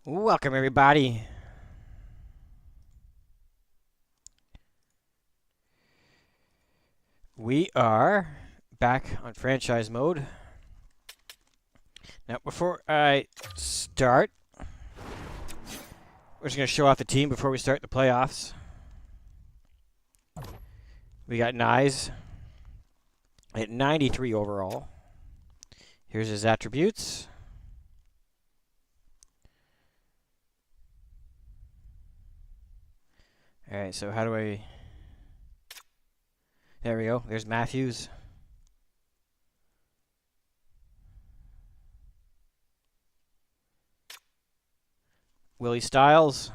Welcome, everybody. We are back on franchise mode. Now, before I start, we're just going to show off the team before we start the playoffs. We got Nyes at 93 overall. Here's his attributes. All right, so how do I... There we go. There's Matthews. Willie Stiles.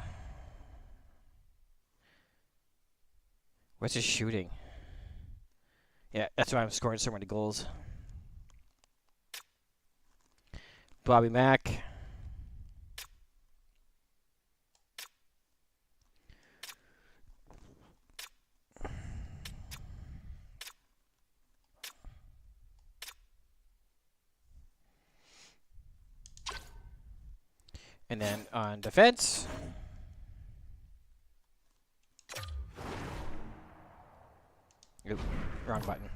What's his shooting? Yeah, that's why I'm scoring so many goals. Bobby Mack. And then on defense, oop, wrong button.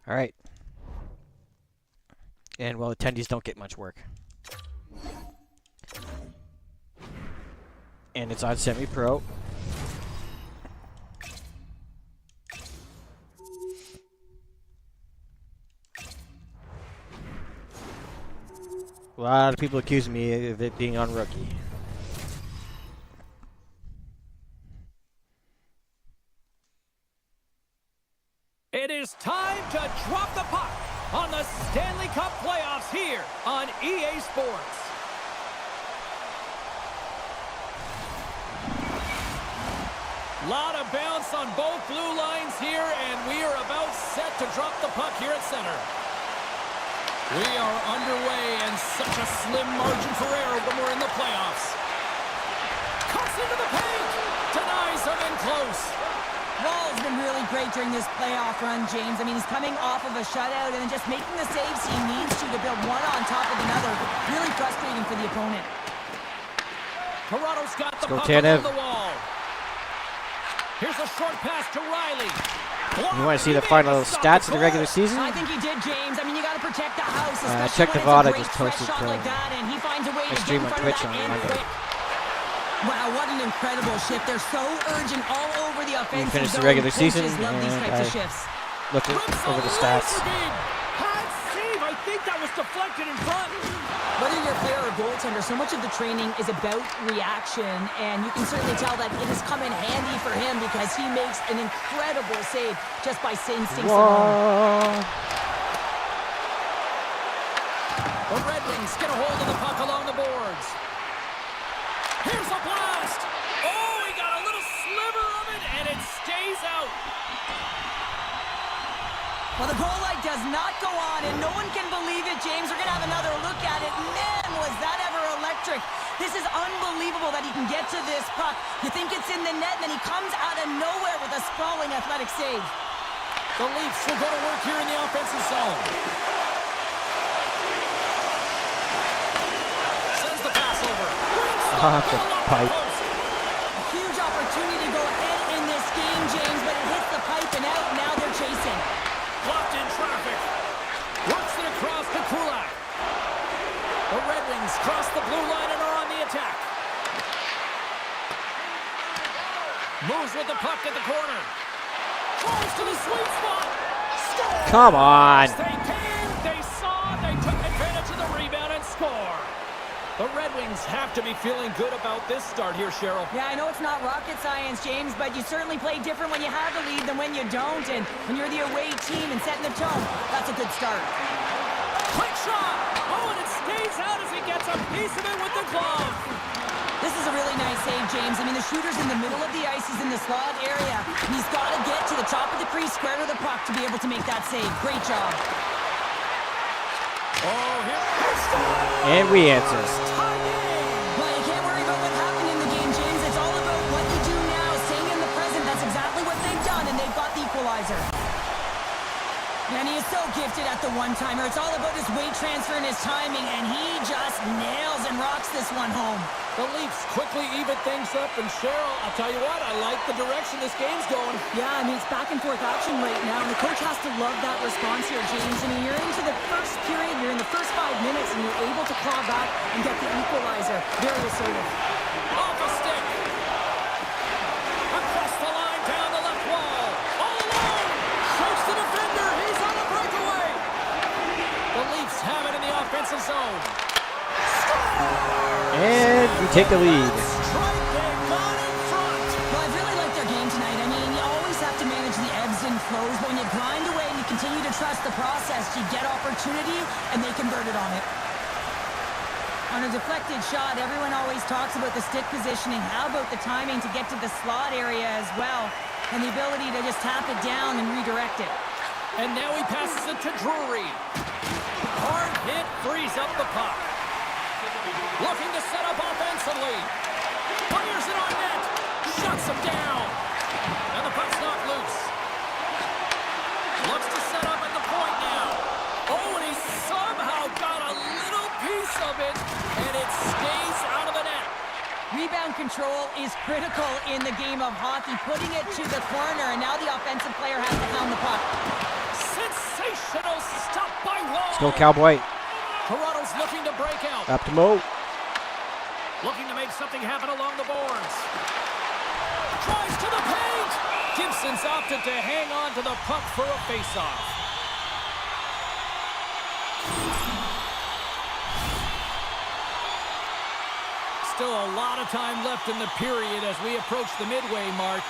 All right. And well, attendees don't get much work. And it's on semi-pro. A lot of people accuse me of it being on rookie. It is time to drop the puck on the Stanley Cup playoffs here on EA Sports. Lot of bounce on both blue lines here, and we are about set to drop the puck here at center. We are underway, and such a slim margin for error when we're in the playoffs. Cuts into the paint, denies him in close. Wall's been really great during this playoff run, James. I mean, he's coming off of a shutout and just making the saves he needs to build one on top of another. Really frustrating for the opponent. Toronto's got the puck Tanev. on the wall. Here's a short pass to Riley. You want to see the final stats of the regular season? I think he did, James. I mean, you got to protect the house. Check the VOD I just posted to like that, and he finds a way I to stream get in on front Twitch of on that Monday. Wow, what an incredible shift. They're so urgent all over the offensive finished the zone. regular season, Coaches love these and types of shifts. Look over the stats. Hot save. I think that was deflected in front. Whether you're a player or goaltender, so much of the training is about reaction, and you can certainly tell that it has come in handy for him because he makes an incredible save just by instincts alone. The Red Wings get a hold of the puck along the boards. Here's a blast. Oh, he got a little sliver of it, and it stays out. Well, the goal light does not go on, and no one can believe it, James. We're going to have another look at it. Man, was that ever electric. This is unbelievable that he can get to this puck. You think it's in the net, and then he comes out of nowhere with a sprawling athletic save. The Leafs will go to work here in the offensive zone. Sends the pass over. Off the pipe. A huge opportunity to go ahead in this game, James, but it hits the pipe and out. Now they're chasing. Blocked in traffic. Works it across to Kulak. The Red Wings cross the blue line and are on the attack. Moves with the puck at the corner. Tries to the sweet spot. Score! Come on. They came, they saw, they took advantage of the rebound and score. The Red Wings have to be feeling good about this start here, Cheryl. Yeah, I know it's not rocket science, James, but you certainly play different when you have the lead than when you don't. And when you're the away team and setting the tone, that's a good start. Quick shot! Oh, and it stays out as he gets a piece of it with the glove. This is a really nice save, James. I mean, the shooter's in the middle of the ice. He's in the slot area. He's got to get to the top of the crease, square to the puck to be able to make that save. Great job. Oh, here. And we answer. Tie game. so gifted at the one-timer. It's all about his weight transfer and his timing, and he just nails and rocks this one home. The Leafs quickly even things up, and Cheryl, I'll tell you what, I like the direction this game's going. Yeah, I mean, it's back and forth action right now, and the coach has to love that response here, James. I mean, you're into the first period, you're in the first 5 minutes, and you're able to claw back and get the equalizer. Very assertive. Off a stick. Across the line, down the left wall. All alone. Shoots the defender. He's on the breakaway. The Leafs have it in the offensive zone. And we take the lead. Strike, they got in front. Well, I've really liked their game tonight. I mean, you always have to manage the ebbs and flows, but when you grind away and you continue to trust the process, you get opportunity, and they converted on it. On a deflected shot, everyone always talks about the stick positioning. How about the timing to get to the slot area as well, and the ability to just tap it down and redirect it. And now he passes it to Drury. Hard hit, frees up the puck. Looking to set up offensively. Fires it on net. Shuts him down. And the puck's knocked loose. Looks to set up at the point now. Oh, and he somehow got a little piece of it, and it stays out of the net. Rebound control is critical in the game of hockey, putting it to the corner, and now the offensive player has to pound the puck. Sensational stop by Wall. Let's go, Cowboy. Toronto's looking to break out. Up to Mo. Looking to make something happen along the boards. Tries to the paint. Gibson's opted to hang on to the puck for a faceoff. Still a lot of time left in the period as we approach the midway mark.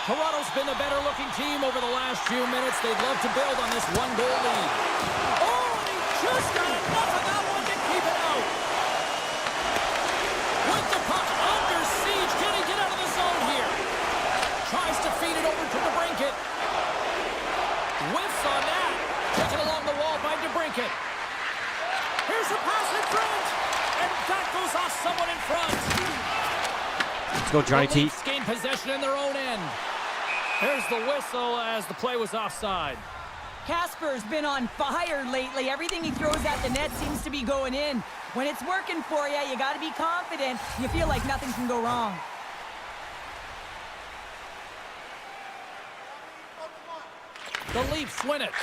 Toronto's been the better looking team over the last few minutes. They'd love to build on this one-goal lead. Oh, and he just got enough of that one to keep it out. With the puck under siege, can he get out of the zone here? Tries to feed it over to DeBrincat. Whiffs on that. Taken along the wall by DeBrincat. Here's a pass in front. And that goes off someone in front. Let's go, Johnny The T. Leafs gain possession in their own end. There's the whistle as the play was offside. Casper's been on fire lately. Everything he throws at the net seems to be going in. When it's working for you, you got to be confident. You feel like nothing can go wrong. The Leafs win it.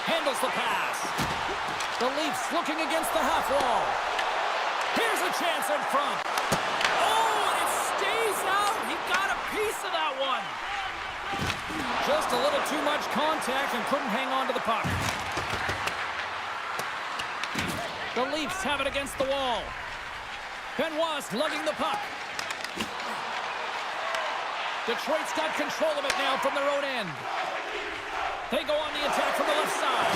Handles the pass. The Leafs looking against the half wall. Here's a chance in front. Oh, and it stays out. He got a piece of that one. Just a little too much contact and couldn't hang on to the puck. The Leafs have it against the wall. Benoit's lugging the puck. Detroit's got control of it now from their own end. They go on the attack from the left side.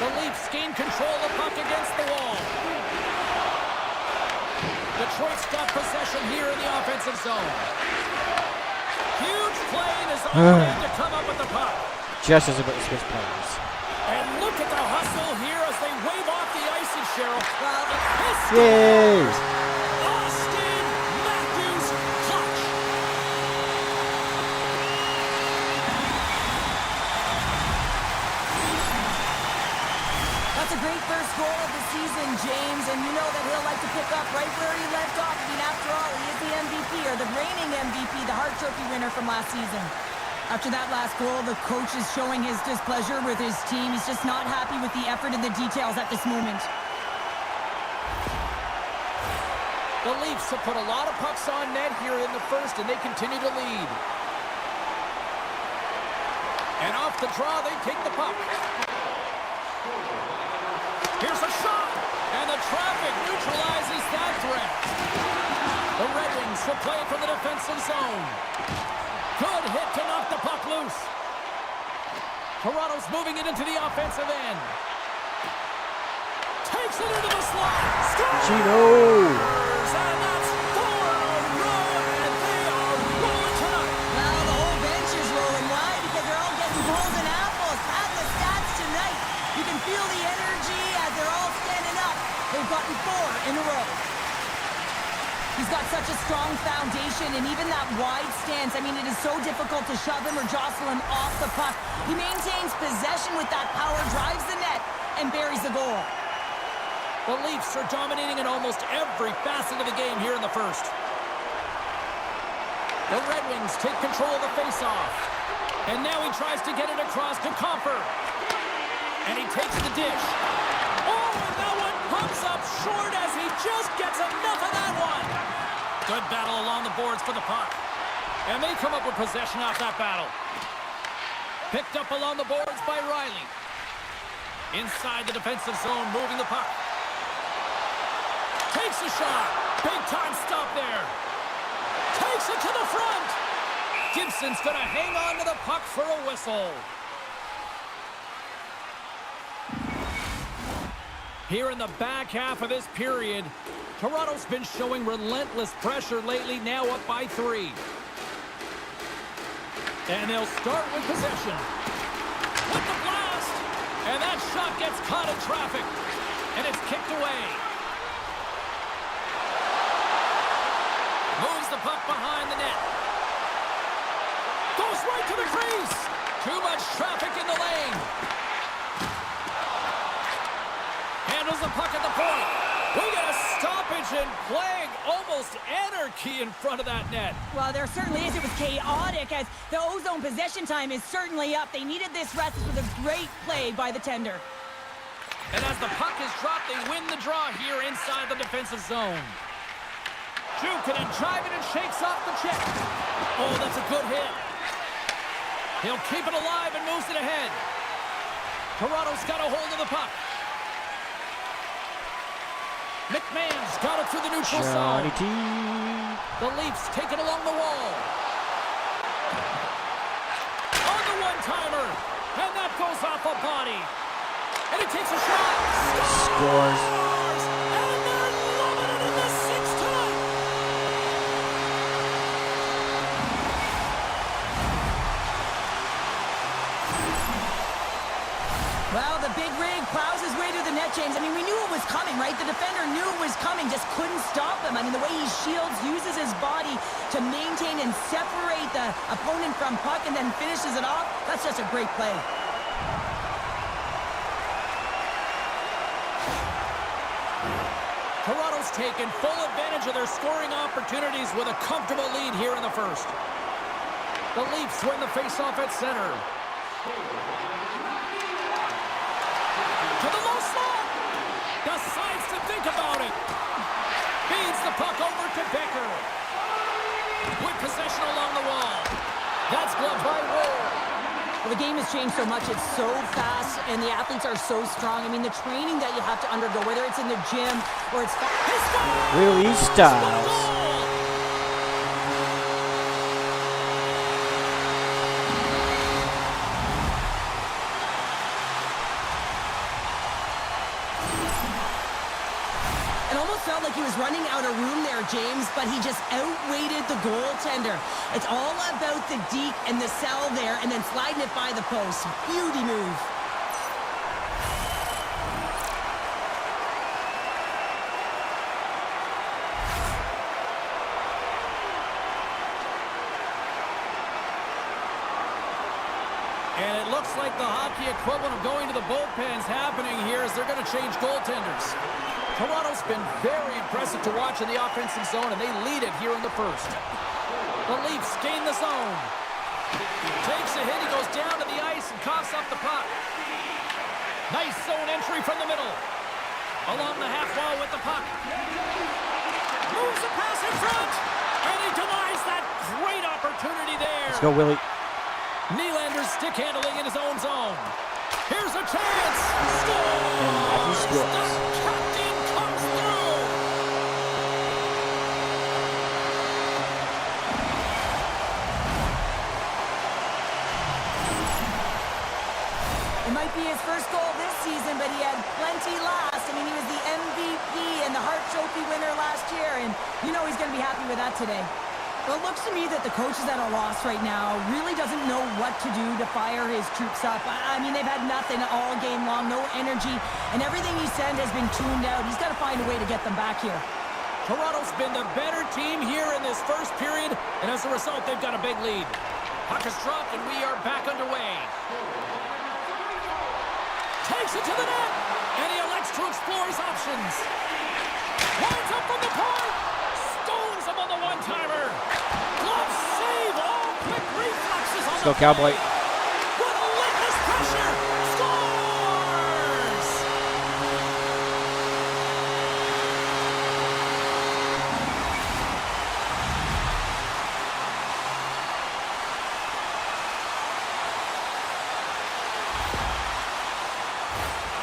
The Leafs gain control of the puck against the wall. Detroit's got possession here in the offensive zone. Huge play and is on to come up with the puck. Just as about to switch players. And look at the hustle here as they wave off the ice, and Cheryl. Well, Yay! Austin Matthews clutch. That's a great first goal of the season, James, and you know that he'll like to pick up right where he left off. I mean, after all, he is the MVP, or the reigning MVP, the Hart Trophy winner from last season. After that last goal, the coach is showing his displeasure with his team. He's just not happy with the effort and the details at this moment. The Leafs have put a lot of pucks on net here in the first, and they continue to lead. And off the draw, they take the puck. Here's a shot, and the traffic neutralizes that threat. The Red Wings will play it from the defensive zone. Good hit to knock the puck loose. Toronto's moving it into the offensive end. Takes it into the slot. Scores! Gino! And that's 4 in a row, and they are rolling tonight. Well, the whole bench is rolling. Why? Because they're all getting golden apples. Have the stats tonight. You can feel the energy as they're all standing up. They've gotten 4 in a row. He's got such a strong foundation, and even that wide stance, I mean, it is so difficult to shove him or jostle him off the puck. He maintains possession with that power, drives the net, and buries the goal. The Leafs are dominating in almost every facet of the game here in the first. The Red Wings take control of the faceoff. And now he tries to get it across to Comper. And he takes the dish. Oh, and that one pumps up short as he just gets enough of that one. Good battle along the boards for the puck. And they come up with possession off that battle. Picked up along the boards by Riley. Inside the defensive zone, moving the puck. Takes a shot. Big time stop there. Takes it to the front. Gibson's going to hang on to the puck for a whistle. Here in the back half of this period, Toronto's been showing relentless pressure lately, now up by 3. And they'll start with possession. With the blast! And that shot gets caught in traffic. And it's kicked away. Moves the puck behind the net. Goes right to the crease. Too much traffic in the lane. Handles the puck at the point. We got a stoppage and playing almost anarchy in front of that net. Well, there certainly is. It was chaotic as the ozone possession time is certainly up. They needed this rest with a great play by the tender. And as the puck is dropped, they win the draw here inside the defensive zone. Jukin and driving and shakes off the check. Oh, that's a good hit. He'll keep it alive and moves it ahead. Toronto's got a hold of the puck. McMahon's got it through the neutral zone. The Leafs take it along the wall. On the one-timer. And that goes off a body. And he takes a shot. Scores. And they're loving it in the 6th time. Well, the big rig plows his way to the net, James. I mean, we knew it was coming, right? The defender knew it was coming, just couldn't stop him. I mean, the way he shields, uses his body to maintain and separate the opponent from puck and then finishes it off, that's just a great play. Toronto's taken full advantage of their scoring opportunities with a comfortable lead here in the first. The Leafs win the faceoff at center. To the low slot. Decides to think about it. Feeds the puck over to Becker. With possession along the wall. That's gloved by Ward. Well, the game has changed so much. It's so fast, and the athletes are so strong. I mean, the training that you have to undergo, whether it's in the gym or it's... Willie Styles. It almost felt like he was running out of room there, James, but he just outweighted the goaltender. It's all about the deke and the cell there, and then sliding it by the post. Beauty move. And it looks like the hockey equivalent of going to the bullpen's happening here as they're going to change goaltenders. Toronto's been very impressive to watch in the offensive zone, and they lead it here in the first. The Leafs gain the zone. Takes a hit. He goes down to the ice and coughs up the puck. Nice zone entry from the middle. Along the half wall with the puck. Moves the pass in front. And he denies that great opportunity there. Let's go, Willie. Nylander's stick handling in his own zone. Here's a chance. Scores! And Matthew scores. The captain comes through. It might be his first goal this season, but he had plenty last. I mean, he was the MVP and the Hart Trophy winner last year, and you know he's going to be happy with that today. Well, it looks to me that the coach is at a loss right now, really doesn't know what to do to fire his troops up. I mean, they've had nothing all game long, no energy, and everything he sent has been tuned out. He's got to find a way to get them back here. Toronto's been the better team here in this first period, and as a result, they've got a big lead. Puck is dropped, and we are back underway. Takes it to the net, and he elects to explore his options. Winds up from the point, stones him on the one-timer. Glove save, all quick reflexes on Let's go, Cowboy. Relentless pressure, scores!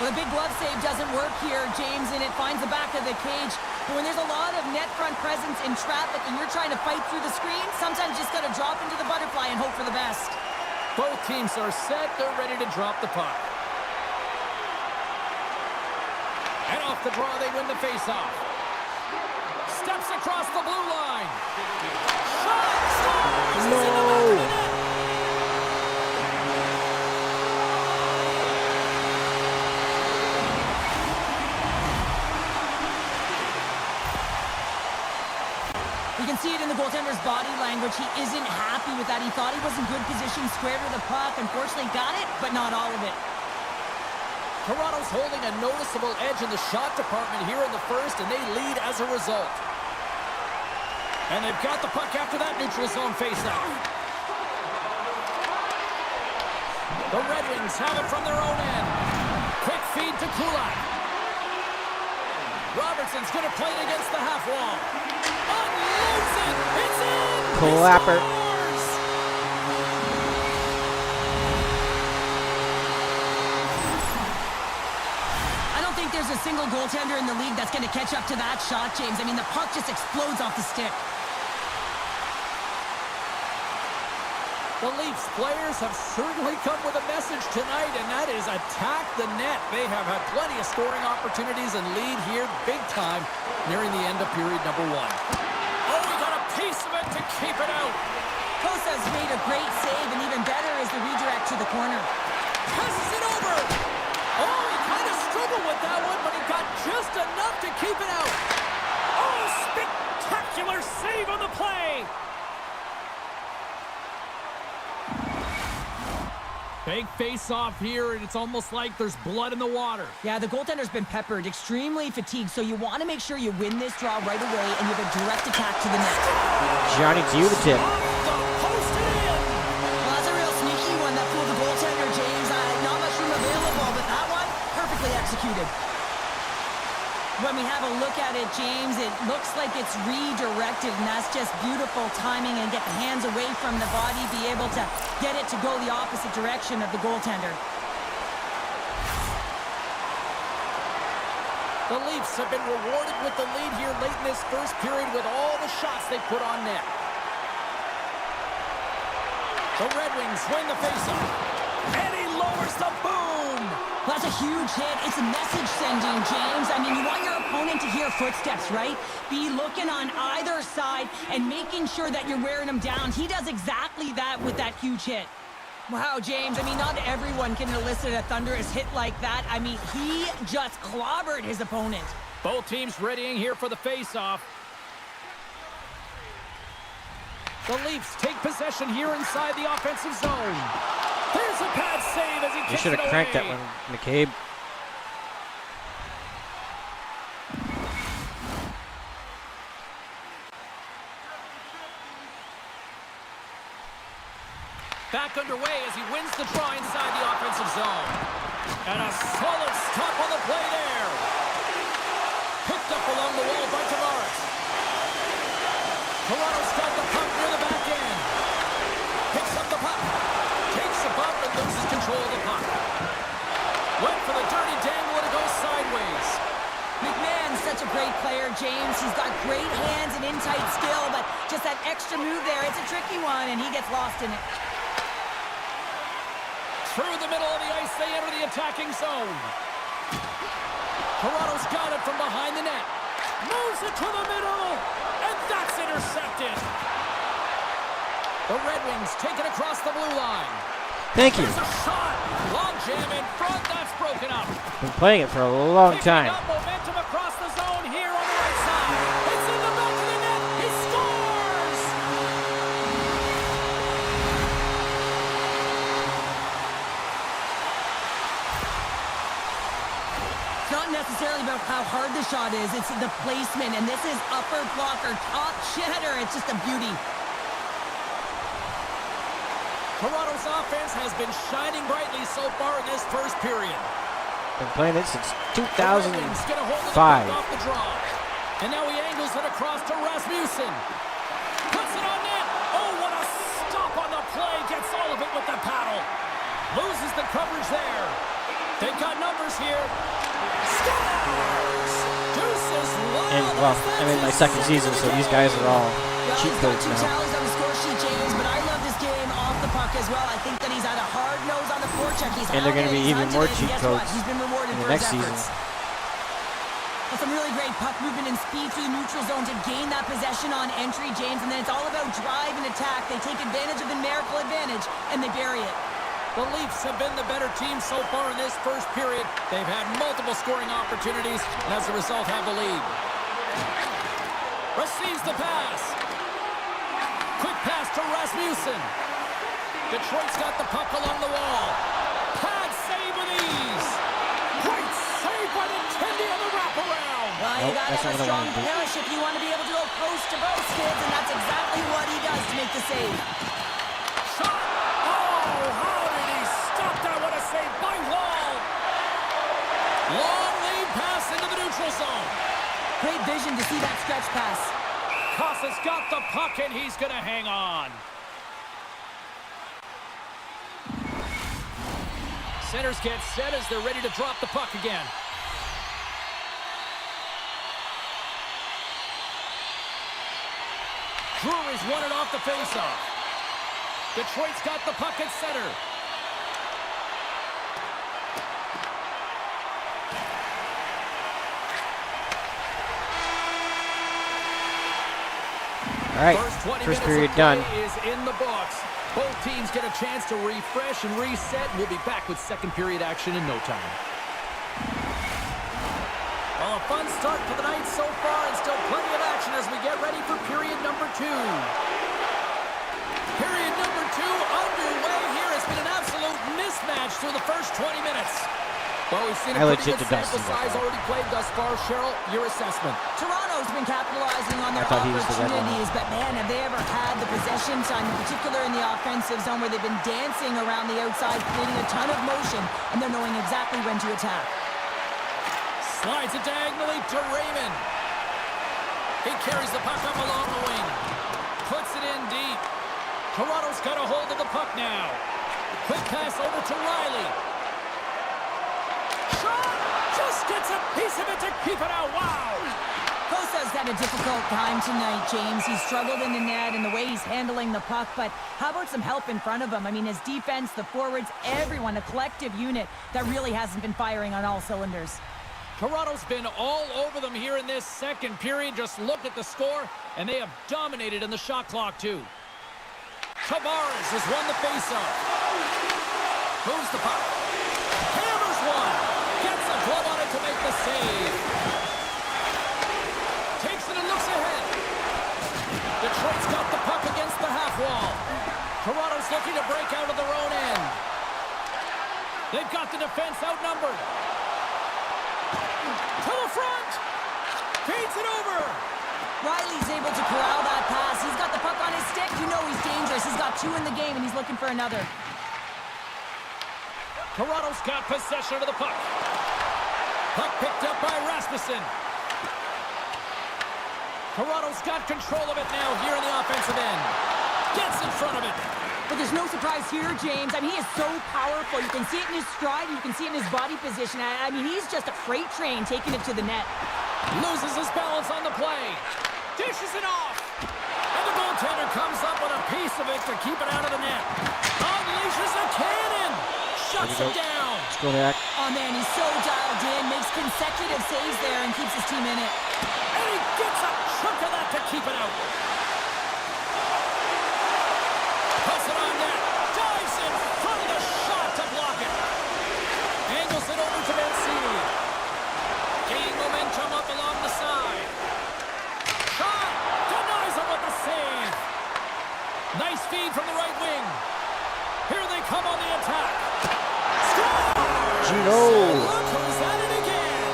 Well, the big glove save doesn't work here, James, and it finds the back of the cage. But when there's a lot of net front presence in traffic and you're trying to fight through the screen, sometimes you just got to drop into the butterfly and hope for the best. Both teams are set. They're ready to drop the puck. And off the draw, they win the faceoff. Steps across the blue line. Shot! Scores! It's in the back of the net. You can see it in the goaltender's body language. He isn't happy with that. He thought he was in good position, square to the puck. Unfortunately, got it, but not all of it. Toronto's holding a noticeable edge in the shot department here in the first, and they lead as a result. And they've got the puck after that neutral zone faceoff. The Red Wings have it from their own end. Quick feed to Kulak. Robertson's going to play it against the half wall. Unloads it. It's in. Clapper. He scores! I don't think there's a single goaltender in the league that's going to catch up to that shot, James. I mean, the puck just explodes off the stick. The Leafs players have certainly come with a message tonight, and that is attack the net. They have had plenty of scoring opportunities and lead here big time nearing the end of period number one. Oh, we got a piece of it to keep it out. Kosa's made a great save, and even better is the redirect to the corner. Passes it over. Oh, he kind of struggled with that one, but he got just enough to keep it out. Oh, spectacular save on the play. Big face-off here, and it's almost like there's blood in the water. Yeah, the goaltender's been peppered, extremely fatigued, so you want to make sure you win this draw right away, and you have a direct attack to the net. Johnny, to you the tip. Off the post and in. Well, that's a real sneaky one that fooled the goaltender, James. Not much room available, but that one, perfectly executed. When we have a look at it, James, it looks like it's redirected, and that's just beautiful timing and get the hands away from the body, be able to get it to go the opposite direction of the goaltender. The Leafs have been rewarded with the lead here late in this first period with all the shots they put on net. The Red Wings win the faceoff, and he lowers the boom. Well, that's a huge hit. It's a message sending, James. I mean, you want your opponent to hear footsteps, right? Be looking on either side and making sure that you're wearing them down. He does exactly that with that huge hit. Wow, James, I mean, not everyone can elicit a thunderous hit like that. I mean, he just clobbered his opponent. Both teams readying here for the faceoff. The Leafs take possession here inside the offensive zone. There's a bad save as he You kicks should it have away. cranked that one, McCabe. Back underway as he wins the draw inside the offensive zone. And a solid stop on the play there. Picked up along the wall by Tavares. Toronto's got the puck near the back end. Picks up the puck. Takes a bump and loses control of the puck. Went for the dirty dangle and it goes sideways. McMahon's such a great player, James. He's got great hands and in-tight skill, but just that extra move there, it's a tricky one, and he gets lost in it. Through the middle of the ice, they enter the attacking zone. Toronto's got it from behind the net. Moves it to the middle, and that's intercepted. The Red Wings take it across the blue line. Thank you. There's a shot. Long jam in front, that's broken up. Been playing it for a long Picking time. up momentum across the zone here on the right side. It's in not necessarily about how hard the shot is. It's the placement, and this is upper blocker, top cheddar. It's just a beauty. Toronto's offense has been shining brightly so far in this first period. Been playing it since Gonna 2005. hold the puck off the draw. And now he angles it across to Rasmussen. Puts it on net. Oh, what a stop on the play. Gets all of it with the paddle. Loses the coverage there. They've got numbers here. Scores! Deuces. Wow, And, well, I'm in my second season, so these guys are all cheat He's got codes 2 now. tallies on the score sheet, James, but I love this game off the puck as well. I think that he's had a hard nose on the forecheck. He's And they're going to be even more cheat codes He's been rewarded in the for next his season. efforts. Well, some really great puck movement and speed through the neutral zone to gain that possession on entry, James, and then it's all about drive and attack. They take advantage of the numerical advantage, and they bury it. The Leafs have been the better team so far in this first period. They've had multiple scoring opportunities, and as a result have the lead. Receives the pass. Quick pass to Rasmussen. Detroit's got the puck along the wall. Pad save with ease. Great save by Nintendi on the wraparound. Well, you Nope, gotta that's have not a what I strong wanted to do. push if you want to be able to go post to post, kids, and that's exactly what he does to make the save. Shot. Oh, how did he stop that? What a save by Wall. Long lead pass into the neutral zone. Great vision to see that stretch pass. Cossa's got the puck, and he's going to hang on. Centers get set as they're ready to drop the puck again. Drury's won it off the faceoff. Detroit's got the puck at center. All right, First first period done. is in the books. Both teams get a chance to refresh and reset. We'll be back with second period action in no time. Well, a fun start to the night so far, and still plenty of action as we get ready for period number 2. Period number 2 underway here. It's been an absolute mismatch through the first 20 minutes. Well, we've seen a I pretty legit good did not sample see that size one. already played thus far. Cheryl, your assessment. Toronto's been capitalizing on their I thought he was the red one. opportunities, but man, have they ever had the possession time, in particular in the offensive zone, where they've been dancing around the outside, creating a ton of motion, and they're knowing exactly when to attack. Slides it diagonally to Raymond. He carries the puck up along the wing. Puts it in deep. Toronto's got a hold of the puck now. Quick pass over to Riley. Shot! Just gets a piece of it to keep it out. Wow! Costa's had a difficult time tonight, James. He's struggled in the net and the way he's handling the puck, but how about some help in front of him? I mean, his defense, the forwards, everyone, a collective unit that really hasn't been firing on all cylinders. Toronto's been all over them here in this second period. Just look at the score, and they have dominated in the shot clock, too. Tavares has won the faceoff. Moves the puck. Hammers one. Gets a glove on it to make the save. Takes it and looks ahead. Detroit's got the puck against the half wall. Toronto's looking to break out of their own end. They've got the defense outnumbered. To the front. Feeds it over. Riley's able to corral that pass. He's got the puck on his stick. You know he's dangerous. He's got 2 in the game, and he's looking for another. Toronto's got possession of the puck. Puck picked up by Rasmussen. Toronto's got control of it now here in the offensive end. Gets in front of it. But there's no surprise here, James. I mean, he is so powerful. You can see it in his stride, and you can see it in his body position. I mean, he's just a freight train taking it to the net. Loses his balance on the play. Dishes it off. And the goaltender comes up with a piece of it to keep it out of the net. Unleashes a cannon. Shuts it down. Let's go back. Oh, man, he's so dialed in. Makes consecutive saves there and keeps his team in it. And he gets a chunk of that to keep it out. Puts it on net. Dives in front of the shot to block it. Angles it over to Mancini. Gaining momentum up along the side. Shot! Denies him with the save. Nice feed from the right wing. Here they come on the attack. Score! Gino. Look who's at it again.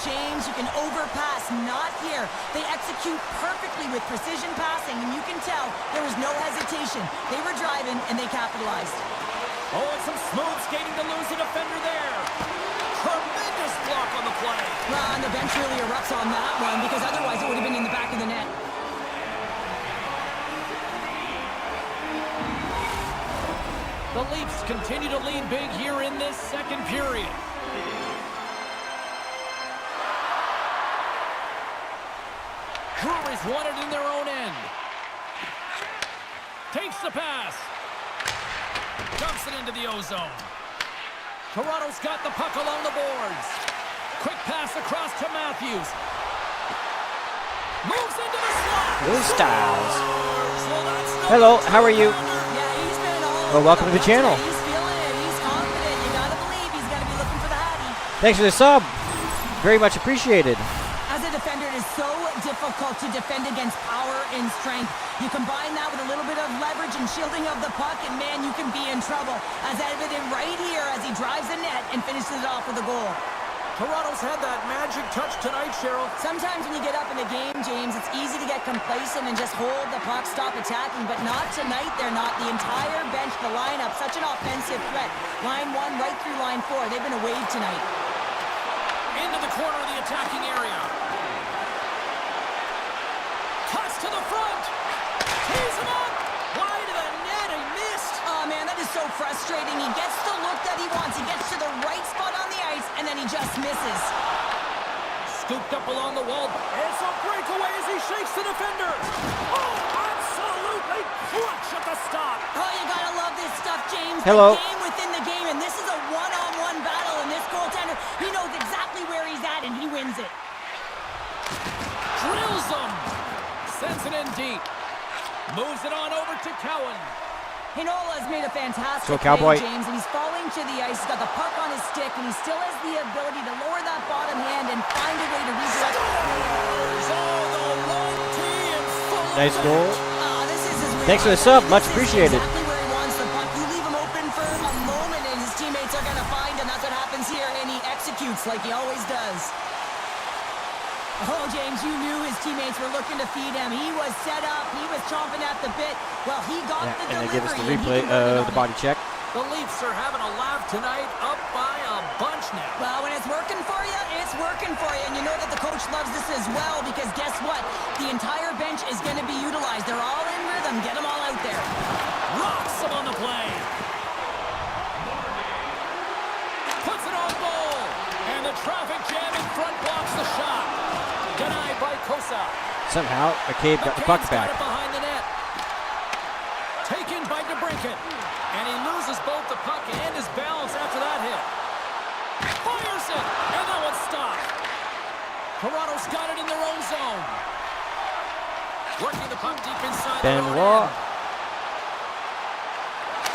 James, you can overpass. Not here. They execute perfectly with precision passing, and you can tell there was no hesitation. They were driving, and they capitalized. Oh, and some smooth skating to lose the defender there. Tremendous block on the play. Well, and the bench really erupts on that one, because otherwise it would have been in the back of the net. The Leafs continue to lead big here in this second period. Breweries won it in their own end. Takes the pass. Dumps it into the O-zone. Toronto's got the puck along the boards. Quick pass across to Matthews. Moves into the slot. Blue Styles. Well, that's no Hello, how are you? Yeah, he's been all Well, welcome to the channel. He's feeling it. He's confident. You gotta believe he's gonna be looking for the Hattie. Thanks for the sub. Very much appreciated. As a defender, it is so difficult to defend against power and strength. You combine that with a little bit of leverage and shielding of the puck, and man, you can be in trouble. As evident right here as he drives the net and finishes it off with a goal. Toronto's had that magic touch tonight, Cheryl. Sometimes when you get up in the game, James, it's easy to get complacent and just hold the puck, stop attacking, but not tonight. They're not. The entire bench, the lineup, such an offensive threat. Line 1 right through line 4. They've been a wave tonight. Into the corner of the attacking area. Cuts to the front. Tees him up. Wide of the net. He missed. Oh, man, that is so frustrating. He gets the look that he wants. He gets to the right spot on the ice, and then he just misses. Scooped up along the wall. It's a breakaway as he shakes the defender. Oh, absolutely clutch at the stop. Oh, you gotta love this stuff, James. Hello. The game within the game, and this is a one-on-one battle, and this goaltender, he knows exactly where he's at, and he wins it. Drills him. Sends it in deep. Moves it on over to Cowan. Hinola's made a fantastic So, Cowboy. play, James, and he's falling to the ice. He's got the puck on his stick, and he still has the ability to lower that bottom hand and find a way to redirect. Nice goal. This is his Thanks for the way. sub. Much This is appreciated. Exactly where he wants the puck. You leave him open for a moment, and his teammates are going to find him. That's what happens here, and he executes like he always does. Oh, James, you knew his teammates were looking to feed him. He was set up. He was chomping at the bit. Well, he got Yeah, the and they delivery. give us the and he replay converted of the on body it. check. The Leafs are having a laugh tonight, up by a bunch now. Well, when it's working for you, it's working for you. And you know that the coach loves this as well, because guess what? The entire bench is going to be utilized. They're all in rhythm. Get them all out there. Rocks him on the play. Puts it on goal. And the traffic jam in front blocks the shot. Denied by Kosa. Somehow, McCabe got the puck McCabe's back. got it behind the net. Taken by DeBrincat. And he loses both the puck and his balance after that hit. Fires it. And that one's stopped. Toronto's got it in their own zone. Working the puck deep inside their own Benoit. end.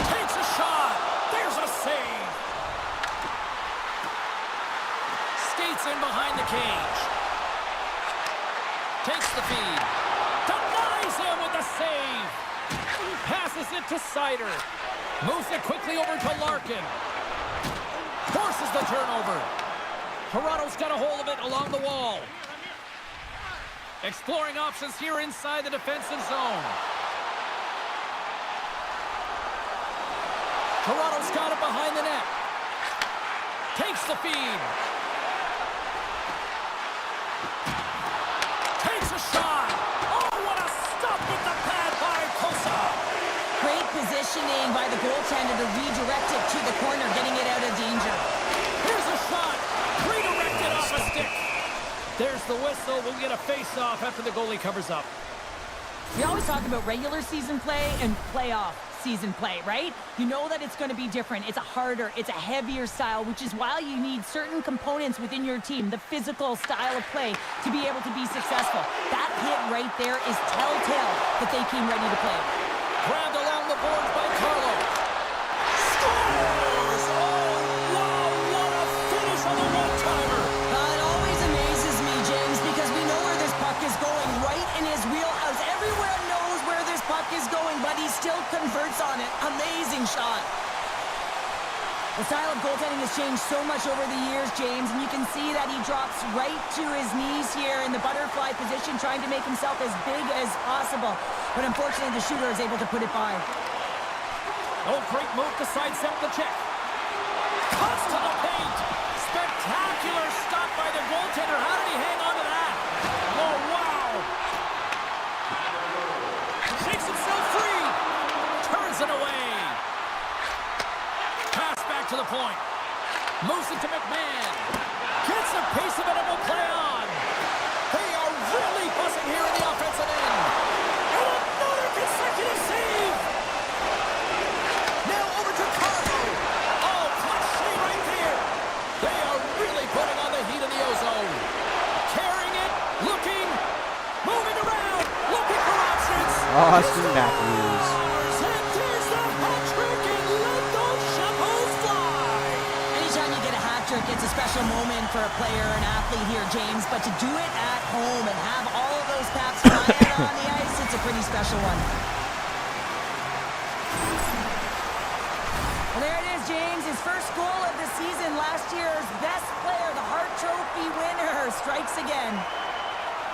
Takes a shot. There's a save. Skates in behind the cage. Takes the feed. Denies him with the save. Passes it to Sider. Moves it quickly over to Larkin. Forces the turnover. Toronto's got a hold of it along the wall. Exploring options here inside the defensive zone. Toronto's got it behind the net. Takes the feed. Takes a shot. Oh, what a stop with the pad by Kosa. Great positioning by the goaltender to redirect it to the corner, getting it out of danger. Here's a shot. Redirected off a stick. There's the whistle. We'll get a face-off after the goalie covers up. We always talk about regular season play and playoff season play, right? You know that it's going to be different. It's a harder, it's a heavier style, which is why you need certain components within your team, the physical style of play, to be able to be successful. That hit right there is telltale that they came ready to play. Grabbed along the boards by Carlo. Scores! Oh, wow, what a finish on the one-timer. It always amazes me, James, because we know where this puck is going, right in his wheelhouse. Everyone knows where this puck is going, but he still converts on it. Amazing shot. The style of goaltending has changed so much over the years, James, and you can see that he drops right to his knees here in the butterfly position, trying to make himself as big as possible. But unfortunately, the shooter is able to put it by. Oh, great move to sidestep the check. Cuts to the paint. Spectacular stop by the goaltender. How did he hang on to that? Oh, wow. Shakes himself free. Turns it away. Pass back to the point. Moves it to McMahon. Gets a piece of it and will play on. They are really buzzing here in the offensive end. And another consecutive save. Now over to Carlo. Oh, clutch save right there. They are really putting on the heat in the ozone. Carrying it, looking, moving around, looking for options. Austin Matthews. It's a special moment for a player, an athlete here, James, but to do it at home and have all of those caps flying on the ice, it's a pretty special one. Well, there it is, James. His first goal of the season, last year's best player, the Hart Trophy winner, strikes again.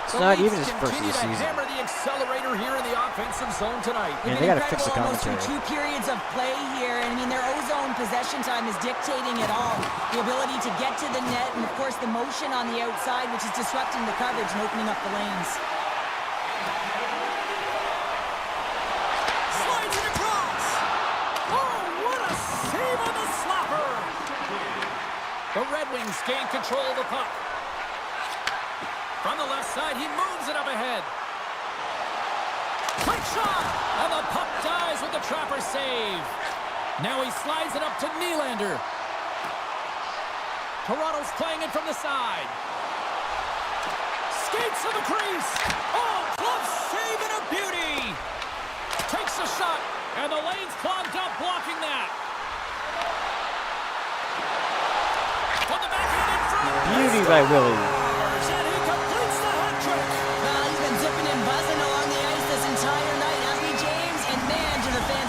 It's not even his first of the season. Hammer the accelerator here in the offensive zone tonight. Man, they got to fix the commentary. Almost through 2 periods of play here, and I mean their ozone possession time is dictating it all. The ability to get to the net, and of course the motion on the outside, which is disrupting the coverage and opening up the lanes. Slides it across. Oh, what a save on the slapper! The Red Wings gain control of the puck. From the left side, he moves it up ahead. Quick shot! And the puck dies with the trapper save. Now he slides it up to Nylander. Toronto's playing it from the side. Skates to the crease. Oh, glove save and a beauty. Takes a shot, and the lane's clogged up, blocking that. From the backhand in front. Beauty by Willie.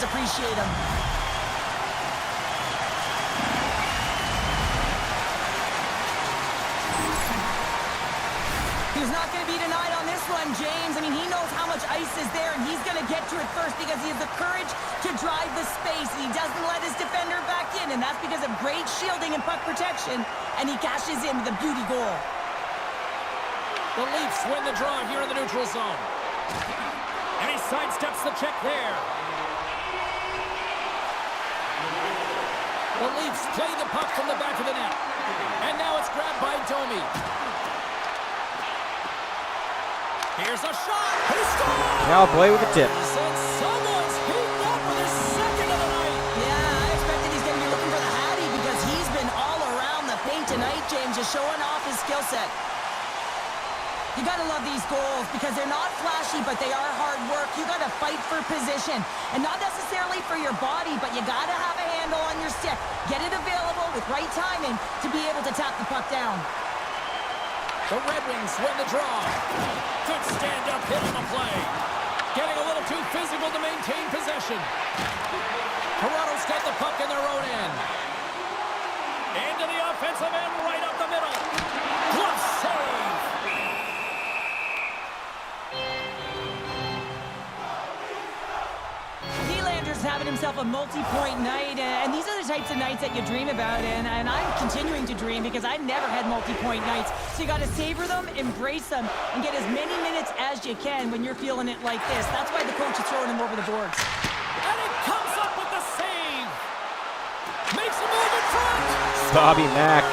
Appreciate him. He's not going to be denied on this one, James. I mean, he knows how much ice is there, and he's going to get to it first because he has the courage to drive the space. He doesn't let his defender back in, and that's because of great shielding and puck protection, and he cashes in with a beauty goal. The Leafs win the draw here in the neutral zone. And he sidesteps the check there. The Leafs play the puck from the back of the net. And now it's grabbed by Domi. Here's a shot. He scores! Cowboy with a tip. And someone's heating up for the second of the night. Yeah, I expected he's going to be looking for the Hattie because he's been all around the paint tonight, James, just showing off his skill set. You got to love these goals because they're not flashy, but they are hard work. You got to fight for position, and not necessarily for your body, but you got to have a handle on your stick. Get it available with right timing to be able to tap the puck down. The Red Wings win the draw. Good stand-up hit on the play. Getting a little too physical to maintain possession. Toronto's got the puck in their own end. Into the offensive end, right up the middle. Glove save. Having himself a multi-point night, and these are the types of nights that you dream about, and I'm continuing to dream because I've never had multi-point nights. So you got to savor them, embrace them, and get as many minutes as you can when you're feeling it like this. That's why the coach is throwing him over the boards. And it comes up with the save. Makes a move in front. Bobby Mack.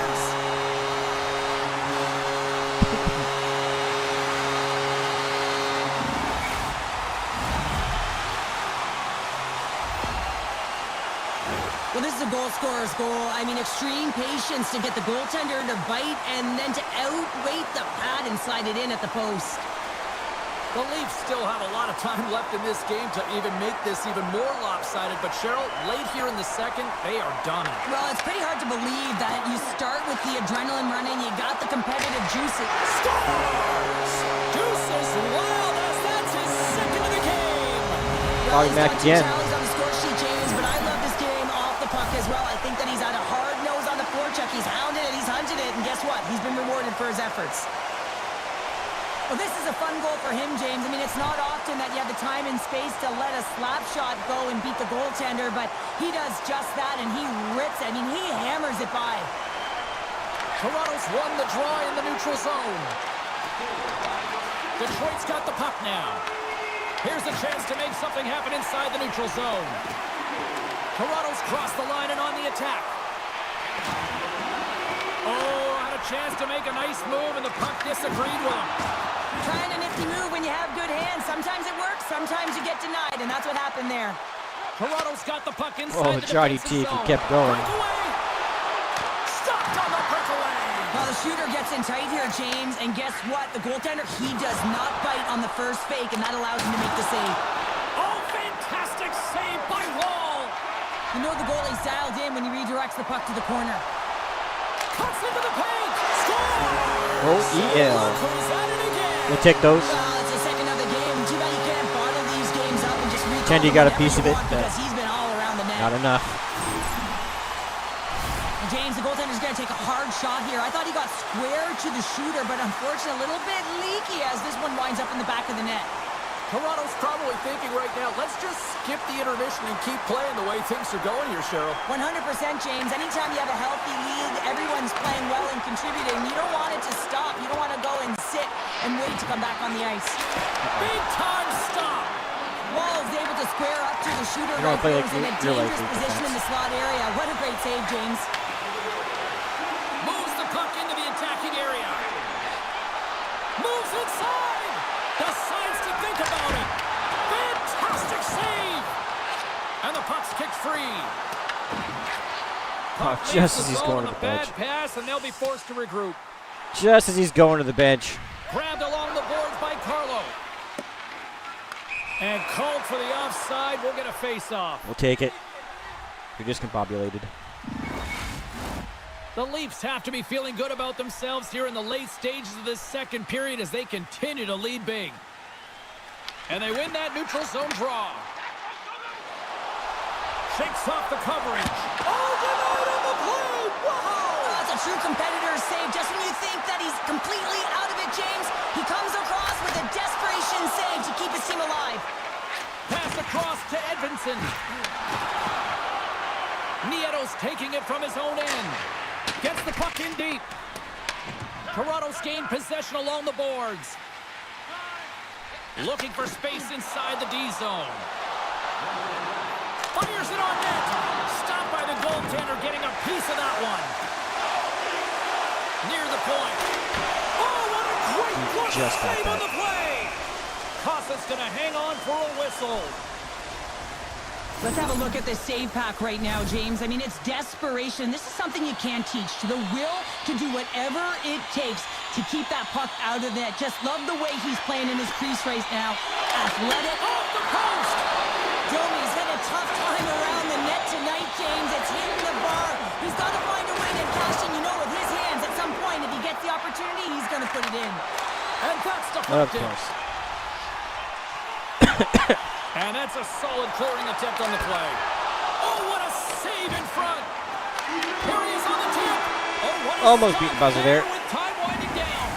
Well, this is a goal scorer's goal. I mean, extreme patience to get the goaltender to bite and then to outweight the pad and slide it in at the post. The Leafs still have a lot of time left in this game to even make this even more lopsided. But, Cheryl, late here in the second, they are dominant. Well, it's pretty hard to believe that you start with the adrenaline running. You got the competitive juices. Scores! Juices wild as that's his second of the game. Bobby Mack again. On the score sheet, James, but I love this game off the puck as well. I think that he's had a hard rewarded for his efforts. Well, this is a fun goal for him, James. I mean, it's not often that you have the time and space to let a slap shot go and beat the goaltender, but he does just that, and he rips it. I mean, he hammers it by. Toronto's won the draw in the neutral zone. Detroit's got the puck now. Here's a chance to make something happen inside the neutral zone. Toronto's crossed the line and on the attack. Oh, had a chance to make a nice move, and the puck disagreed with him. Trying a nifty move when you have good hands. Sometimes it works, sometimes you get denied, and that's what happened there. Toronto's got the puck inside the Johnny defensive T zone. kept going. Breakaway! Stopped on the breakaway! Well, the shooter gets in tight here, James, and guess what? The goaltender, he does not bite on the first fake, and that allows him to make the save. Oh, fantastic save by Wall! You know the goalie's dialed in when he redirects the puck to the corner. Cuts into the paint! Score! OEL. He's at it again! We'll take those. Well, it's the second of the game. Too bad you can't bottle these games up and just reach Tandy all got a whenever piece you of it, want, but because he's been all around the net. Not enough. And James, the goaltender's going to take a hard shot here. I thought he got square to the shooter, but unfortunately a little bit leaky as this one winds up in the back of the net. Toronto's probably thinking right now, let's just skip the intermission and keep playing the way things are going here, Cheryl. 100%, James. Anytime you have a healthy lead, everyone's playing well and contributing. You don't want it to stop. You don't want to go and sit and wait to come back on the ice. Big time stop! Wall is able to square up to the shooter. You don't Right play there. like He's in a you're like dangerous position in the slot area. What a great save, James. Moves the puck into the attacking area. Moves inside! Decides to think about it. Fantastic save! And the puck's kicked free. Puck just leaves as he's zone going on to a the bench. bad pass, and they'll be forced to regroup. Just as he's going to the bench. Grabbed along the boards by Carlo. And called for the offside. We'll get a face-off. We'll take it. You're discombobulated. The Leafs have to be feeling good about themselves here in the late stages of this second period as they continue to lead big. And they win that neutral zone draw. Shakes off the coverage. Oh, denied on the play! Wow! That's a true competitor's save. Just when you think that he's completely out of it, James, he comes across with a desperation save to keep his team alive. Pass across to Edvinsson. Nieto's taking it from his own end. Gets the puck in deep. Toronto's gained possession along the boards. Looking for space inside the D zone. Fires it on net. Stopped by the goaltender, getting a piece of that one. Near the point. Oh, what a great Just got save on that. the play. Cossa's going to hang on for a whistle. Let's have a look at this save pack right now, James. I mean, it's desperation. This is something you can't teach. The will to do whatever it takes to keep that puck out of net. Just love the way he's playing in his crease race now. Athletic. Off the post. Domi's had a tough time around the net tonight, James. It's hitting the bar. He's got to find a way to cash in, you know, with his hands. At some point, if he gets the opportunity, he's going to put it in. And that's Of deflected. course. And that's a solid clearing attempt on the play. Oh, what a save in front. Here he is on the tip. Oh, what a Almost stop beat the buzzer there. With time winding down.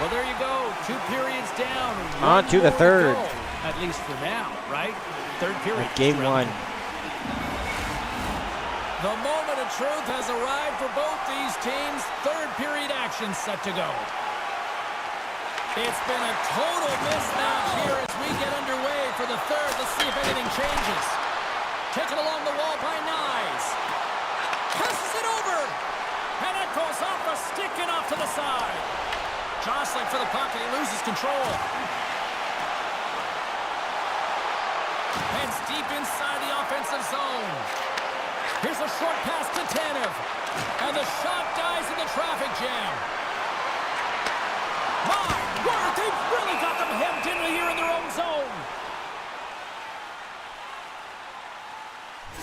Well, there you go. 2 periods down. On to the More third. go. At least for now, right? Third period. Game one. The moment of truth has arrived for both these teams. Third period action set to go. It's been a total mismatch here as we get underway for the third. Let's see if anything changes. Taken along the wall by Nyes. Passes it over. And it goes off a stick and off to the side. Jostling for the puck and he loses control. Heads deep inside the offensive zone. Here's a short pass to Tanev. And the shot dies in the traffic jam. My word, they've really got them hemmed in here in their own zone.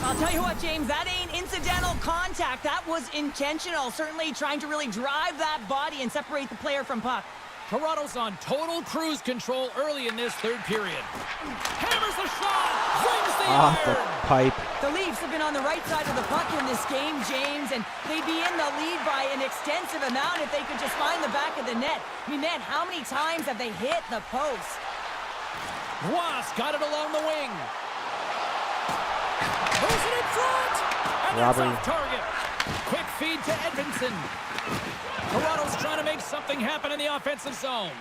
I'll tell you what, James, that ain't incidental contact. That was intentional. Certainly trying to really drive that body and separate the player from puck. Toronto's on total cruise control early in this third period. Hammers the shot, rings the Off the iron. pipe. The Leafs have been on the right side of the puck in this game, James, and they'd be in the lead by an extensive amount if they could just find the back of the net. I mean, man, how many times have they hit the post? Ross got it along the wing. Moves it in front. And that's Robbery. off target. Quick feed to Edmondson. Toronto's trying to make something happen in the offensive zone.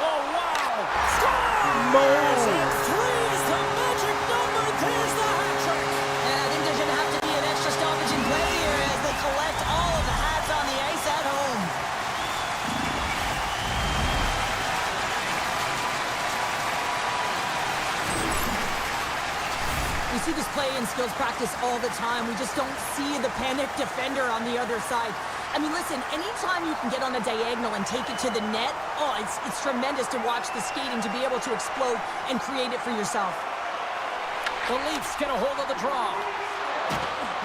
Oh, wow. Scores! And three's the magic number. There's the hat trick. And I think there's going to have to be an extra stoppage in play here as they collect all of the hats on the ice at home. We see this play in skills practice all the time. We just don't see the panic defender on the other side. I mean, listen, anytime you can get on a diagonal and take it to the net, oh, it's tremendous to watch the skating to be able to explode and create it for yourself. The Leafs get a hold of the draw.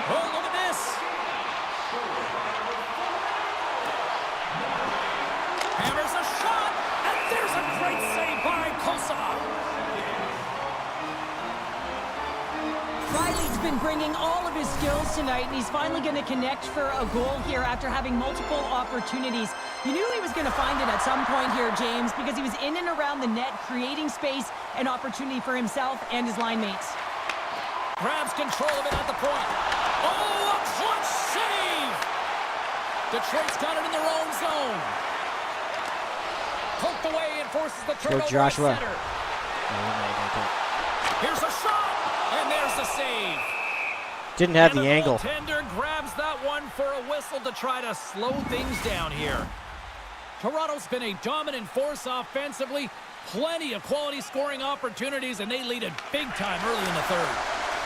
Oh, look at this. Hammers a shot, and there's a great save by Kosa. Riley's been bringing all of his skills tonight, and he's finally going to connect for a goal here after having multiple opportunities. You knew he was going to find it at some point here, James, because he was in and around the net, creating space and opportunity for himself and his line mates. Grabs control of it at the point. Oh, a clutch save! Detroit's got it in their own zone. Poked away and forces the turnover at Joshua. center. Here's a shot, and there's the save. Didn't have And the angle. Goaltender grabs that one for a whistle to try to slow things down here. Toronto's been a dominant force offensively. Plenty of quality scoring opportunities, and they lead it big time early in the third.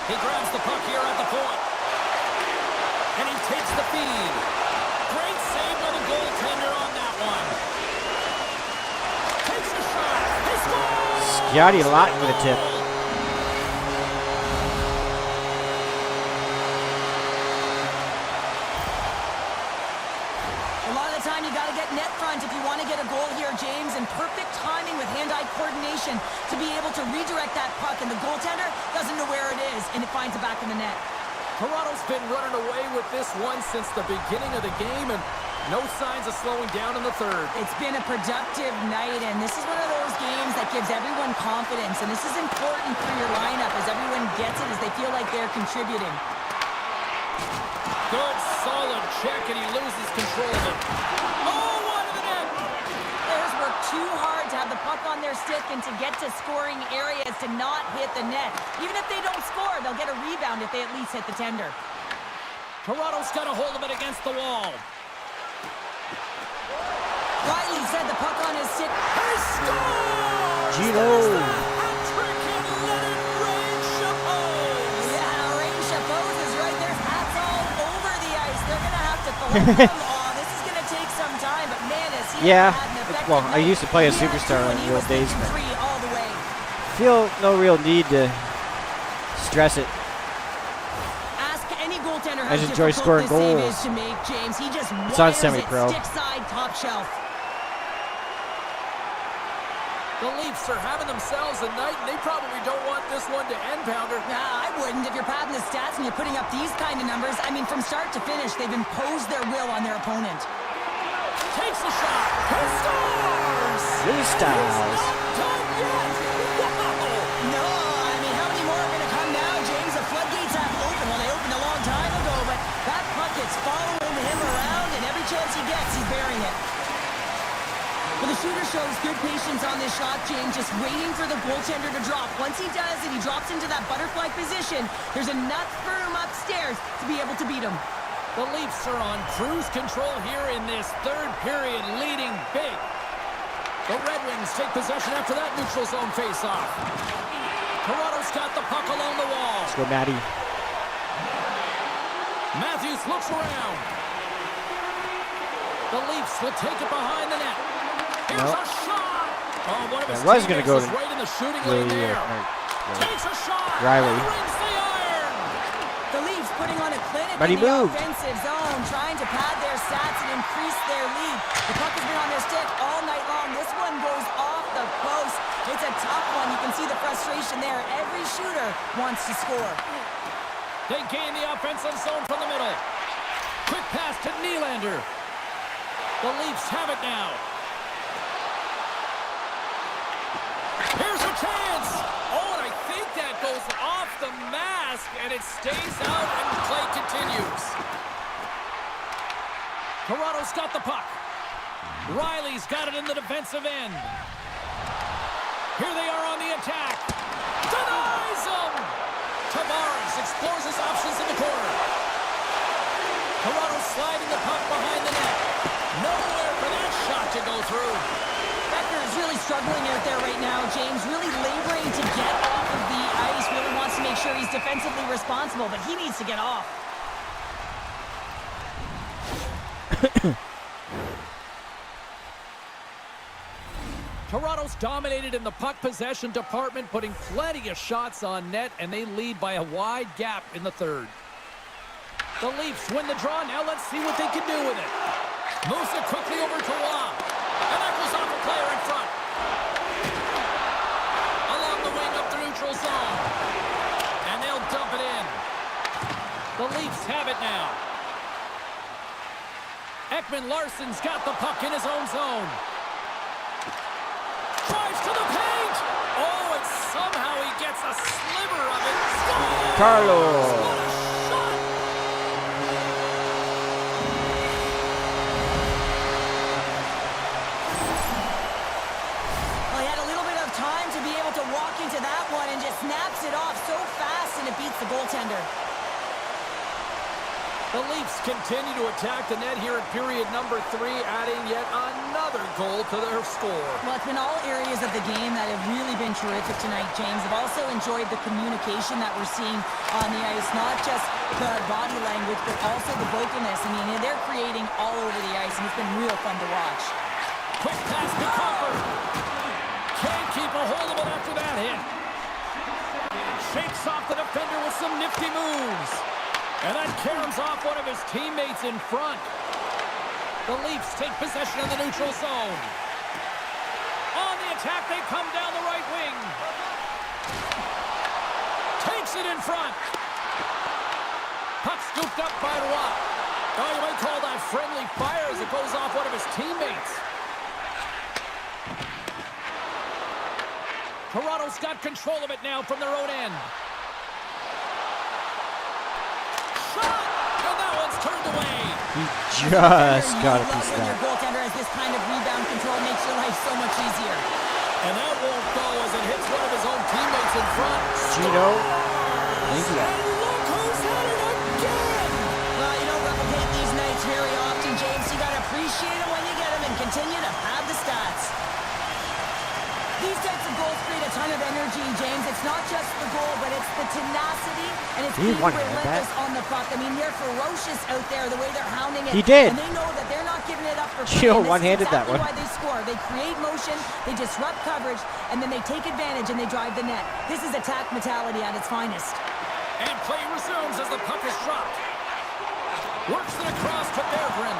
He grabs the puck here at the point. And he takes the feed. Great save by the goaltender on that one. Takes the shot. He scores! Scotty Lawton with a tip. A lot of the time, you got to get net front if you want to get a goal here, James, and perfect timing with hand-eye coordination to be able to redirect that puck, and the goaltender doesn't know where it is, and it finds the back of the net. Toronto's been running away with this one since the beginning of the game, and no signs of slowing down in the third. It's been a productive night, and this is one of those games that gives everyone confidence, and this is important for your lineup as everyone gets it, as they feel like they're contributing. Good, solid check, and he loses control of it. Oh, wide of the net! Players work too hard to have the puck on their stick and to get to scoring areas to not hit the net. Even if they don't score, they'll get a rebound if they at least hit the tender. Toronto's got a hold of it against the wall. Riley's had the puck on his stick. He scores! Gino. There's the hat trick, and let it rain Chapeau! Yeah, Rain Chapeau is right. There's hats all over the ice. They're going to have to collect them all. This is going to take some time, but man, is he Yeah. had an effective Well, I night. used to play a He had superstar two, in and he the was old days, thinking but three all the way. feel no real need to stress it. Ask any goaltender I how just enjoy difficult scoring this save goals. is to make, James. He just It's on wires semi-pro. it stick side, top shelf. The Leafs are having themselves a night, and they probably don't want this one to end, Pounder. Nah, I wouldn't if you're padding the stats and you're putting up these kind of numbers. I mean, from start to finish, they've imposed their will on their opponent. Takes the shot. He scores! Blue Styles. Done yet. Wow! No, I mean, how many more are going to come now, James? The floodgates have opened. Well, they opened a long time ago, but that puck is following him around, and every chance he gets, he's burying it. Well, the shooter shows good patience on this shot, James, just waiting for the goaltender to drop. Once he does and he drops into that butterfly position, there's enough room upstairs to be able to beat him. The Leafs are on cruise control here in this third period, leading big. The Red Wings take possession after that neutral zone face-off. Toronto's got the puck along the wall. Let's go, Maddie. Matthews looks around. The Leafs will take it behind the net. Here's Nope. a shot. Oh, one of his That was gonna teammates go is to right in the shooting lane there. Right. Takes a shot. Riley. And rings the iron. The Leafs putting on a clinic But he in the moved. offensive zone, trying to pad their stats and increase their lead. The puck has been on their stick all night long. This one goes off the post. It's a tough one. You can see the frustration there. Every shooter wants to score. They gain the offensive zone from the middle. Quick pass to Nylander. The Leafs have it now. Here's a chance. Oh, and I think that goes off the mask, and it stays out, and play continues. Toronto's got the puck. Riley's got it in the defensive end. Here they are on the attack. Denies them. Tavares explores his options in the corner. Toronto sliding the puck behind the net. Nowhere for that shot to go through. Becker is really struggling out there right now, James. Really laboring to get off of the ice. Really wants to make sure he's defensively responsible, but he needs to get off. Toronto's dominated in the puck possession department, putting plenty of shots on net, and they lead by a wide gap in the third. The Leafs win the draw. Now let's see what they can do with it. Moves it quickly over to Waugh. And that goes off a player in front. Along the wing up the neutral zone. And they'll dump it in. The Leafs have it now. Ekman-Larsson's got the puck in his own zone. Drives to the paint. Oh, and somehow he gets a sliver of it. Scores! Carlo. What a shot! Well, he had a little bit of time to be able to walk into that one and just snaps it off so fast, and it beats the goaltender. The Leafs continue to attack the net here at period number 3, adding yet another goal to their score. Well, it's been all areas of the game that have really been terrific tonight, James. I've also enjoyed the communication that we're seeing on the ice, not just the body language, but also the vocalness. I mean, they're creating all over the ice, and it's been real fun to watch. Quick pass to Copper. Can't keep a hold of it after that hit. Shakes off the defender with some nifty moves. And that caroms off one of his teammates in front. The Leafs take possession of the neutral zone. On the attack, they come down the right wing. Takes it in front. Puck scooped up by Roy. Oh, you might call that friendly fire as it goes off one of his teammates. Toronto's got control of it now from their own end. And that one's turned away. He just got a piece of When that. your goaltender has this kind of rebound control, makes your life so much easier. And that won't go as it hits one of his own teammates in front. Gino. Thank you. And look who's at it again. Well, you don't replicate these nights very often, James. You got to appreciate them when you get them and continue to pad the stats. These types of goals create a ton of energy, James. It's not just the goal, but it's the tenacity, and it's being relentless on the puck. I mean, they're ferocious out there, the way they're hounding it. He did. And they know that they're not giving it up for free. Gio And this is one-handed that exactly one. why they score. They create motion, they disrupt coverage, and then they take advantage and they drive the net. This is attack mentality at its finest. And play resumes as the puck is dropped. Works it across to Berggren.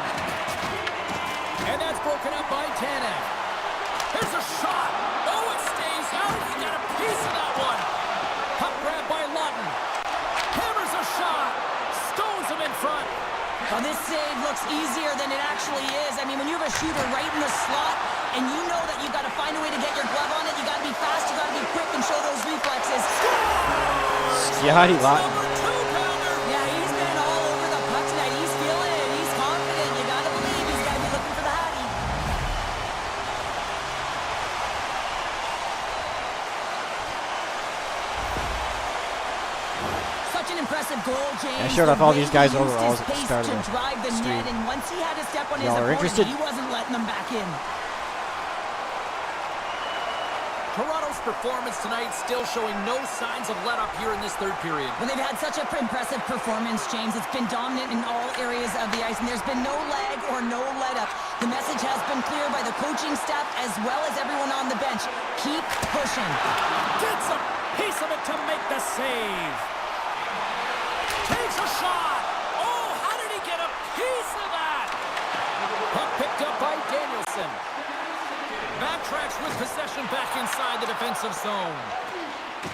And that's broken up by Tanev. Here's a shot. Oh, it stays out. He got a piece of that one. Puck grab by Lawton. Hammers a shot. Stones him in front. Well, this save looks easier than it actually is. I mean, when you have a shooter right in the slot and you know that you've got to find a way to get your glove on it, you got to be fast, you got to be quick and show those reflexes. Scotty Lawton. Number 2-pounder. Yeah, he's been all over the puck tonight. He's feeling it. He's confident. You got to believe he's got to be looking for the hattie. Such an impressive goal, James. I showed off all these guys The way he overall used at the his start of pace the to drive the stream. net, and once he had a step on his Y'all are opponent, interested? he wasn't letting them back in. Toronto's performance tonight still showing no signs of let-up here in this third period. Well, they've had such an impressive performance, James. It's been dominant in all areas of the ice, and there's been no lag or no let-up. The message has been clear by the coaching staff as well as everyone on the bench. Keep pushing. Gets a piece of it to make the save. Takes a shot. Oh, how did he get a piece of that? Puck picked up by Danielson. Backtracks with possession back inside the defensive zone.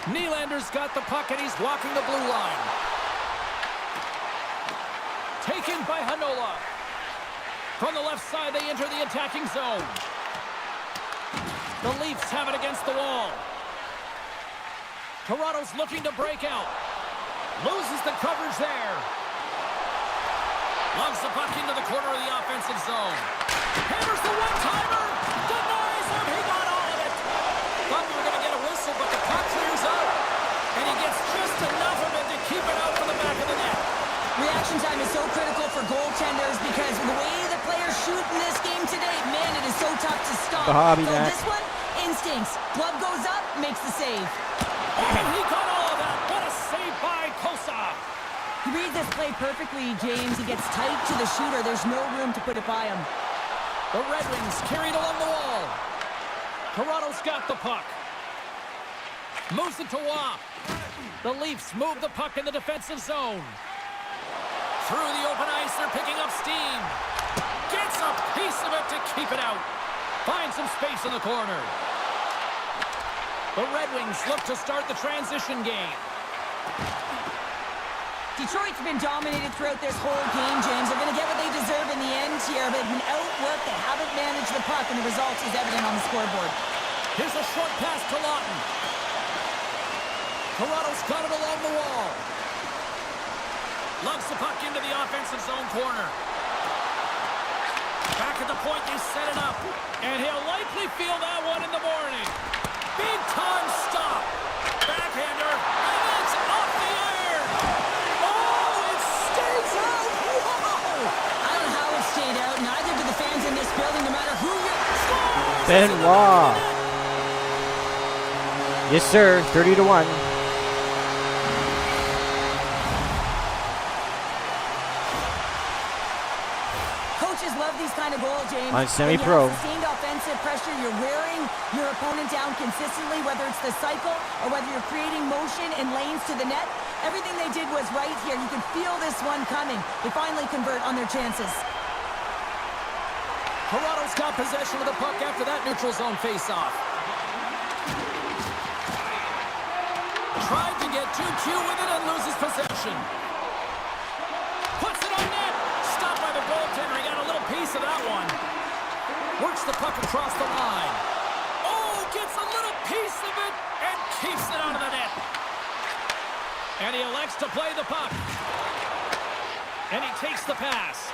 Nylander's got the puck and he's walking the blue line. Taken by Hanola. From the left side, they enter the attacking zone. The Leafs have it against the wall. Toronto's looking to break out. Loses the coverage there. Lugs the puck into the corner of the offensive zone. Hammers the one-timer. Denies him. He got all of it. Thought we were going to get a whistle, but the puck clears out. And he gets just enough of it to keep it out from the back of the net. Reaction time is so critical for goaltenders because the way the players shoot in this game today, man, it is so tough to stop. So this one, instincts. Glove goes up, makes the save. And he got all of that. What a save by Kosa. He reads this play perfectly, James. He gets tight to the shooter. There's no room to put it by him. The Red Wings carried along the wall. Toronto's got the puck. Moves it to Waugh. The Leafs move the puck in the defensive zone. Through the open ice, they're picking up steam. Gets a piece of it to keep it out. Finds some space in the corner. The Red Wings look to start the transition game. Detroit's been dominated throughout this whole game, James. They're going to get what they deserve in the end here. They've been outworked. They haven't managed the puck, and the result is evident on the scoreboard. Here's a short pass to Lawton. Toronto's got it along the wall. Lugs the puck into the offensive zone corner. Back at the point, they set it up. And he'll likely feel that one in the morning. Big time stop. Backhander. And it's off the iron. Oh, it stays out. Whoa. I don't know how it stayed out. Neither do the fans in this building, no matter who you score. Benoit. Yes, sir. 30-1. On semi-pro. Sustained offensive pressure, you're wearing your opponent down consistently, whether it's the cycle or whether you're creating motion and lanes to the net. Everything they did was right here. You can feel this one coming. They finally convert on their chances. Toronto's got possession of the puck after that neutral zone face-off. Tried to get too cute with it and loses possession. Puts it on net. Stopped by the goaltender. He got a little piece of that one. Works the puck across the line. Oh, gets a little piece of it and keeps it out of the net. And he elects to play the puck. And he takes the pass.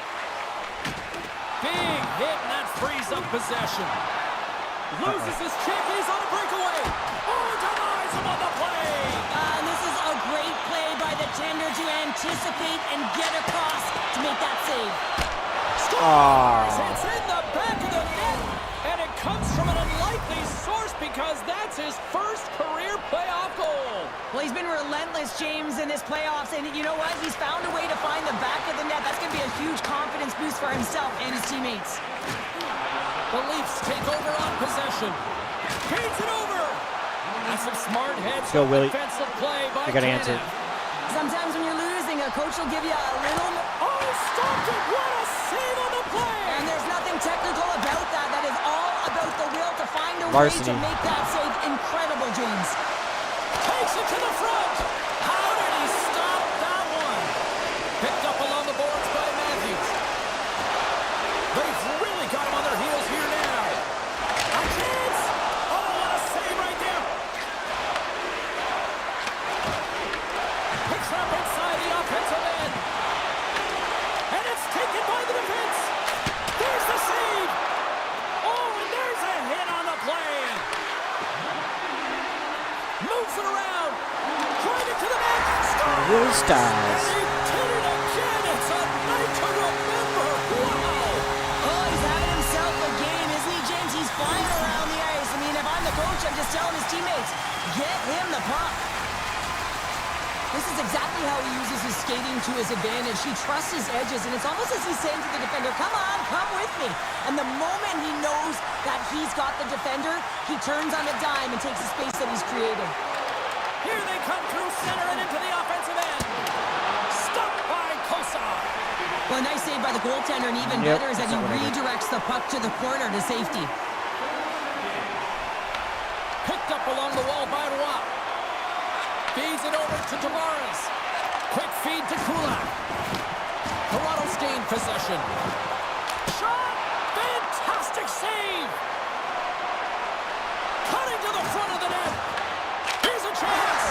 Big hit, and that frees up possession. Loses his check. He's on a breakaway. Oh, denies him on the play. And this is a great play by the tender to anticipate and get across to make that save. Scores! It's in the back of the net, and it comes from an unlikely source because that's his first career playoff goal. Well, he's been relentless, James, in this playoffs, and you know what? He's found a way to find the back of the net. That's going to be a huge confidence boost for himself and his teammates. The Leafs take over on possession. Feeds it over. That's some smart heads. Go, Willie. Defensive play by I got to answer. Sometimes when you're losing, a coach will give you a little... Oh, stopped it. What a save on the play. And there's nothing technical about that. That is all about the will to find a way Varsity. to make that save incredible, James. Takes it to the front. How did he stop that one? Picked up along the boards by Matthews. They've really got him on their heels here now. A chance. Oh, what a save right there. Picks up inside the offensive end. And it's taken by the defense. There's the save. Oh, and there's a hit on the play. Moves it around. Drive it to the net. Scores! Willie Styles. And he did it again. It's a night to remember. Wow. Oh, he's having himself a game, isn't he, James? He's flying around the ice. I mean, if I'm the coach, I'm just telling his teammates, get him the puck. This is exactly how he uses his skating to his advantage. He trusts his edges, and it's almost as he's saying to the defender, come on, come with me. And the moment he knows that he's got the defender, he turns on a dime and takes the space that he's created. Here they come through center and into the offensive end. face-off. Well, a nice save by the goaltender, and even better is that he redirects the puck to the corner to safety. Picked up along the wall by Roy. Feeds it over to Tavares. Quick feed to Kulak. Toronto's gained possession. Shot! Fantastic save! Cutting to the front of the net. Here's a chance.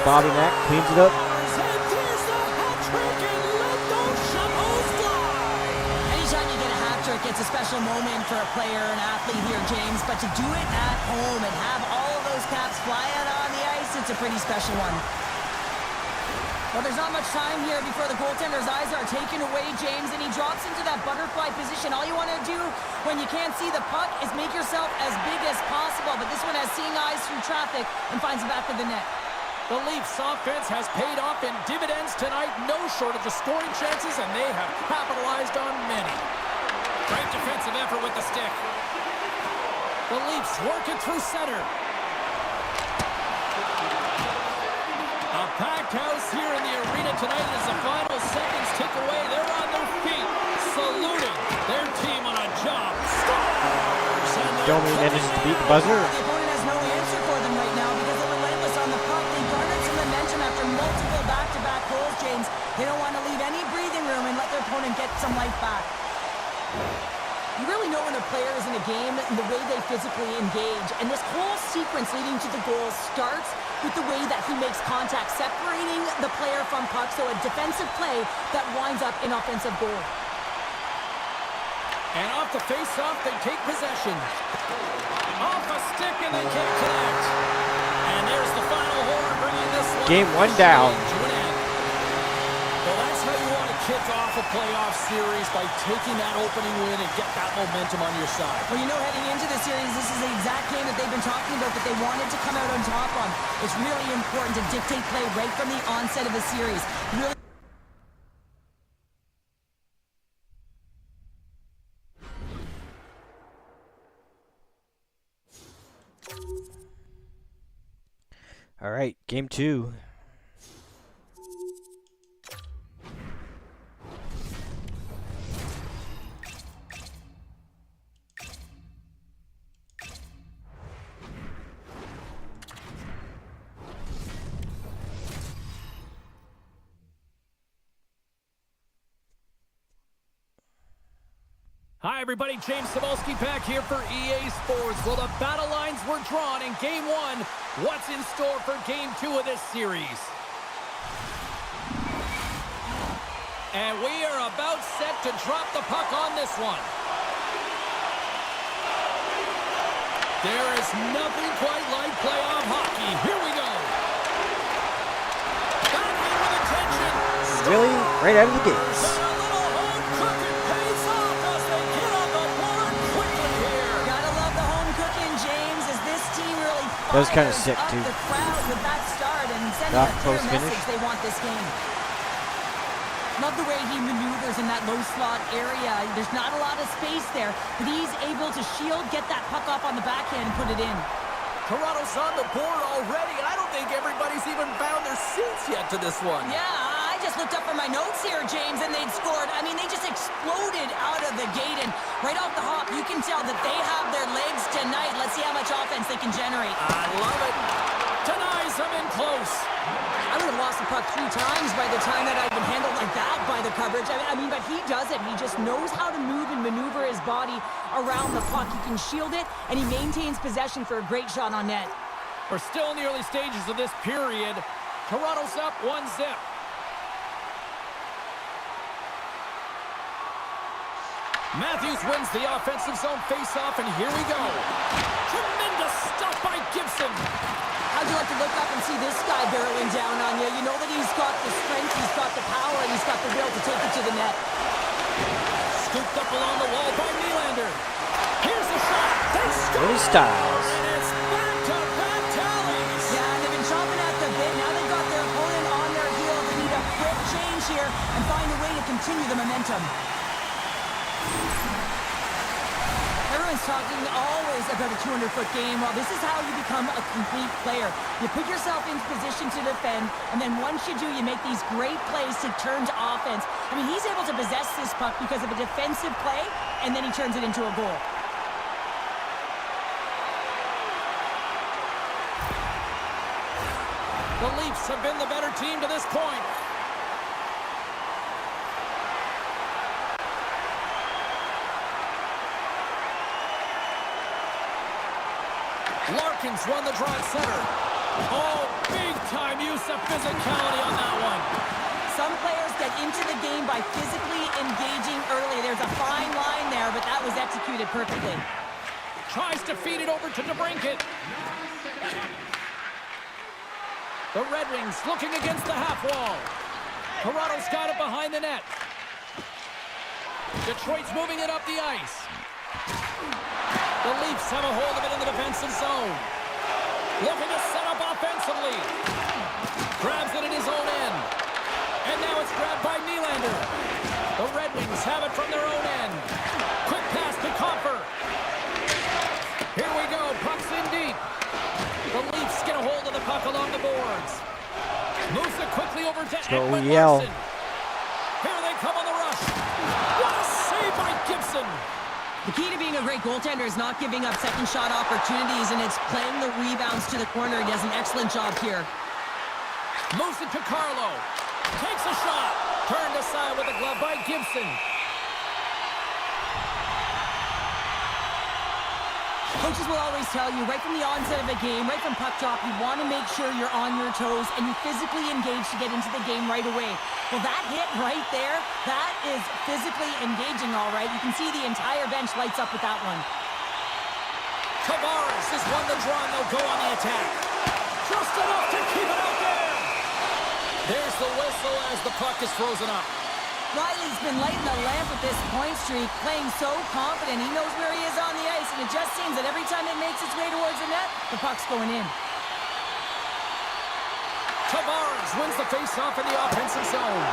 Bobby Mack cleans it up. And there's the hat trick, and let those shovels fly. Anytime you get a hat trick, it's a special moment for a player, an athlete here, James. But to do it at home and have all of those caps fly out on the ice, it's a pretty special one. Well, there's not much time here before the goaltender's eyes are taken away, James, and he drops into that butterfly position. All you want to do when you can't see the puck is make yourself as big as possible. But this one has seeing eyes through traffic and finds the back of the net. The Leafs offense has paid off in dividends tonight. No shortage of scoring chances, and they have capitalized on many. Great defensive effort with the stick. The Leafs work it through center. A packed house here in the arena tonight as the final seconds tick away. They're on their feet, saluting their team on a job. Domi manages to beat the buzzer. The opponent has no answer for them right now because they're relentless on the puck. They garnered some momentum after multiple back-to-back goals, James. They don't want to leave any breathing room and let their opponent get some life back. You really know when a player is in a game and the way they physically engage. And this whole sequence leading to the goal starts with the way that he makes contact, separating the player from puck, so a defensive play that winds up in offensive goal. And off the face-off, they take possession. Off a stick, and they can't connect. And there's the final horn, bringing this one. Game one down. Well, that's how you want to kick off a playoff series, by taking that opening win and get that momentum on your side. Well, you know, heading into the series, this is the exact game that they've been talking about that they wanted to come out on top on. It's really important to dictate play right from the onset of a series. Really. All right, game two. Hi, everybody. James Cebulski back here for EA Sports. Well, the battle lines were drawn in Game 1. What's in store for Game 2 of this series? And we are about set to drop the puck on this one. There is nothing quite like playoff hockey. Here we go. Back in with attention. Really? Right out of the gates. That was kind of sick, too. The crowd with that start and sending a clear message they want this game. Love the way he maneuvers in that low slot area. There's not a lot of space there, but he's able to shield, get that puck up on the backhand, and put it in. Toronto's on the board already, and I don't think everybody's even found their seats yet to this one. Yeah, I just looked up for my notes here, James, and they'd scored. I mean, they just exploded out of the gate, and right off the hop, you can tell that they have their legs tonight. Let's see how much offense they can generate. I love it. Denies them in close. I would have lost the puck 3 times by the time that I'd been handled like that by the coverage. I mean, but he does it. He just knows how to move and maneuver his body around the puck. He can shield it, and he maintains possession for a great shot on net. We're still in the early stages of this period. Toronto's up 1-0. Matthews wins the offensive zone faceoff, and here we go. Tremendous stuff by Gibson. How'd you like to look up and see this guy barreling down on you? You know that he's got the strength, he's got the power, and he's got the will to take it to the net. Scooped up along the wall by Nylander. Here's the shot. They score! Really styles. And it's back-to-back tallies. Yeah, they've been chomping at the bit. Now they've got their opponent on their heels. They need a quick change here and find a way to continue the momentum. Everyone's talking always about a 200-foot game. Well, this is how you become a complete player. You put yourself into position to defend, and then once you do, you make these great plays to turn to offense. I mean, he's able to possess this puck because of a defensive play, and then he turns it into a goal. The Leafs have been the better team to this point. Larkin's won the draw at center. Oh, big-time use of physicality on that one. Some players get into the game by physically engaging early. There's a fine line there, but that was executed perfectly. Tries to feed it over to DeBrincat. The Red Wings looking against the half wall. Toronto's got it behind the net. Detroit's moving it up the ice. The Leafs have a hold of it in the defensive zone. Looking to set up offensively. Grabs it in his own end. And now it's grabbed by Nylander. The Red Wings have it from their own end. Quick pass to Copper. Here we go. Puck's in deep. The Leafs get a hold of the puck along the boards. Moves it quickly over to Edmund Larson. Here they come on the rush. What a save by Gibson. The key to being a great goaltender is not giving up second shot opportunities, and it's playing the rebounds to the corner. He does an excellent job here. Moves it to Carlo. Takes a shot. Turned aside with a glove by Gibson. Coaches will always tell you, right from the onset of a game, right from puck drop, you want to make sure you're on your toes and you physically engage to get into the game right away. Well, that hit right there, that is physically engaging, all right. You can see the entire bench lights up with that one. Tavares has won the draw and they'll go on the attack. Just enough to keep it out there. There's the whistle as the puck is frozen up. Riley's been lighting the lamp with this point streak, playing so confident. He knows where he is on the ice, and it just seems that every time it makes its way towards the net, the puck's going in. Tavares wins the face-off in the offensive zone.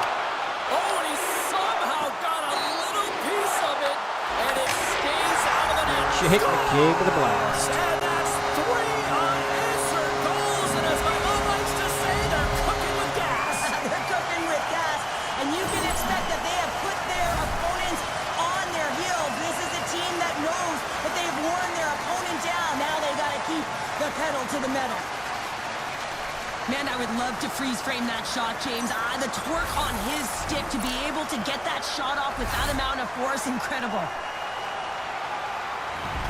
Oh, and he somehow got a little piece of it, and it stays out of the net. She hit McCabe with a blast. And that's 3 unanswered goals, and as my mom likes to say, they're cooking with gas. They're cooking with gas, and you can expect that they have put their opponents on their heels. This is a team that knows that they've worn their opponent down. Now they got to keep the pedal to the metal. Man, I would love to freeze frame that shot, James. The torque on his stick to be able to get that shot off with that amount of force, incredible.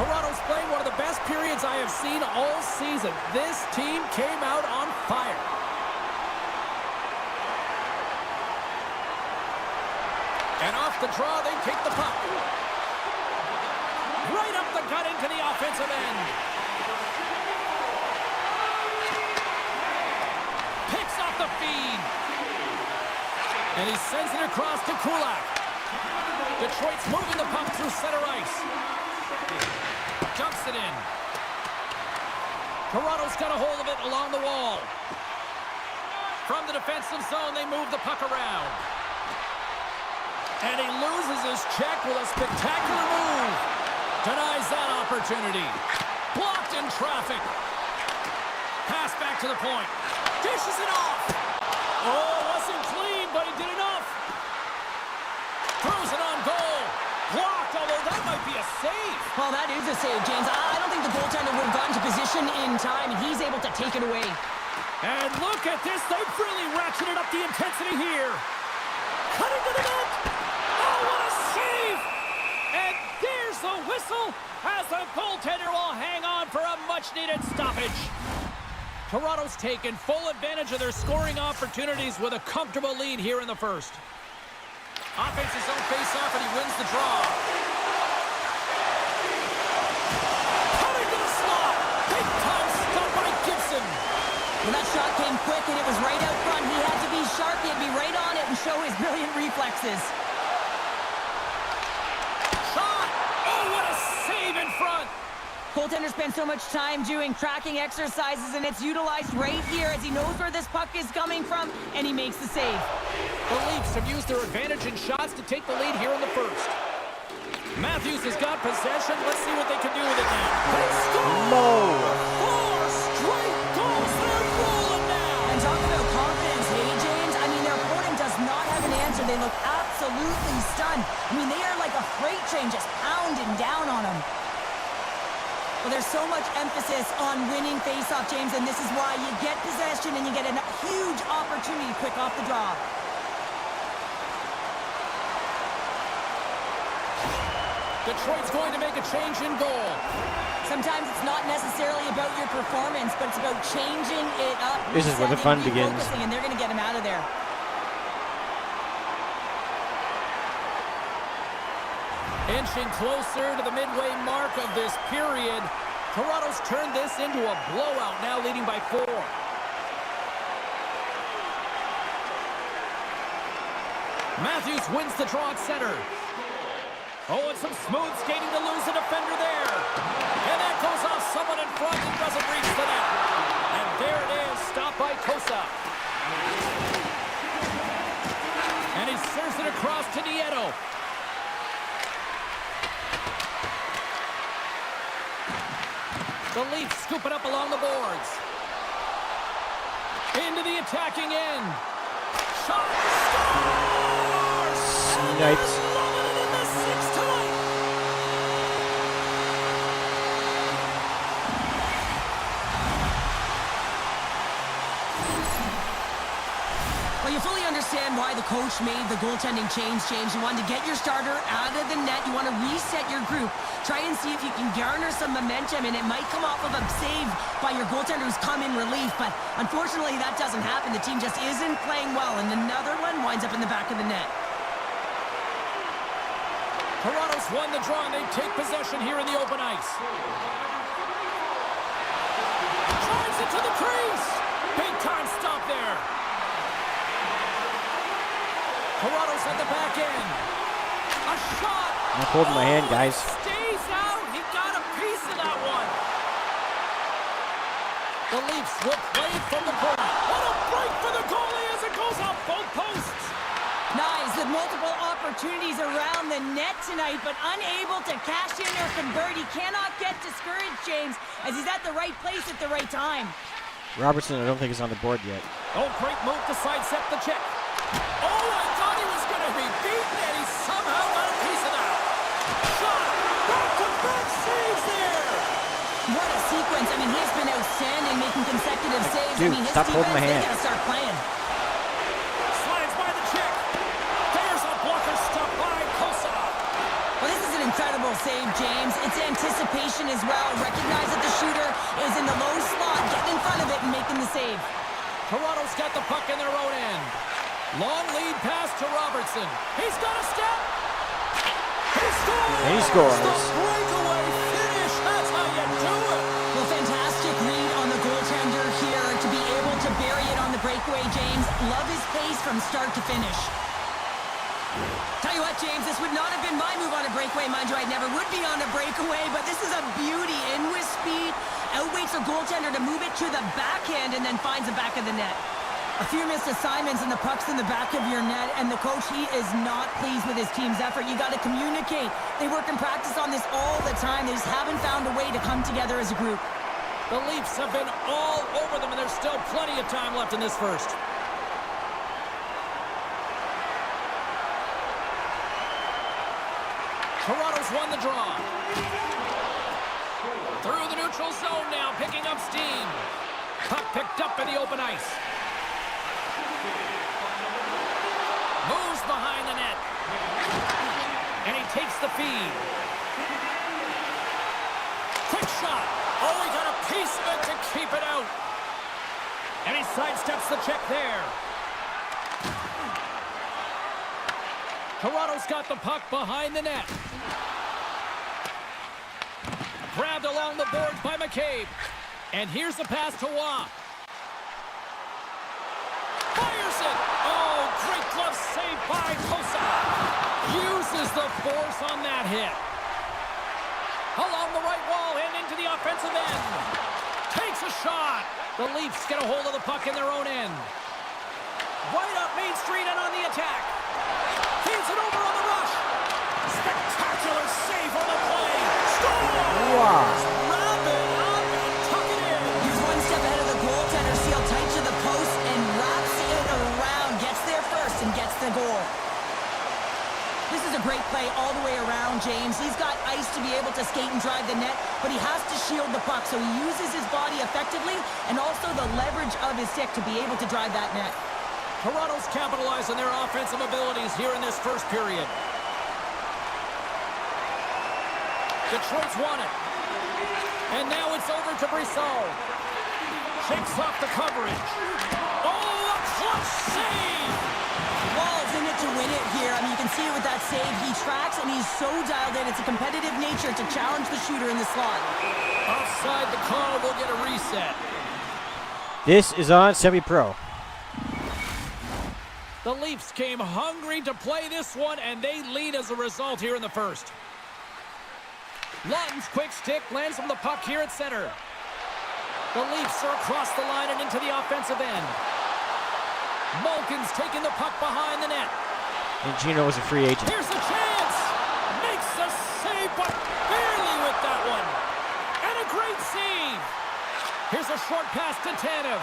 Toronto's playing one of the best periods I have seen all season. This team came out on fire. And off the draw, they take the puck. Right up the gut into the offensive end. Picks off the feed. And he sends it across to Kulak. Detroit's moving the puck through center ice. Dumps it in. Toronto's got a hold of it along the wall. From the defensive zone, they move the puck around. And he loses his check with a spectacular move. Denies that opportunity. Blocked in traffic. Pass back to the point. Dishes it off. Oh, wasn't clean, but he did enough. Throws it on goal. Blocked, although that might be a save. Well, that is a save, James. I don't think the goaltender would have gotten to position in time, and he's able to take it away. And look at this. They've really ratcheted up the intensity here. Cutting to the net. Oh, what a save. And there's the whistle as the goaltender will hang on for a much-needed stoppage. Toronto's taken full advantage of their scoring opportunities with a comfortable lead here in the first. Offensive zone face-off, and he wins the draw. Cutting to the slot. Big-time stop by Gibson. Well, that shot came quick, and it was right out front. He had to be sharp. He had to be right on it and show his brilliant reflexes. Shot. Oh, what a save in front. Goaltender spends so much time doing tracking exercises, and it's utilized right here as he knows where this puck is coming from, and he makes the save. The Leafs have used their advantage in shots to take the lead here in the first. Matthews has got possession. Let's see what they can do with it now. They score! No. 4 straight goals. They're rolling now. And talk about confidence, hey, James? I mean, their opponent does not have an answer. They look absolutely stunned. I mean, they are like a freight train just pounding down on them. Well, there's so much emphasis on winning face-off, James, and this is why you get possession and you get a huge opportunity quick off the draw. Detroit's going to make a change in goal. Sometimes it's not necessarily about your performance, but it's about changing it up. This is where the fun begins. And they're going to get him out of there. Inching closer to the midway mark of this period. Toronto's turned this into a blowout, now leading by 4. Matthews wins the draw at center. Oh, and some smooth skating to lose a defender there. And that goes off someone in front and doesn't reach the net. And there it is, stopped by Kosa. And he serves it across to Nieto. The Leafs scoop it up along the boards. Into the attacking end. Shot. Scores! Snipes. In the 6th time. Well, you fully understand why the coach made the goaltending change, James. You wanted to get your starter out of the net. You want to reset your group. Try and see if you can garner some momentum, and it might come off of a save by your goaltender who's come in relief. But unfortunately, that doesn't happen. The team just isn't playing well, and another one winds up in the back of the net. Toronto's won the draw, and they take possession here in the open ice. Drives it to the crease. Big time stop there. Toronto's at the back end. A shot. I'm holding my hand, guys. Stays out. He got a piece of that one. The Leafs will play it from the point. What a break for the goalie as it goes off both posts. Nice, with multiple opportunities around the net tonight, but unable to cash in or convert. He cannot get discouraged, James, as he's at the right place at the right time. Robertson, I don't think is on the board yet. Oh, great move to sidestep the check. Oh, I thought he was going to be beaten, and he somehow got a piece of that. Shot! Back-to-back saves there! What a sequence. I mean, he's been outstanding, making consecutive saves. Dude, I mean, his stop holding my defense, hand. They gotta start playing. Slides by the check. There's a blocker stop by Kosa. Well, this is an incredible save, James. It's anticipation as well. Recognize that the shooter is in the low slot, getting in front of it and making the save. Toronto's got the puck in their own end. Long lead pass to Robertson. He's got a step. He scores! And he scores. The breakaway finish. That's how you do it. Well, fantastic read on the goaltender here to be able to bury it on the breakaway, James. Love his pace from start to finish. Tell you what, James, this would not have been my move on a breakaway. Mind you, I never would be on a breakaway, but this is a beauty. In with speed, outweights a goaltender to move it to the backhand and then finds the back of the net. A few missed assignments and the puck's in the back of your net, and the coach, he is not pleased with his team's effort. You got to communicate. They work in practice on this all the time. They just haven't found a way to come together as a group. The Leafs have been all over them, and there's still plenty of time left in this first. Toronto's won the draw. Through the neutral zone now, picking up steam. Puck picked up in the open ice. Moves behind the net. And he takes the feed. Quick shot. Oh, he got a piece of it to keep it out. And he sidesteps the check there. Toronto's got the puck behind the net. Grabbed along the boards by McCabe. And here's the pass to Waugh. Fires it. Oh, great glove save by Kosa. Uses the force on that hit. Along the right wall and into the offensive end. Takes a shot. The Leafs get a hold of the puck in their own end. Right up Main Street and on the attack. Feeds it over on the rush. Spectacular save on the play. Scores! Wow. Wrap it up and tuck it in. He was one step ahead of the goaltender, sealed tight to the post, and wraps it around. Gets there first and gets the goal. This is a great play all the way around, James. He's got ice to be able to skate and drive the net, but he has to shield the puck, so he uses his body effectively and also the leverage of his stick to be able to drive that net. Toronto's capitalized on their offensive abilities here in this first period. Detroit's won it. And now it's over to Brissot. Shakes off the coverage. Oh, a clutch save! Wall's in it to win it here. I mean, you can see it with that save. He tracks, and he's so dialed in. It's a competitive nature to challenge the shooter in the slot. Offside the call. We'll get a reset. This is on semi-pro. The Leafs came hungry to play this one, and they lead as a result here in the first. Lawton's quick stick lands from the puck here at center. The Leafs are across the line and into the offensive end. Malkin's taking the puck behind the net. And Gino is a free agent. Here's a chance. Makes a save, but barely with that one. And a great save. Here's a short pass to Tanev.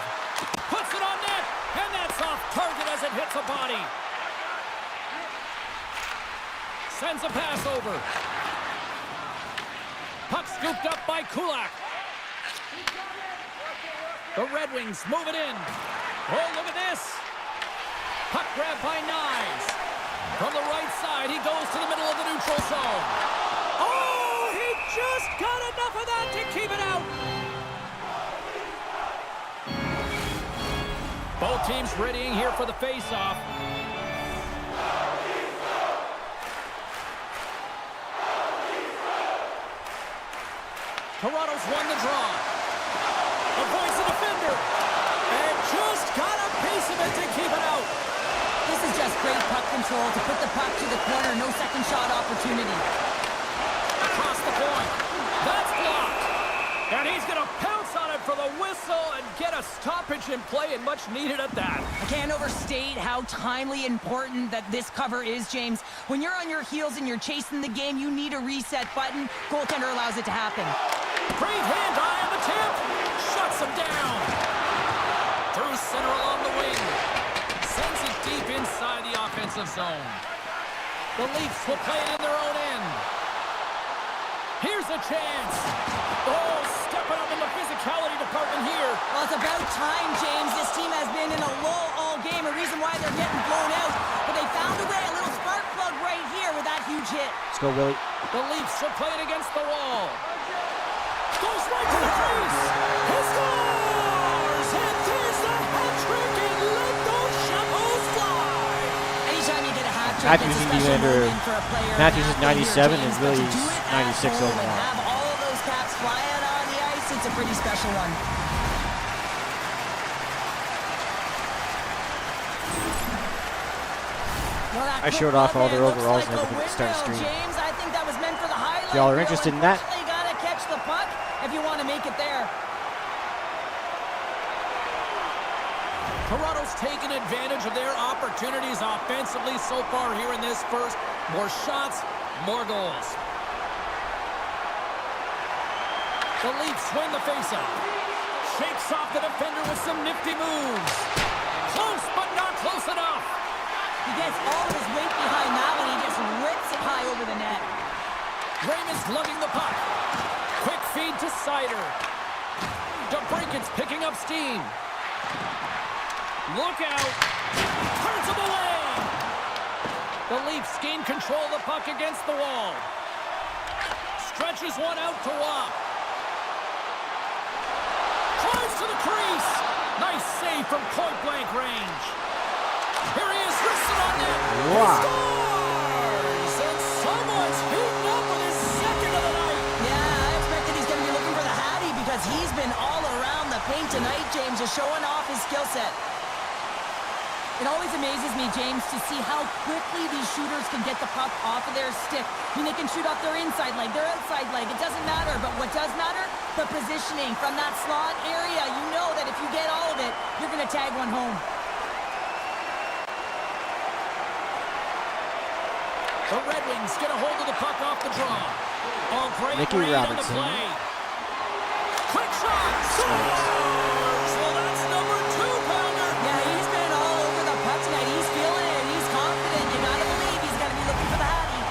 Puts it on net, and that's off target as it hits a body. Sends a pass over. Puck scooped up by Kulak. The Red Wings move it in. Oh, look at this. Puck grab by Nyes. From the right side, he goes to the middle of the neutral zone. Oh, he just got enough of that to keep it out. Both teams readying here for the face-off. Toronto's won the draw. Avoids the defender. And just got a piece of it to keep it out. This is just great puck control to put the puck to the corner. No second shot opportunity. Across the point. That's blocked. And he's going to pounce on it for the whistle and get a stoppage in play, and much needed at that. I can't overstate how timely important that this cover is, James. When you're on your heels and you're chasing the game, you need a reset button. Goaltender allows it to happen. Great hand eye on the tip. Shuts him down. Through center along the wing. Sends it deep inside the offensive zone. The Leafs will play it in their own end. Here's a chance. Oh, stepping up in the physicality department here. Well, it's about time, James. This team has been in a lull all game, a reason why they're getting blown out. But they found a way, a little spark plug right here with that huge hit. Let's go, Willie. The Leafs are playing against the wall. Goes right to the crease. He scores! And there's the hat trick, and let those shackles fly. Anytime you get a hat trick, Matthews it's a is special under- moment for a player. Matthews is That player, 97 and James, but to Willie's do it at 96 home overall. And have all of those caps fly out on the ice, it's a pretty special one. Well, that I showed quick off all run their there looks overalls like and a everything at the start of the windmill, stream. James, I think that was meant for the highlight. If y'all are reel. interested in that, You gotta catch the puck if you want to make it there. Toronto's taken advantage of their opportunities offensively so far here in this first. More shots, more goals. The Leafs win the faceoff. Shakes off the defender with some nifty moves. Close, but not close enough. He gets all of his weight behind that one. He just rips it high over the net. Raymond's lugging the puck. Quick feed to Sider. DeBrinket's picking up steam. Look out. Turns him away. The Leafs gain control of the puck against the wall. Stretches one out to Watt. Drives to the crease. Nice save from point-blank range. Here he is, wristed on net. Wow. He scores! And someone's heating up with his second of the night. Yeah, I expected he's going to be looking for the Hattie because he's been all around the paint tonight, James, just showing off his skill set. It always amazes me, James, to see how quickly these shooters can get the puck off of their stick. I mean, they can shoot off their inside leg, their outside leg. It doesn't matter. But what does matter? The positioning from that slot area. You know that if you get all of it, you're going to tag one home. The Red Wings get a hold of the puck off the draw. Oh, great Mickey read on the Robertson. play. Quick shot. Scores! Well, that's number 2-pounder. Yeah, he's been all over the puck tonight. He's feeling it. He's confident. You gotta believe he's gotta be looking for the hattie.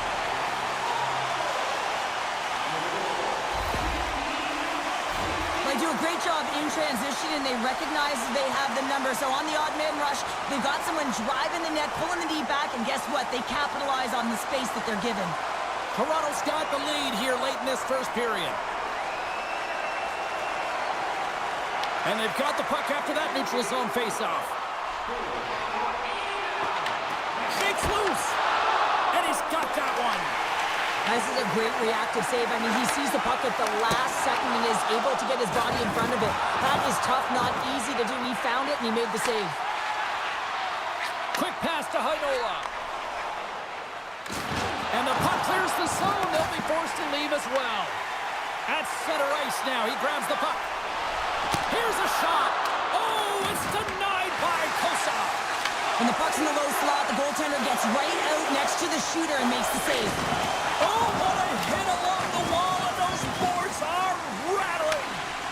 They do a great job in transition, and they recognize they have the number. So on the odd man rush, they've got someone driving the net, pulling the D back, and guess what? They capitalize on the space that they're given. Toronto's got the lead here late in this first period. And they've got the puck after that neutral zone faceoff. Shakes loose. And he's got that one. This is a great reactive save. I mean, he sees the puck at the last second and is able to get his body in front of it. That is tough, not easy to do. He found it and he made the save. Quick pass to Heinola. And the puck clears the zone. They'll be forced to leave as well. At center ice now. He grabs the puck. Here's a shot. Oh, it's denied by Kosa. When the puck's in the low slot, the goaltender gets right out next to the shooter and makes the save. Oh, what a hit along the wall, and those boards are rattling.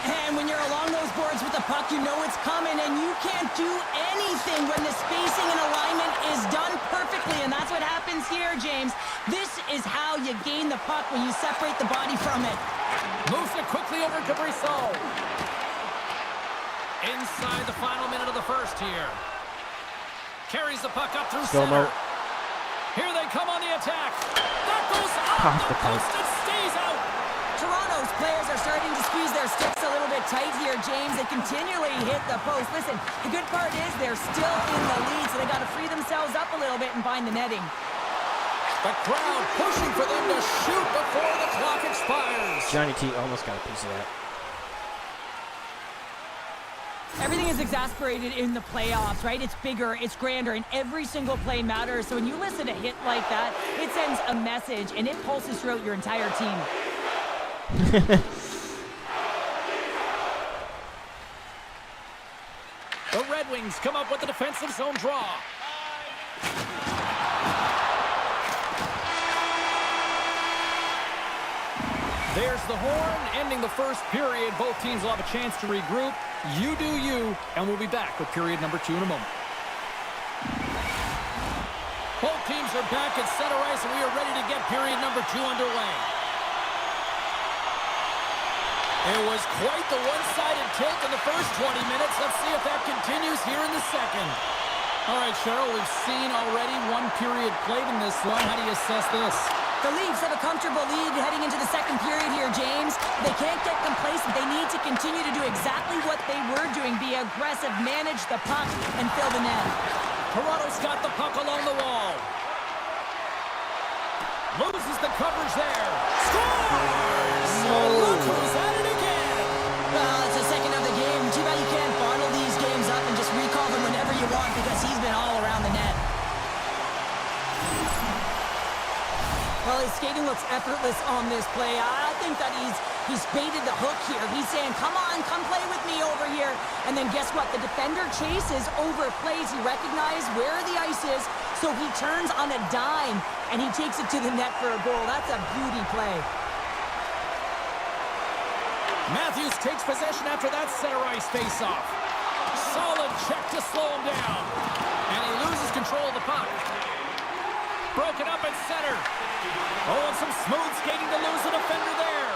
And when you're along those boards with the puck, you know it's coming, and you can't do anything when the spacing and alignment is done perfectly, and that's what happens here, James. This is how you gain the puck, when you separate the body from it. Moves it quickly over to Brissot. Inside the final minute of the first here. Carries the puck up through center. Here they come on the attack. That goes off the post and stays out. Toronto's players are starting to squeeze their sticks a little bit tight here, James. They continually hit the post. Listen, the good part is they're still in the lead, so they got to free themselves up a little bit and find the netting. The crowd pushing for them to shoot before the clock expires. Johnny T almost got a piece of that. Everything is exasperated in the playoffs, right? It's bigger, it's grander, and every single play matters. So when you listen to a hit like that, it sends a message, and it pulses throughout your entire team. The Red Wings come up with the defensive zone draw. There's the horn, ending the first period. Both teams will have a chance to regroup. You do you, and we'll be back with period number 2 in a moment. Both teams are back at center ice, and we are ready to get period number 2 underway. It was quite the one-sided tilt in the first 20 minutes. Let's see if that continues here in the second. All right, Cheryl, we've seen already one period played in this one. How do you assess this? The Leafs have a comfortable lead heading into the second period here, James. They can't get complacent. They need to continue to do exactly what they were doing. Be aggressive, manage the puck, and fill the net. Toronto's got the puck along the wall. Loses the coverage there. Scores! Look who's at it again. Well, it's the second of the game. Too bad you can't bottle these games up and just recall them whenever you want, because he's been all around the net. Well, his skating looks effortless on this play. I think that he's baited the hook here. He's saying, come on, come play with me over here. And then guess what? The defender chases, overplays. He recognizes where the ice is, so he turns on a dime, and he takes it to the net for a goal. That's a beauty play. Matthews takes possession after that center ice faceoff. Solid check to slow him down. And he loses control of the puck. Broken up at center. Oh, and some smooth skating to lose the defender there.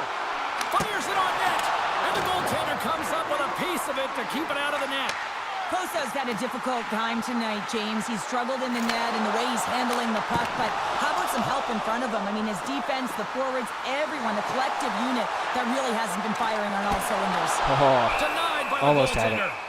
Fires it on net. And the goaltender comes up with a piece of it to keep it out of the net. Kosa's had a difficult time tonight, James. He's struggled in the net and the way he's handling the puck, but how about some help in front of him? I mean, his defense, the forwards, everyone, the collective unit that really hasn't been firing on all cylinders. Oh, Denied by almost the had goaltender. it.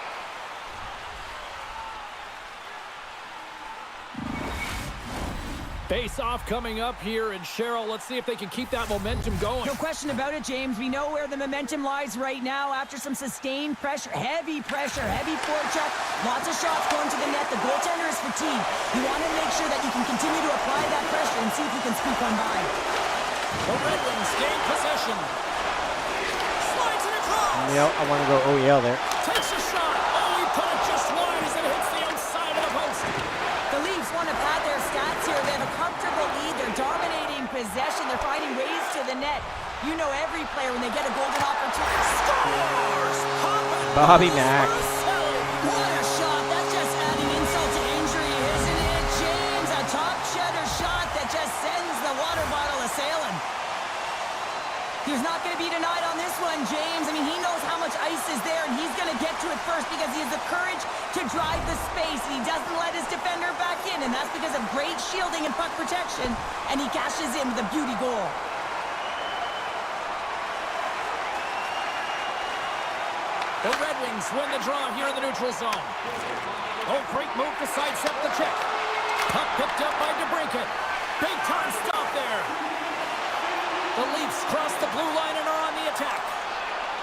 Face-off coming up here, and Cheryl, let's see if they can keep that momentum going. No question about it, James. We know where the momentum lies right now after some sustained pressure, heavy forecheck, lots of shots going to the net. The goaltender is fatigued. You want to make sure that you can continue to apply that pressure and see if you can squeak one by. The Red Wings gain possession. Slides it across. Yeah, I want to go OEL there. Takes a shot. Oh, he put it just wide as it hits the outside of the post. The Leafs want to pad their stats here. They have a comfortable lead. They're dominating possession. They're finding ways to the net. You know every player, when they get a golden opportunity, scores! Bobby Mack. What a shot. That's just adding insult to injury, isn't it, James? A top cheddar shot that just sends the water bottle a-sailing. He's not going to be denied on this one, James. I mean, he knows how much ice is there, and he's going to get to it first because he has the courage to drive the space. He doesn't let his defender back in, and that's because of great shielding and puck protection, and he cashes in with a beauty goal. The Red Wings win the draw here in the neutral zone. Oh, great move to sidestep the check. Puck picked up by DeBrincat. Big time stop there. The Leafs cross the blue line and are on the attack.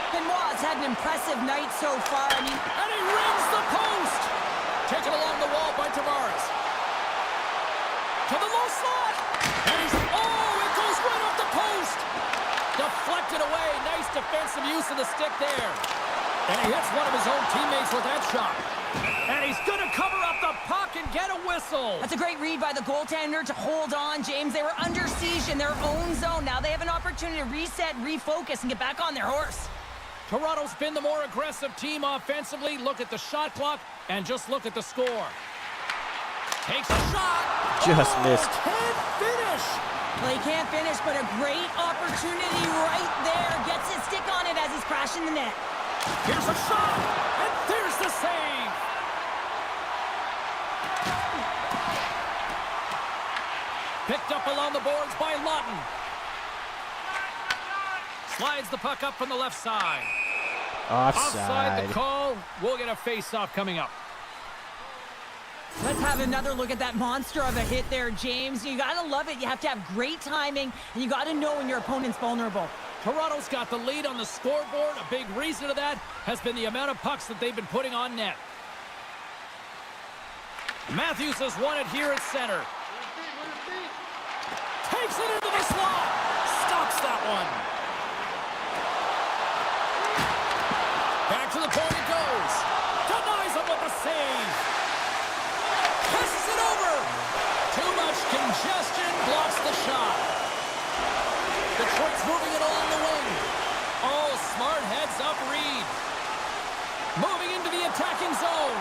Benoit's had an impressive night so far. I mean, And he rings the post. Taken along the wall by Tavares. To the low slot. And he's, it goes right off the post. Deflected away. Nice defensive use of the stick there. And he hits one of his own teammates with that shot. And he's going to cover up the puck and get a whistle. that's a great read by the goaltender to hold on, James. They were under siege in their own zone. Now they have an opportunity to reset, refocus, and get back on their horse. Toronto's been the more aggressive team offensively. Look at the shot clock and just look at the score. Takes a shot. Just missed. Can't finish. Well, he can't finish, but a great opportunity right there. Gets his stick on it as he's crashing the net. Here's a shot, and there's the save. Picked up along the boards by Lawton. Slides the puck up from the left side. Offside the call. We'll get a face-off coming up. Let's have another look at that monster of a hit there, James. You got to love it. You have to have great timing, and you got to know when your opponent's vulnerable. Toronto's got the lead on the scoreboard. A big reason of that has been the amount of pucks that they've been putting on net. Matthews has won it here at center. Takes it into the slot. Stops that one. Back to the point it goes. Denies him with the save. Passes it over. Too much congestion. Blocks the shot. Detroit's moving it along the wing. Oh, smart heads-up read. Moving into the attacking zone.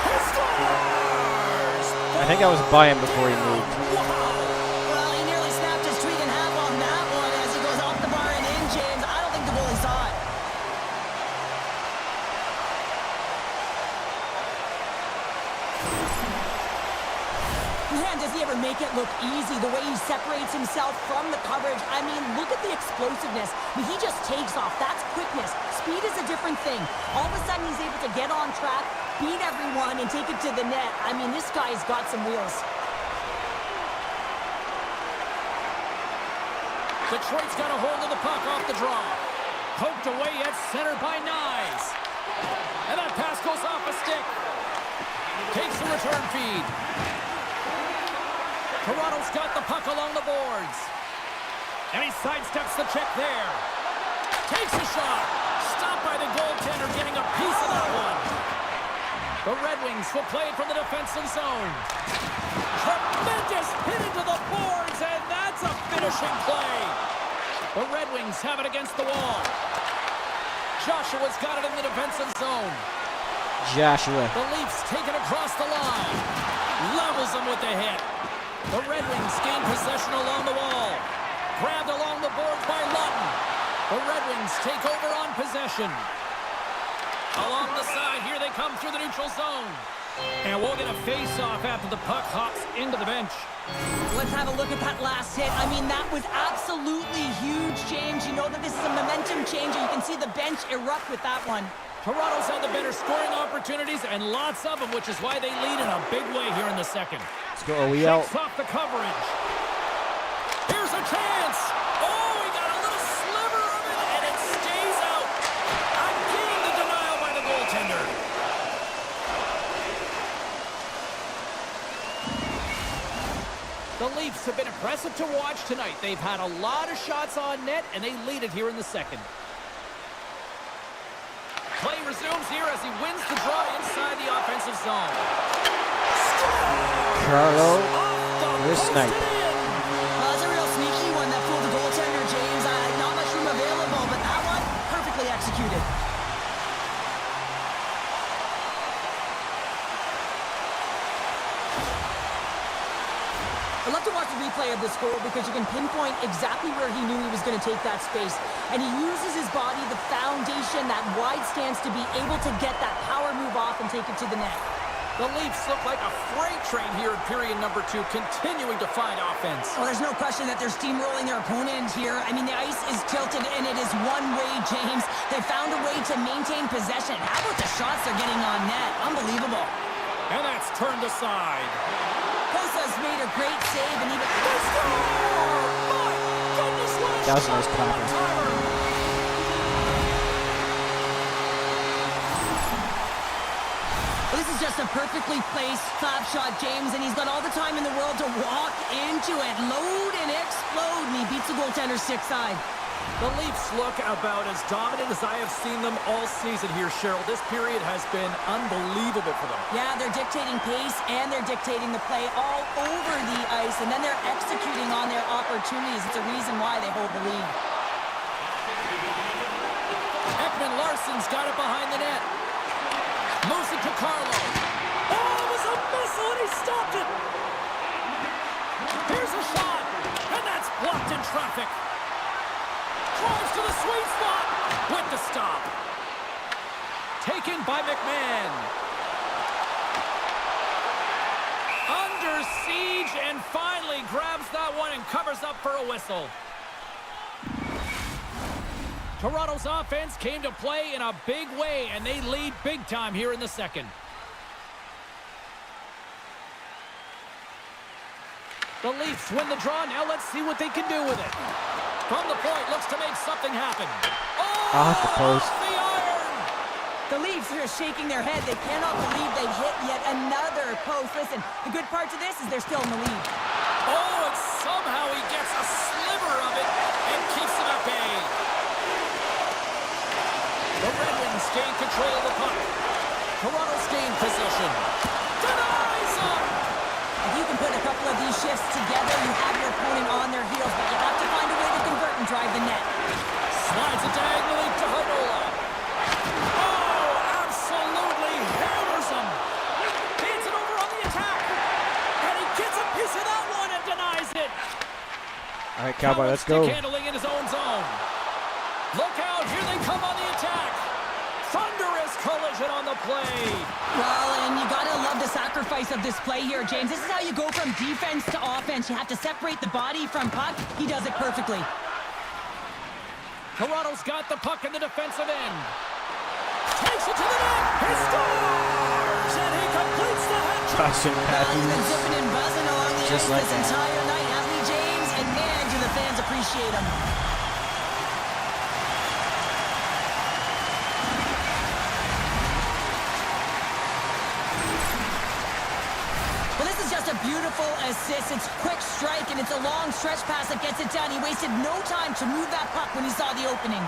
He scores! I think I was by him before he moved. Well, he nearly snapped his tweet in half on that one as he goes off the bar and in, James. I don't think the goalie saw it. Man, does he ever make it look easy, the way he separates himself from the coverage. I mean, look at the explosiveness. I mean, he just takes off. That's quickness. Speed is a different thing. All of a sudden, he's able to get on track, beat everyone, and take it to the net. I mean, this guy's got some wheels. Detroit's got a hold of the puck off the draw. Poked away at center by Nyes. And that pass goes off a stick. Takes the return feed. Toronto's got the puck along the boards. And he sidesteps the check there. Takes a shot. Stopped by the goaltender, getting a piece of that one. The Red Wings will play it from the defensive zone. Tremendous hit into the boards, and that's a finishing play. The Red Wings have it against the wall. Joshua's got it in the defensive zone. Joshua. The Leafs take it across the line. Levels them with the hit. The Red Wings gain possession along the wall. Grabbed along the boards by Lawton. The Red Wings take over on possession. Along the side, here they come through the neutral zone. And we'll get a face-off after the puck hops into the bench. Let's have a look at that last hit. I mean, that was absolutely huge, James. You know that this is a momentum changer. You can see the bench erupt with that one. Toronto's had the better scoring opportunities and lots of them, which is why they lead in a big way here in the second. Let's go, OEL. Shakes off the coverage. Here's a chance. Oh, he got a little sliver of it, and it stays out. Again, the denial by the goaltender. The Leafs have been impressive to watch tonight. They've had a lot of shots on net, and they lead it here in the second. Play resumes here as he wins the draw inside the offensive zone. Carlo, this night. Well, it's a real sneaky I love to watch the replay of this goal because you can pinpoint exactly where he knew he was going to take that space. And he uses his body, the foundation, that wide stance to be able to get that power move off and take it to the net. The Leafs look like a freight train here in period number 2, continuing to find offense. Well, there's no question that they're steamrolling their opponent here. I mean, the ice is tilted, and it is one way, James. They found a way to maintain possession. How about the shots they're getting on net? Unbelievable. And that's turned aside. Kosa's made a great save, and even... My goodness, what a That was a nice shot! clapper. This is just a perfectly placed slap shot, James, and he's got all the time in the world to walk into it, load and explode, and he beats the goaltender stick side. The Leafs look about as dominant as I have seen them all season here, Cheryl. This period has been unbelievable for them. Yeah, they're dictating pace, and they're dictating the play all over the ice, and then they're executing on their opportunities. It's a reason why they hold the lead. Ekman Larsson's got it behind the net. Moves it to Carlo. Oh, it was a missile, and he stopped it. Here's a shot, and that's blocked in traffic. Drives to the sweet spot with the stop. Taken by McMahon. Under siege, and finally grabs that one and covers up for a whistle. Toronto's offense came to play in a big way, and they lead big time here in the second. The Leafs win the draw. Now let's see what they can do with it. From the point, looks to make something happen. Oh, Off the post. off the iron! The Leafs are shaking their head. They cannot believe they've hit yet another post. Listen, the good part to this is they're still in the lead. Oh, and somehow he gets a sliver of it and keeps it at bay. The Red Wings gain control of the puck. Toronto's gained possession. Denies him! If you can put a couple of these shifts together, you have your opponent on their heels, but you have to find a way to convert and drive the net. Slides it diagonally to Hanola. Oh, absolutely hammers him. Hands it over on the attack. And he gets a piece of that one and denies it. All right, Cowboy, let's go. Stick handling in his own zone. Look out, here they come on the attack. Thunderous collision on the play. Well, and you gotta love the sacrifice of this play here, James. This is how you go from defense to offense. You have to separate the body from puck. He does it perfectly. Toronto's got the puck in the defensive end. Takes it to the net. He scores! And he completes the hat trick. Boston Well, he's been Patties. zipping and buzzing along the Just ice like this that. entire night, hasn't he, James? And man, do the fans appreciate him. Well, this is just a beautiful assist. It's quick strike, and it's a long stretch pass that gets it done. He wasted no time to move that puck when he saw the opening.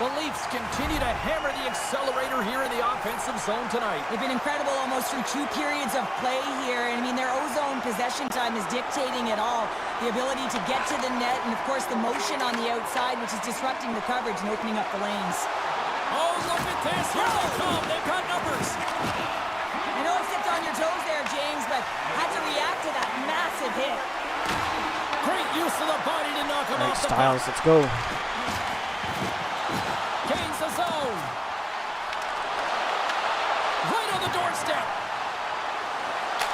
The Leafs continue to hammer the accelerator here in the offensive zone tonight. They've been incredible almost through 2 periods of play here. And I mean, their O-zone possession time is dictating it all. The ability to get to the net, and of course the motion on the outside, which is disrupting the coverage and opening up the lanes. Oh, look at this. Here they come. They've got numbers. I know I stepped on your toes there, James, but had to react to that massive hit. Great use of the body to knock him All right, off the Styles, puck. let's go. Gains the zone. Right on the doorstep.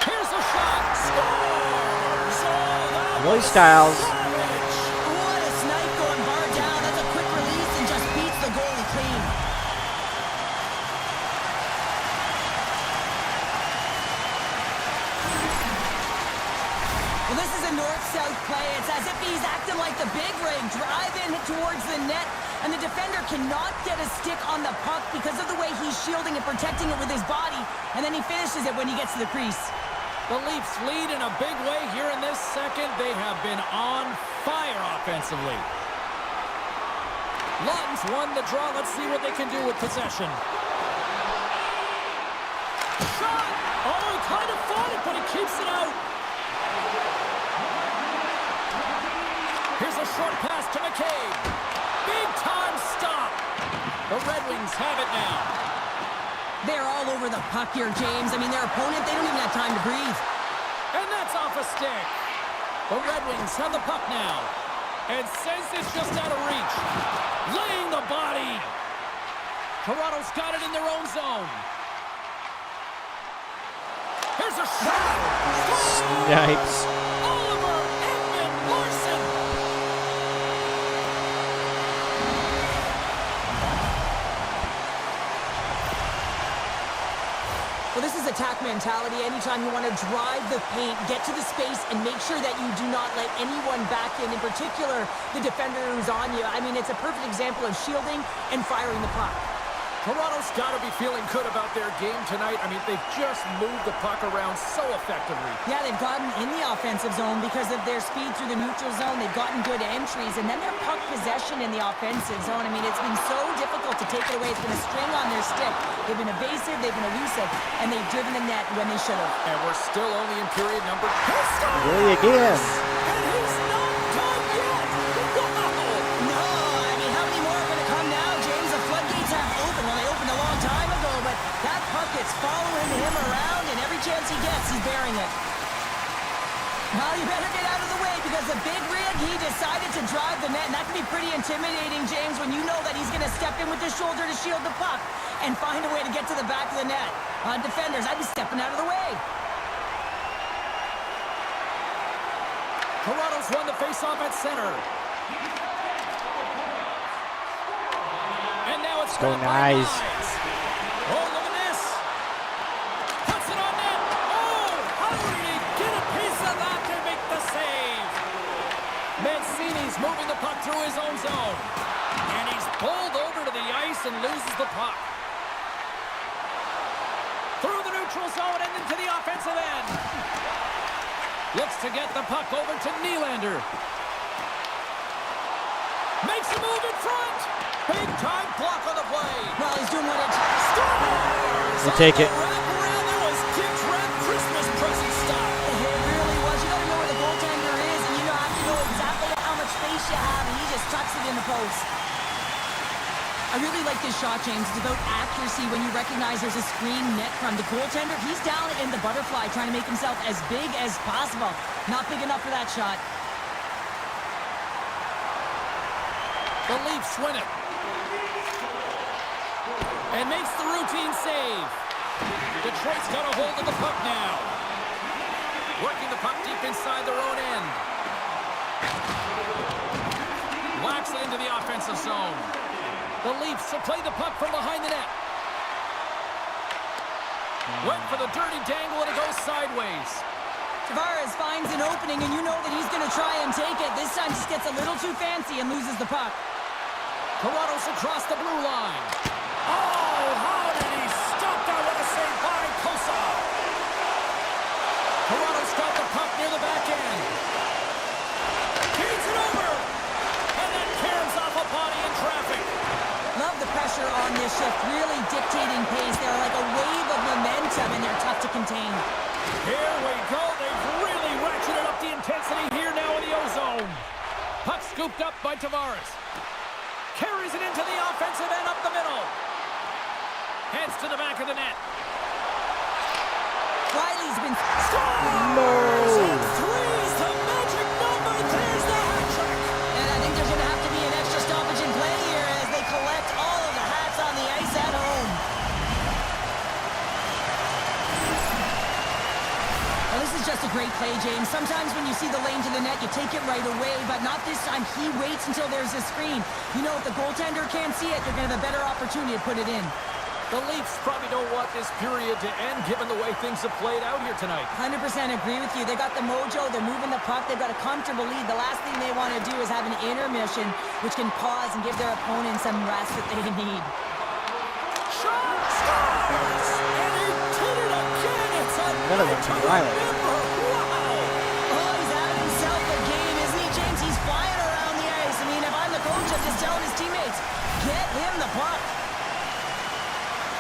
Here's a shot. Scores! Oh, that Roy was Styles. savage. What a snipe going bar down. That's a quick release and just beats the goalie clean. Well, this is a north-south play. It's as if he's acting like the big rig, driving towards the net, and the defender cannot get a stick on the puck because of the way he's shielding and protecting it with his body, and then he finishes it when he gets to the crease. The Leafs lead in a big way here in this second. They have been on fire offensively. Lawton's won the draw. Let's see what they can do with possession. Shot! Oh, he kind of fought it, but he keeps it out. Here's a short pass to McCabe. Big time stop. The Red Wings have it now. They're all over the puck here, James. I mean, their opponent, they don't even have time to breathe. And that's off a stick. The Red Wings have the puck now. And since it's just out of reach, laying the body. Toronto's got it in their own zone. Here's a shot. Snipes. Oliver Ekman-Larsson. Well, this is attack mentality. Anytime you want to drive the paint, get to the space, and make sure that you do not let anyone back in particular, the defender who's on you. I mean, it's a perfect example of shielding and firing the puck. Toronto's got to be feeling good about their game tonight. I mean, they've just moved the puck around so effectively. Yeah, they've gotten in the offensive zone because of their speed through the neutral zone. They've gotten good entries, and then their puck possession in the offensive zone. I mean, it's been so difficult to take it away. It's been a string on their stick. They've been evasive, they've been elusive, and they've driven the net when they should have. And we're still only in period number 2. Really again. And he's not done yet. Wow. No, I mean, how many more are going to come now, James? The floodgates have opened. Well, they opened a long time ago, but that puck is following him around, and every chance he gets, he's bearing it. Well, you better get out of the way because the big rig, he decided to drive the net, and that can be pretty intimidating, James, when you know that he's going to step in with the shoulder to shield the puck and find a way to get to the back of the net. Defenders, I'd be stepping out of the way. Toronto's won the faceoff at center. And now it's Go nice. Oh, look at this. Puts it on net. Oh, how did he get a piece of that to make the save? Mancini's moving the puck through his own zone. And he's pulled over to the ice and loses the puck. Through the neutral zone and into the offensive end. Looks to get the puck over to Nylander. Makes a move in front. Big time block on the play. Well, he's doing what it Scores! We'll take it. Wraparound. That was Dick's Red Christmas present style. It really was. You got to know where the goaltender is, and you have to know exactly how much space you have, and he just tucks it in the post. I really like this shot, James. It's about accuracy when you recognize there's a screen net from the goaltender. He's down in the butterfly trying to make himself as big as possible. Not big enough for that shot. The Leafs win it. And makes the routine save. Detroit's got a hold of the puck now. Working the puck deep inside their own end. Whacks it into the offensive zone. The Leafs will play the puck from behind the net. Went for the dirty dangle and it goes sideways. Tavares finds an opening, and you know that he's going to try and take it. This time just gets a little too fancy and loses the puck. Toronto's across the blue line. Oh, how did he stop that with a save by Kosov? Toronto's got the puck near the back end. Feeds it over. And then caroms off a body in traffic. Love the pressure on this shift, really dictating pace. They're like a wave of momentum, and they're tough to contain. Here we go. They've really ratcheted up the intensity here now in the O-zone. Puck scooped up by Tavares. Carries it into the offensive end up the middle. Heads to the back of the net. Riley's been... Scores! And three's the magic number. There's the hat trick. And I think there's going to have to be an extra stoppage in play here as they collect all of the hats on the ice at home. Well, this is just a great play, James. Sometimes when you see the lane to the net, you take it right away, but not this time. He waits until there's a screen. You know, if the goaltender can't see it, they're going to have a better opportunity to put it in. The Leafs probably don't want this period to end given the way things have played out here tonight. 100% agree with you. They got the mojo. They're moving the puck. They've got a comfortable lead. The last thing they want to do is have an intermission, which can pause and give their opponent some rest that they need. Shot! Scores! And he did it again! It's Another one from Riley. Oh, he's having himself a game, isn't he, James? He's flying around the ice. I mean, if I'm the coach, I'm just telling his teammates, get him the puck.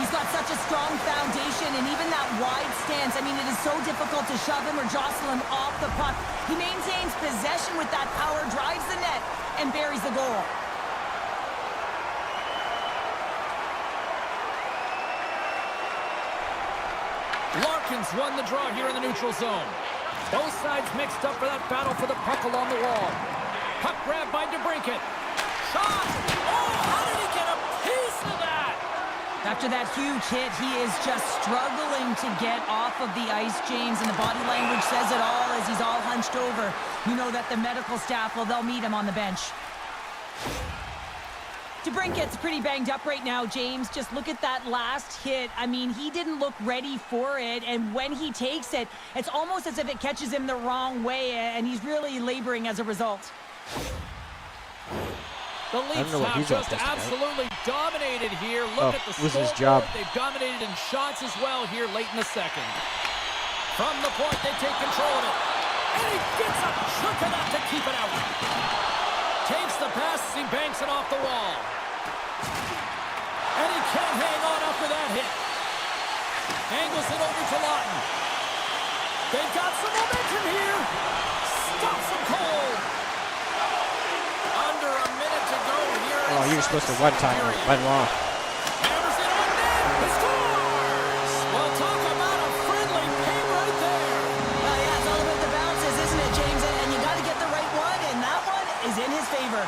He's got such a strong foundation, and even that wide stance, I mean, it is so difficult to shove him or jostle him off the puck. He maintains possession with that power, drives the net, and buries the goal. Larkin's won the draw here in the neutral zone. Both sides mixed up for that battle for the puck along the wall. Puck grab by DeBrincat. Shot! Oh, how did he get a piece of that? After that huge hit, he is just struggling to get off of the ice, James, and the body language says it all as he's all hunched over. You know that the medical staff, well, they'll meet him on the bench. DeBrincat's pretty banged up right now, James. Just look at that last hit. I mean, he didn't look ready for it, and when he takes it, it's almost as if it catches him the wrong way, and he's really laboring as a result. The Leafs have just absolutely dominated here. Look at the scoreboard. They've dominated in shots as well here late in the second. From the point, they take control of it. And he gets a chunk of that to keep it out. Takes the pass as he banks it off the wall. And he can't hang on after that hit. Angles it over to Lawton. They've got some momentum here. Stops him cold. Under a minute to go here. Oh, you were supposed to one-time let him off. Hammers it on net. He scores! Well, talk about a friendly game right there. Yeah, it's all about the bounces, isn't it, James? And you got to get the right one, and that one is in his favor.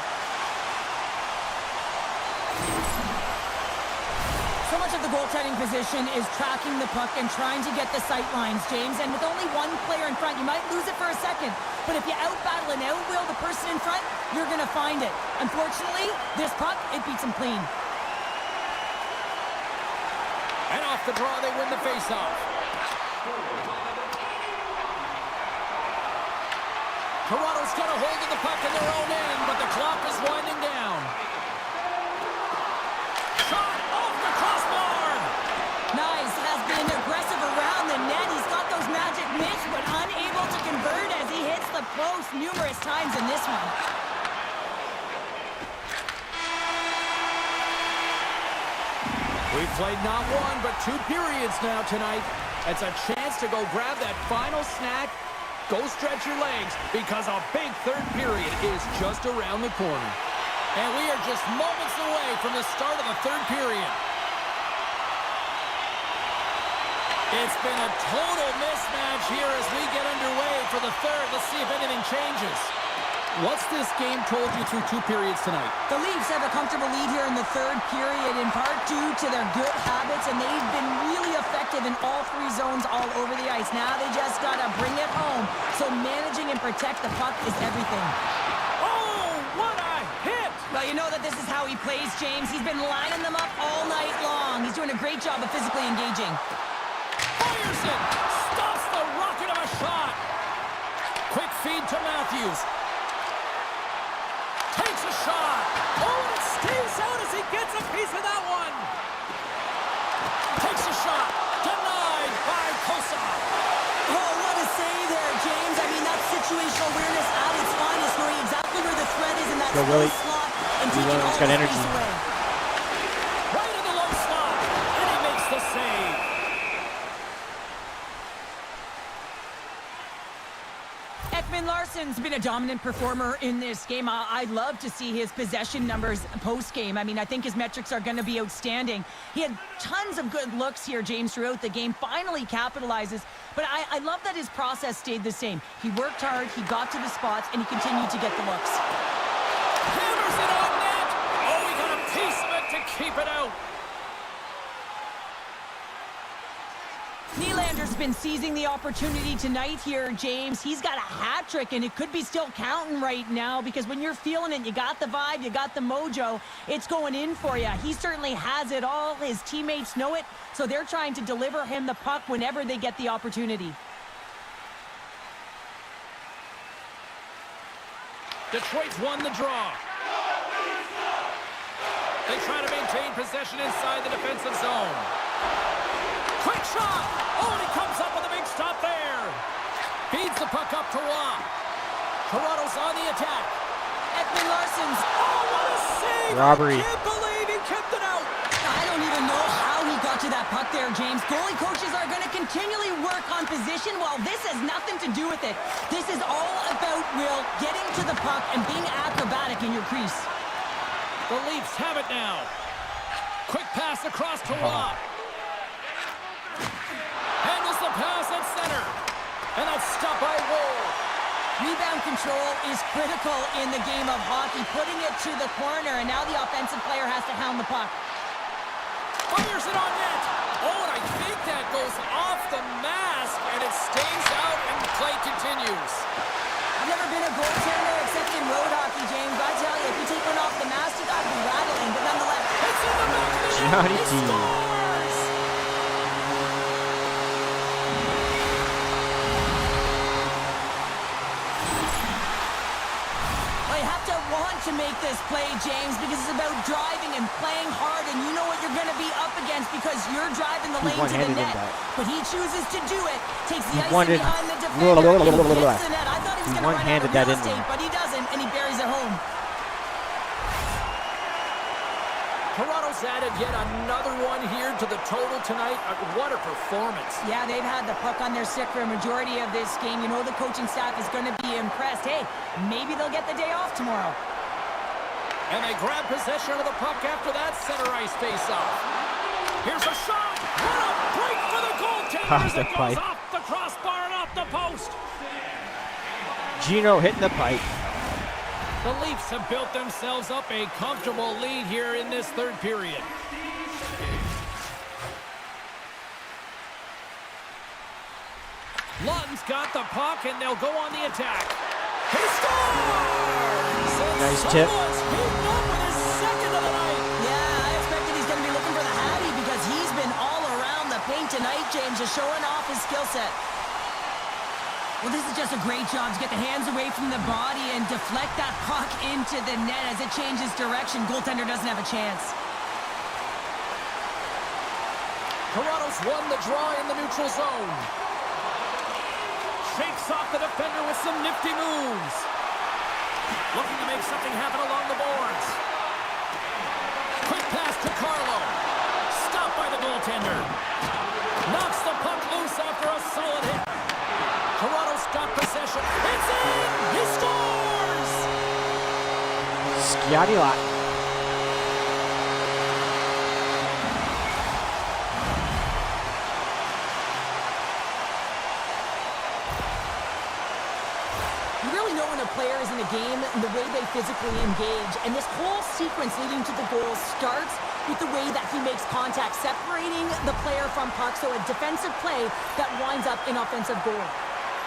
So much of the goaltending position is tracking the puck and trying to get the sight lines, James. And with only one player in front, you might lose it for a second. But if you out-battle and out-will the person in front, you're going to find it. Unfortunately, this puck, it beats him clean. And off the draw, they win the faceoff. Toronto's got a hold of the puck in their own end, but the clock is winding down. Shot off the crossbar! Nice, has been aggressive around the net. He's got those magic mitts, but unable to convert as he hits the post numerous times in this one. We've played not one, but 2 periods now tonight. It's a chance to go grab that final snack. Go stretch your legs, because a big third period is just around the corner. And we are just moments away from the start of the third period. It's been a total mismatch here as we get underway for the third. Let's see if anything changes. What's this game told you through 2 periods tonight? The Leafs have a comfortable lead here in the third period, in part due to their good habits, and they've been really effective in all 3 zones all over the ice. Now they just got to bring it home, so managing and protect the puck is everything. Oh, what a hit! Well, you know that this is how he plays, James. He's been lining them up all night long. He's doing a great job of physically engaging. Fires it! Stops the rocket of a shot! Quick feed to Matthews. Takes a shot. Oh, and it stays out as he gets a piece of that one. Takes a shot. Denied by Kosar. Oh, what a save there, James. I mean, that's situational awareness at its finest, knowing exactly where the threat is in that slow slot and taking all the space away. Right in the low slot, and he makes the save. Ekman Larsson's been a dominant performer in this game. I'd love to see his possession numbers post-game. I mean, I think his metrics are going to be outstanding. He had tons of good looks here, James, throughout the game. Finally capitalizes. But I love that his process stayed the same. He worked hard, he got to the spots, and he continued to get the looks. Hammers it on net. Oh, he got a piece of it to keep it out. Nylander's been seizing the opportunity tonight here, James. He's got a hat trick, and it could be still counting right now, because when you're feeling it, you got the vibe, you got the mojo, it's going in for you. He certainly has it all. His teammates know it, so they're trying to deliver him the puck whenever they get the opportunity. Detroit's won the draw. They try to maintain possession inside the defensive zone. Quick shot! Oh, and he comes up with a big stop there. Feeds the puck up to Roy. Toronto's on the attack. Ekman Larsson's. Oh, what a save! Robbery. I can't believe he kept it out. I don't even know how he got to that puck there, James. Goalie coaches are going to continually work on position. Well, this has nothing to do with it. This is all about, Will, getting to the puck and being acrobatic in your crease. The Leafs have it now. Quick pass across to Roy. Handles the pass at center. And that's stopped by Wood. Rebound control is critical in the game of hockey, putting it to the corner, and now the offensive player has to hound the puck. Fires it on net. Oh, and I think that goes off the mask, and it stays out, and the play continues. I've never been a goaltender except in road hockey, James. I tell you, if you take one off the mask, you gotta be rattling, but nonetheless, It's in the back of the net. Johnny He T. scores! well, you have to want to make this play, James, because it's about driving and playing hard, and you know what you're gonna be up against because you're driving the He lane to the one-handed net. that. But he chooses to do it, takes the He ice in wanted- behind the defender, blah, blah, blah, and blah, blah, blah. hits the net. I thought he was He gonna run out one-handed of that real in estate, there. but he doesn't, and he buries it home. Toronto's added yet another one here to the total tonight. What a performance. Yeah, they've had the puck on their stick for a majority of this game. You know the coaching staff is going to be impressed. Hey, maybe they'll get the day off tomorrow. And they grab possession of the puck after that center ice face-off. Here's a shot. What a break for the goaltender Off as the it goes pipe. off the crossbar and off the post. Gino hitting the pipe. The Leafs have built themselves up a comfortable lead here in this third period. Lutton's got the puck, and they'll go on the attack. He scores! And Nice tip. someone's heating up with his second of the night. Yeah, I expected he's going to be looking for the Hattie because he's been all around the paint tonight, James, just showing off his skill set. Well, this is just a great job to get the hands away from the body and deflect that puck into the net as it changes direction. Goaltender doesn't have a chance. Toronto's won the draw in the neutral zone. Shakes off the defender with some nifty moves. Looking to make something happen along the boards. Quick pass to Carlo. Stopped by the goaltender. Knocks the puck loose after a solid hit. Toronto's got possession. It's in! He scores! Scotty lot. You really know when a player is in a game and the way they physically engage. And this whole sequence leading to the goal starts with the way that he makes contact, separating the player from puck. So a defensive play that winds up in offensive goal.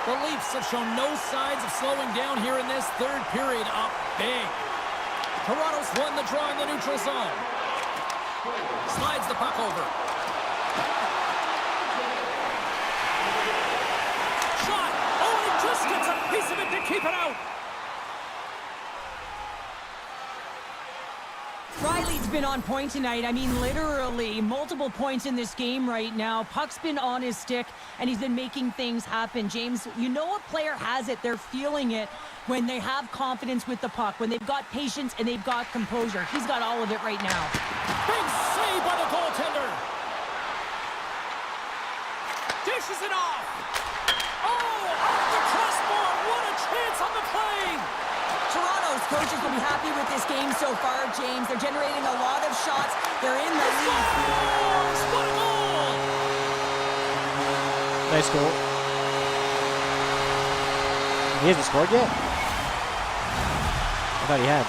The Leafs have shown no signs of slowing down here in this third period. Up big. Toronto's won the draw in the neutral zone. Slides the puck over. Shot! Oh, he just gets a piece of it to keep it out. Riley's been on point tonight. I mean, literally, multiple points in this game right now. Puck's been on his stick, and he's been making things happen. James, you know a player has it. They're feeling it when they have confidence with the puck, when they've got patience and they've got composure. He's got all of it right now. Big save by the goaltender. Dishes it off. Oh, off the crossbar. What a chance on the play. Toronto's coaches will be happy with this game so far, James. They're generating a lot of shots. They're in the lead. What a goal! Nice goal. He hasn't scored yet? I thought he had.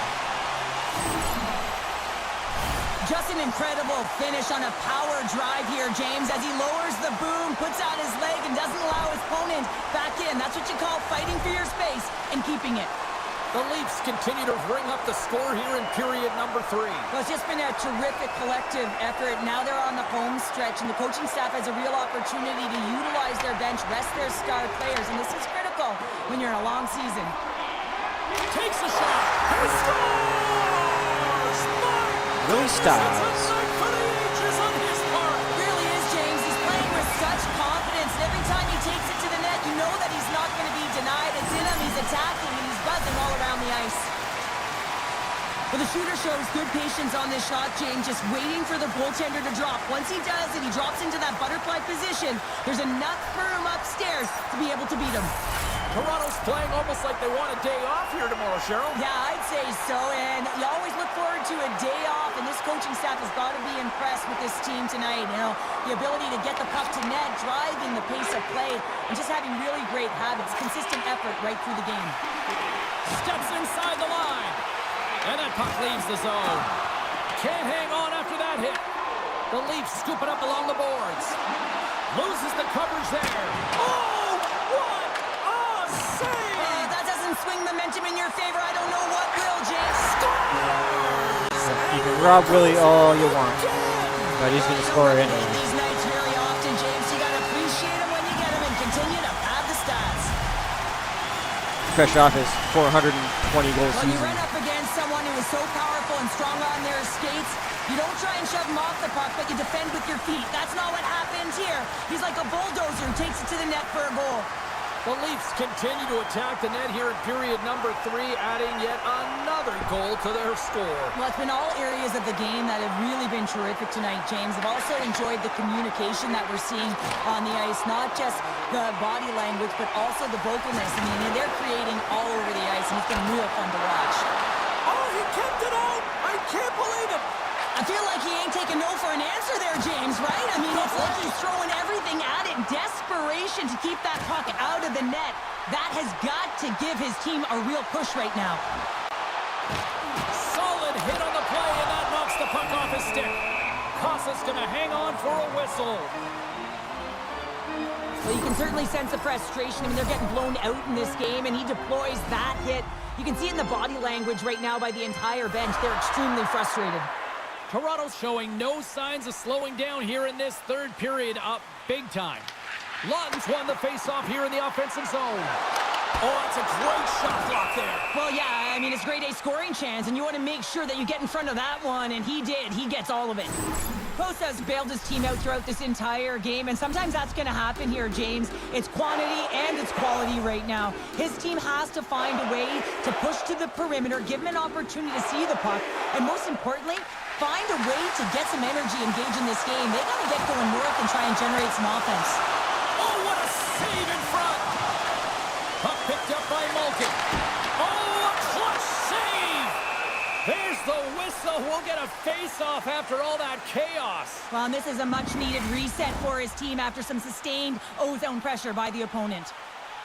Just an incredible finish on a power drive here, James, as he lowers the boom, puts out his leg, and doesn't allow his opponent back in. That's what you call fighting for your space and keeping it. The Leafs continue to ring up the score here in period number 3. Well, it's just been a terrific collective effort. Now they're on the home stretch, and the coaching staff has a real opportunity to utilize their bench, rest their star players, and this is critical when you're in a long season. Takes a shot. He scores! Really styles. It's a night for the ages on his part. Really is, James. He's playing with such confidence, and every time he takes it to the net, you know that he's not going to be denied. It's in him. He's attacking, and he's buzzing all around the ice. Well, the shooter shows good patience on this shot, James, just waiting for the goaltender to drop. Once he does and he drops into that butterfly position, there's enough room upstairs to be able to beat him. Toronto's playing almost like they want a day off here tomorrow, Cheryl. Yeah, I'd say so, and you always look forward to a day off, and this coaching staff has got to be impressed with this team tonight. You know, the ability to get the puck to net, driving the pace of play, and just having really great habits, consistent effort right through the game. Steps inside the line, and that puck leaves the zone. Can't hang on after that hit. The Leafs scoop it up along the boards. Loses the coverage there. Oh, what a save! That doesn't swing momentum in your favor. I don't know what will, James. You can rob Willie all you want, but he's going to score anyway. These nights very often, James. You got to appreciate them when you get them and continue to pad the stats. Fresh off his 420 goal When you season. run up against someone who is so powerful and strong on their skates, you don't try and shove him off the puck, but you defend with your feet. That's not what happens here. He's like a bulldozer who takes it to the net for a goal. The Leafs continue to attack the net here in period number 3, adding yet another goal to their score. Well, it's been all areas of the game that have really been terrific tonight, James. I've also enjoyed the communication that we're seeing on the ice, not just the body language, but also the vocalness. I mean, they're creating all over the ice, and it's been real fun to watch. Oh, he kept it out! I can't believe it! I feel like he ain't taking no for an answer there, James, right? I mean, it's like he's throwing everything at it. Desperation to keep that puck out of the net. That has got to give his team a real push right now. Solid hit on the play, and that knocks the puck off his stick. Kossa's going to hang on for a whistle. Well, you can certainly sense the frustration. I mean, they're getting blown out in this game, and he deploys that hit. You can see it in the body language right now by the entire bench. They're extremely frustrated. Toronto's showing no signs of slowing down here in this third period, up big time. Lawton's won the faceoff here in the offensive zone. Oh, that's a great shot block there. Well, yeah, I mean, it's grade A scoring chance, and you want to make sure that you get in front of that one, and he did. He gets all of it. Cosa's bailed his team out throughout this entire game, and sometimes that's going to happen here, James. It's quantity and it's quality right now. His team has to find a way to push to the perimeter, give him an opportunity to see the puck, and most importantly, find a way to get some energy engaged in this game. They got to get going north and try and generate some offense. Oh, what a save in front! Puck picked up by Malkin. Oh, a clutch save! There's the whistle. We'll get a face-off after all that chaos. Well, and this is a much-needed reset for his team after some sustained O-zone pressure by the opponent.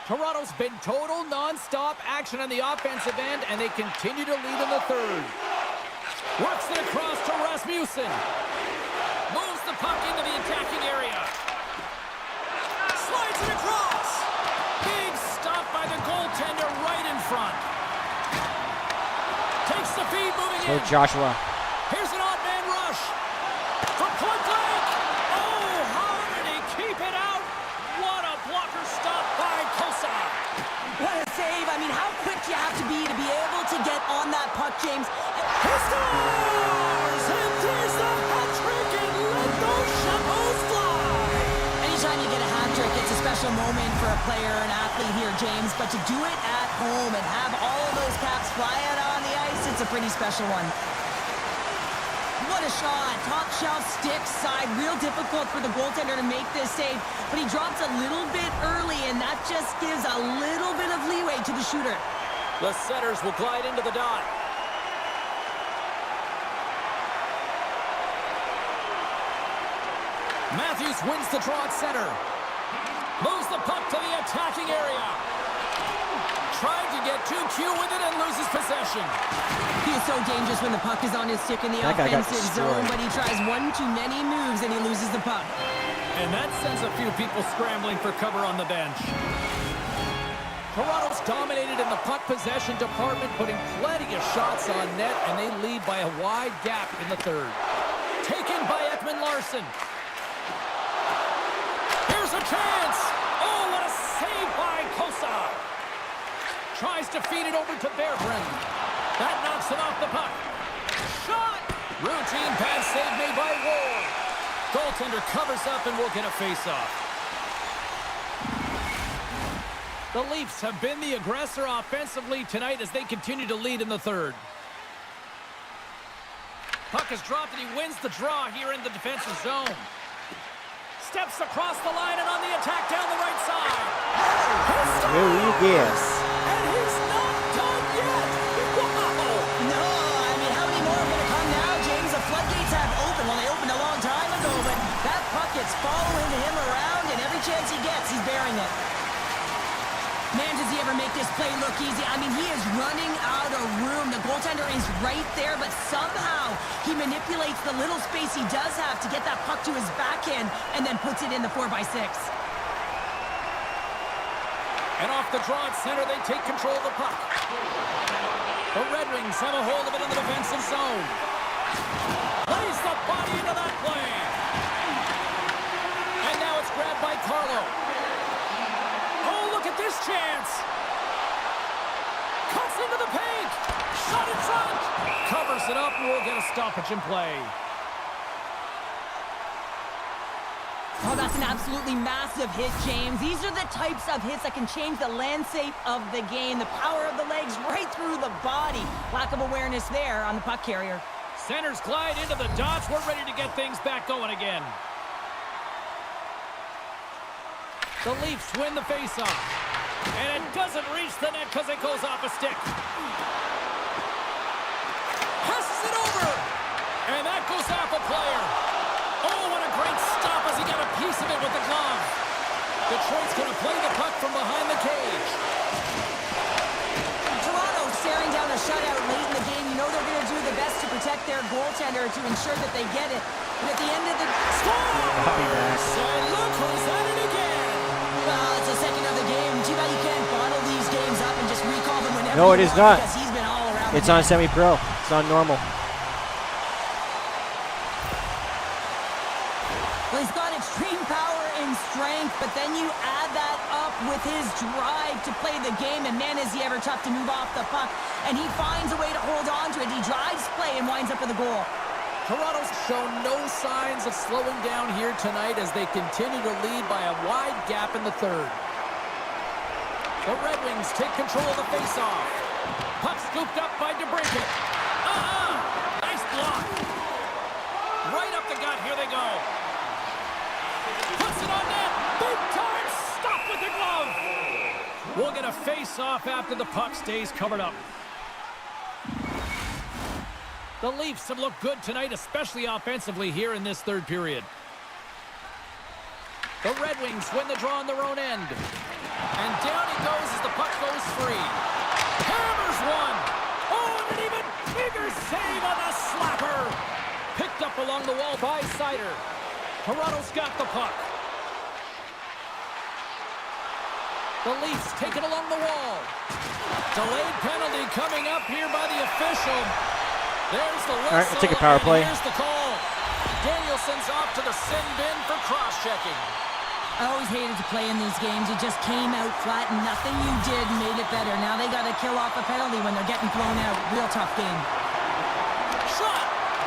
Toronto's been total non-stop action on the offensive end, and they continue to lead in the third. Works it across to Rasmussen. Moves the puck into the attacking area. Slides it across. Big stop by the goaltender right in front. Takes the feed moving in. Joshua. Here's an odd man rush. From point blank. Oh, how did he keep it out? What a blocker stop by Kosa. What a save. I mean, how quick you have to be able to get on that puck, James. He scores! And there's the hat trick, and let those shadows fly! Anytime you get a hat trick, it's a special moment for a player or an athlete here, James. But to do it at home and have all of those caps fly out on the ice, it's a pretty special one. What a shot. Top shelf stick side. Real difficult for the goaltender to make this save. But he drops a little bit early, and that just gives a little bit of leeway to the shooter. The setters will glide into the dot. Matthews wins the draw at center. Moves the puck to the attacking area. Tried to get too cute with it and loses possession. He is so dangerous when the puck is on his stick in the That guy got offensive destroyed. zone, but he tries one too many moves and he loses the puck. And that sends a few people scrambling for cover on the bench. Toronto's dominated in the puck possession department, putting plenty of shots on net, and they lead by a wide gap in the third. Taken by Ekman-Larsson. Here's a chance! Oh, what a save by Kosa! Tries to feed it over to Berggren. That knocks him off the puck. Shot! Routine pass save made by Ward. Goaltender covers up and will get a face-off. The Leafs have been the aggressor offensively tonight as they continue to lead in the third. Puck is dropped and he wins the draw here in the defensive zone. Steps across the line and on the attack down the right side. He Oh, yes. And he's not done yet. Wow. No, I mean, how many more are going to come now, James? The floodgates have opened. Well, they opened a long time ago, but that puck gets following him around, and every chance he gets, he's bearing it. Man, does he ever make this play look easy? I mean, he is running out of room. The goaltender is right there, but somehow he manipulates the little space he does have to get that puck to his backhand and then puts it in the 4x6. And off the draw at center, they take control of the puck. The Red Wings have a hold of it in the defensive zone. Plays the body into that play. And now it's grabbed by Carlo. Oh, look at this chance. Cuts into the paint. Shot in front. Covers it up, and we'll get a stoppage in play. Oh, that's an absolutely massive hit, James. These are the types of hits that can change the landscape of the game. The power of the legs right through the body. Lack of awareness there on the puck carrier. Centers glide into the dots. We're ready to get things back going again. The Leafs win the faceoff. And it doesn't reach the net because it goes off a stick. Passes it over. And that goes off a player. Oh, what a great stop as he got a piece of it with the glove. Detroit's going to play the puck from behind the cage. Toronto staring down a shutout late in the game. You know they're going to do the best to protect their goaltender to ensure that they get it. But at the end of the... Scores! And look who's at it again. Well, it's the second of the game. Too bad you can't bottle these games up and just recall them whenever No, it you is want, not. because he's been all around. It's on semi-pro. It's on normal. Well, he's got extreme power and strength, but then you add that up with his drive to play the game, and man, is he ever tough to move off the puck. And he finds a way to hold on to it. He drives play and winds up with a goal. Toronto's shown no signs of slowing down here tonight as they continue to lead by a wide gap in the third. The Red Wings take control of the faceoff. Puck scooped up by DeBrincat. Nice block. Right up the gut. Here they go. Puts it on net. Big time stop with the glove. We'll get a face-off after the puck stays covered up. The Leafs have looked good tonight, especially offensively here in this third period. The Red Wings win the draw on their own end. And down he goes as the puck goes free. Hammers one. Oh, and an even bigger save on the slapper. Picked up along the wall by Sider. Toronto's got the puck. The Leafs take it along the wall. Delayed penalty coming up here by the official. There's the whistle. All right, we'll take a power play. Here's the call. Danielson's off to the sin bin for cross-checking. I always hated to play in these games. You just came out flat and nothing you did made it better. Now they got to kill off a penalty when they're getting blown out. Real tough game. Shot!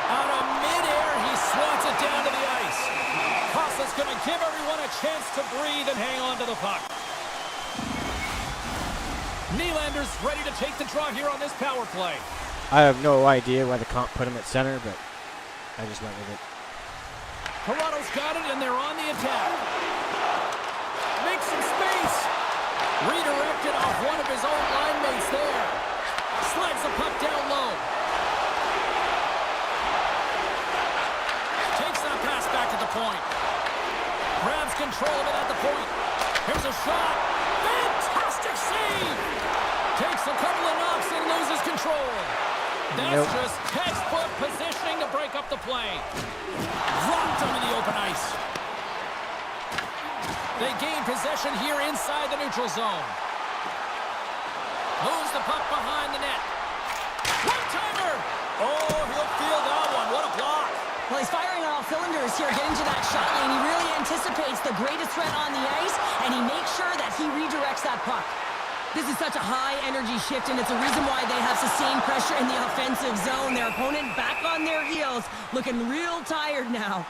Out of midair, he swats it down to the ice. Costa's going to give everyone a chance to breathe and hang on to the puck. Nylander's ready to take the draw here on this power play. I have no idea why the comp put him at center, but I just went with it. Toronto's got it, and they're on the attack. Makes some space. Redirected off one of his own line mates there. Slides the puck down low. Takes that pass back at the point. Grabs control of it at the point. Here's a shot. Fantastic save. Takes a couple of knocks and loses control. That's just textbook positioning to break up the play. Dropped him in the open ice. They gain possession here inside the neutral zone. Moves the puck behind the net. One-timer! Oh, he'll feel that one. What a block. Well, he's firing on all cylinders here, getting to that shot lane. He really anticipates the greatest threat on the ice, and he makes sure that he redirects that puck. This is such a high-energy shift, and it's a reason why they have sustained pressure in the offensive zone. Their opponent back on their heels, looking real tired now.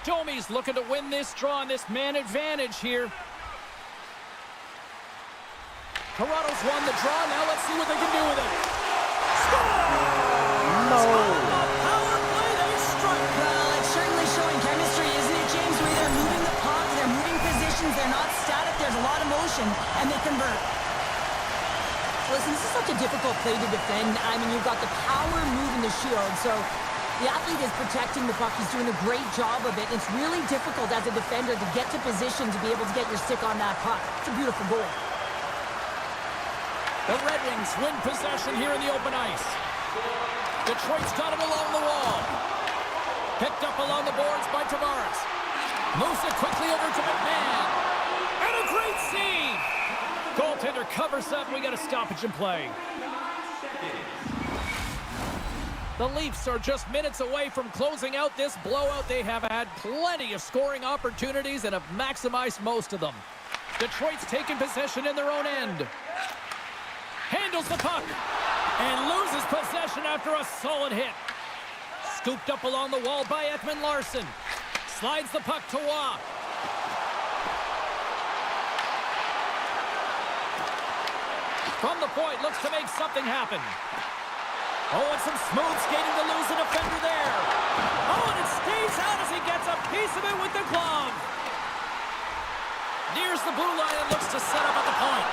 Domi's looking to win this draw on this man advantage here. Toronto's won the draw. Now let's see what they can do with it. Score! No. Power play, they strike. Well, it's certainly showing chemistry, isn't it, James? Where they're moving the puck, they're moving transition, and they convert. Listen, this is such a difficult play to defend. I mean, you've got the power moving the shield, so the athlete is protecting the puck. He's doing a great job of it. It's really difficult as a defender to get to position to be able to get your stick on that puck. It's a beautiful goal. The Red Wings win possession here in the open ice. Detroit's got it along the wall. Picked up along the boards by Tavares. Moves it quickly over to McMahon. And a great save! Goaltender covers up. We got a stoppage in play. The Leafs are just minutes away from closing out this blowout. They have had plenty of scoring opportunities and have maximized most of them. Detroit's taken possession in their own end. Handles the puck and loses possession after a solid hit. Scooped up along the wall by Ekman Larsson. Slides the puck to Waugh. From the point, looks to make something happen. Oh, and some smooth skating to lose a defender there. Oh, and it stays out as he gets a piece of it with the glove. Nears the blue line and looks to set up at the point.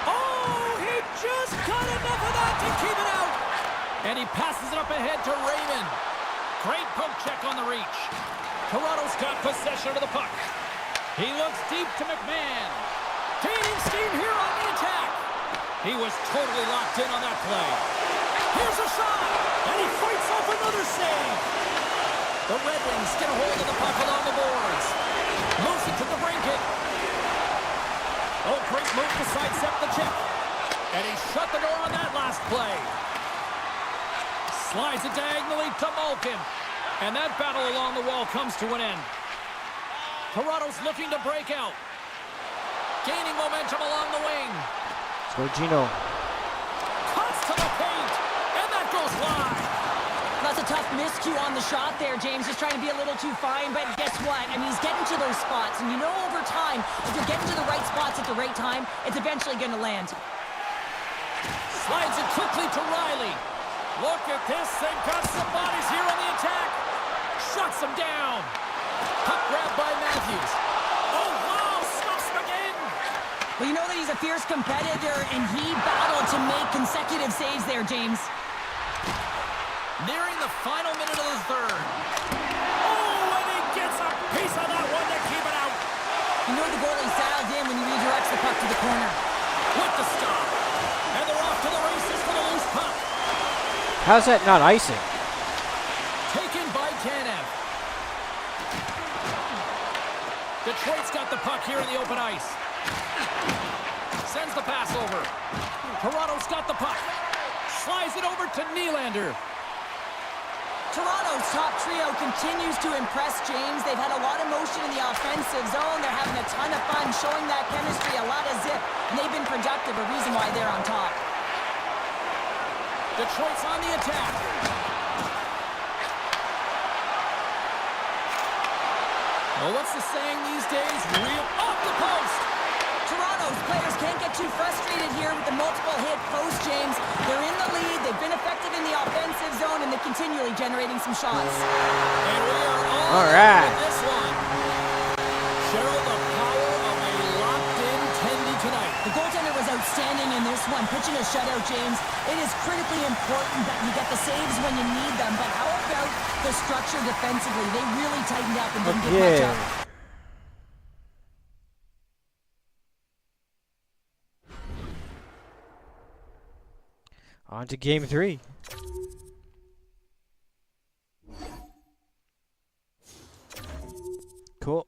Oh, he just got enough of that to keep it out. And he passes it up ahead to Raymond. Great poke check on the reach. Toronto's got possession of the puck. He looks deep to McMahon. Gaining steam here on the attack. He was totally locked in on that play. Here's a shot, and he fights off another save. The Red Wings get a hold of the puck along the boards. Moves it to the brinket. Oh, great move to sidestep the check. And he shut the door on that last play. Slides it diagonally to Malkin. And that battle along the wall comes to an end. Toronto's looking to break out. Gaining momentum along the wing. Let's go, Gino. Cuts to the paint. And that goes wide. That's a tough miscue on the shot there, James. Just trying to be a little too fine, but guess what? I mean, he's getting to those spots, and you know over time, if you're getting to the right spots at the right time, it's eventually going to land. Slides it quickly to Riley. Look at this. They've got some bodies here on the attack. Shuts him down. Puck grab by Matthews. Oh, wow. Stuffs him again. Well, you know that he's a fierce competitor, and he battled to make consecutive saves there, James. Nearing the final minute of the third. Oh, and he gets a piece of that one to keep it out. You know the goalie's dialed in when he redirects the puck to the corner. With the stop. And they're off to the races for the loose puck. How's that not icing? Taken by Tanev. Detroit's got the puck here in the open ice. Sends the pass over. Toronto's got the puck. Slides it over to Nylander. Toronto's top trio continues to impress, James. They've had a lot of motion in the offensive zone. They're having a ton of fun, showing that chemistry, a lot of zip, and they've been productive, a reason why they're on top. Detroit's on the attack. Well, what's the saying these days? Real off the post. Toronto's players can't get too frustrated here with the multiple hit post, James. They're in the lead, they've been effective in the offensive zone, and they're continually generating some shots. And we are All right. with this one. Cheryl, the power of a locked-in Tendy tonight. The goaltender was outstanding in this one, pitching a shutout, James. It is critically important that you get the saves when you need them, but how about the structure defensively? They really tightened up and didn't give much up. On to game 3. Cool.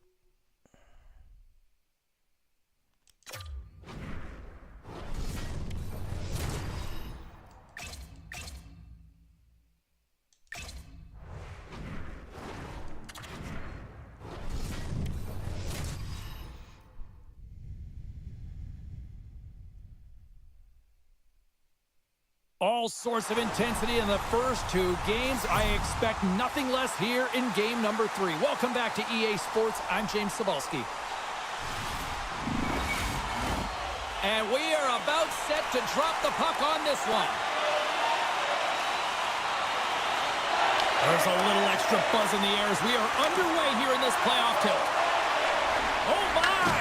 All sorts of intensity in the first two games. I expect nothing less here in game number 3. Welcome back to EA Sports. I'm James Cebulski. And we are about set to drop the puck on this one. There's a little extra buzz in the air as we are underway here in this playoff tilt. Oh my!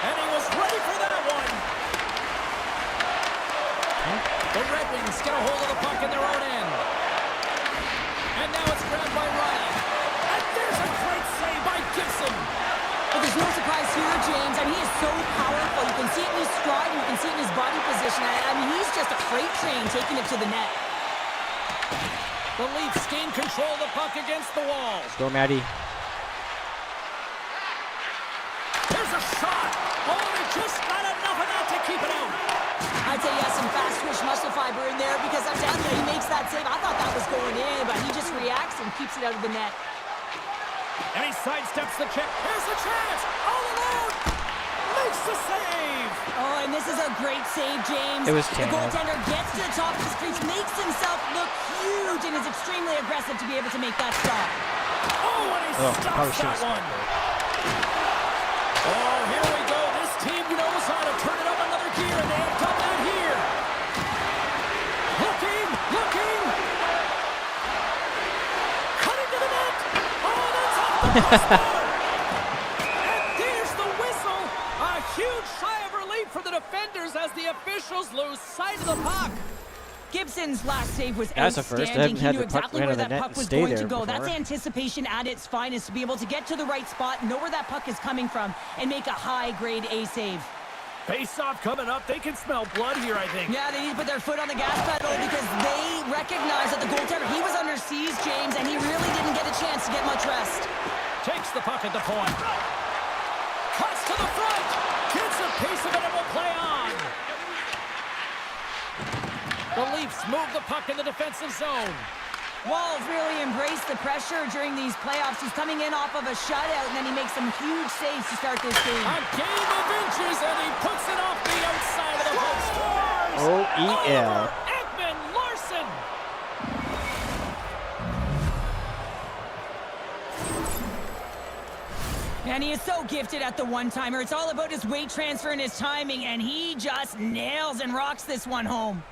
And he was ready for that. There's no surprise here, James. I mean, he is so powerful. You can see it in his stride, and you can see it in his body position. I mean, he's just a freight train taking it to the net. The Leafs gain control of the puck against the wall. Let's go, Maddie. There's a shot. Oh, they just got enough of that to keep it out. I'd say yes, some fast twitch muscle fiber in there because I'm telling you, he makes that save. I thought that was going in, but he just reacts and keeps it out of the net. And he sidesteps the check. Here's the chance. All alone. Makes the save. Oh, and this is a great save, James. It was The 10. goaltender gets to the top of his crease, makes himself look huge, and is extremely aggressive to be able to make that stop. Oh, and he stops that one. Oh, here we go. This team knows how to turn it up another gear, and they have done that here. Looking. Cutting to the net. Oh, that's off the crossbar. And there's the whistle. A huge sigh of relief for the defenders as the officials lose sight of the puck. Gibson's last save was That's a outstanding. first. They haven't He had knew the puck exactly right where on the that net puck and was stay going to there go. That's before. anticipation at its finest, to be able to get to the right spot, know where that puck is coming from, and make a high-grade A save. Face-off coming up. They can smell blood here, I think. Yeah, they need to put their foot on the gas pedal because they recognize that the goaltender, he was under siege, James, and he really didn't get a chance to get much rest. Takes the puck at the point. Cuts to the front. Gets a piece of it and will play on. The Leafs move the puck in the defensive zone. Walls really embraced the pressure during these playoffs. He's coming in off of a shutout, and then he makes some huge saves to start this game. A game of inches, and he puts it off the outside of the post. O-E-L. Over Ekman Larson. And he is so gifted at the one-timer. It's all about his weight transfer and his timing, and he just nails and rocks this one home.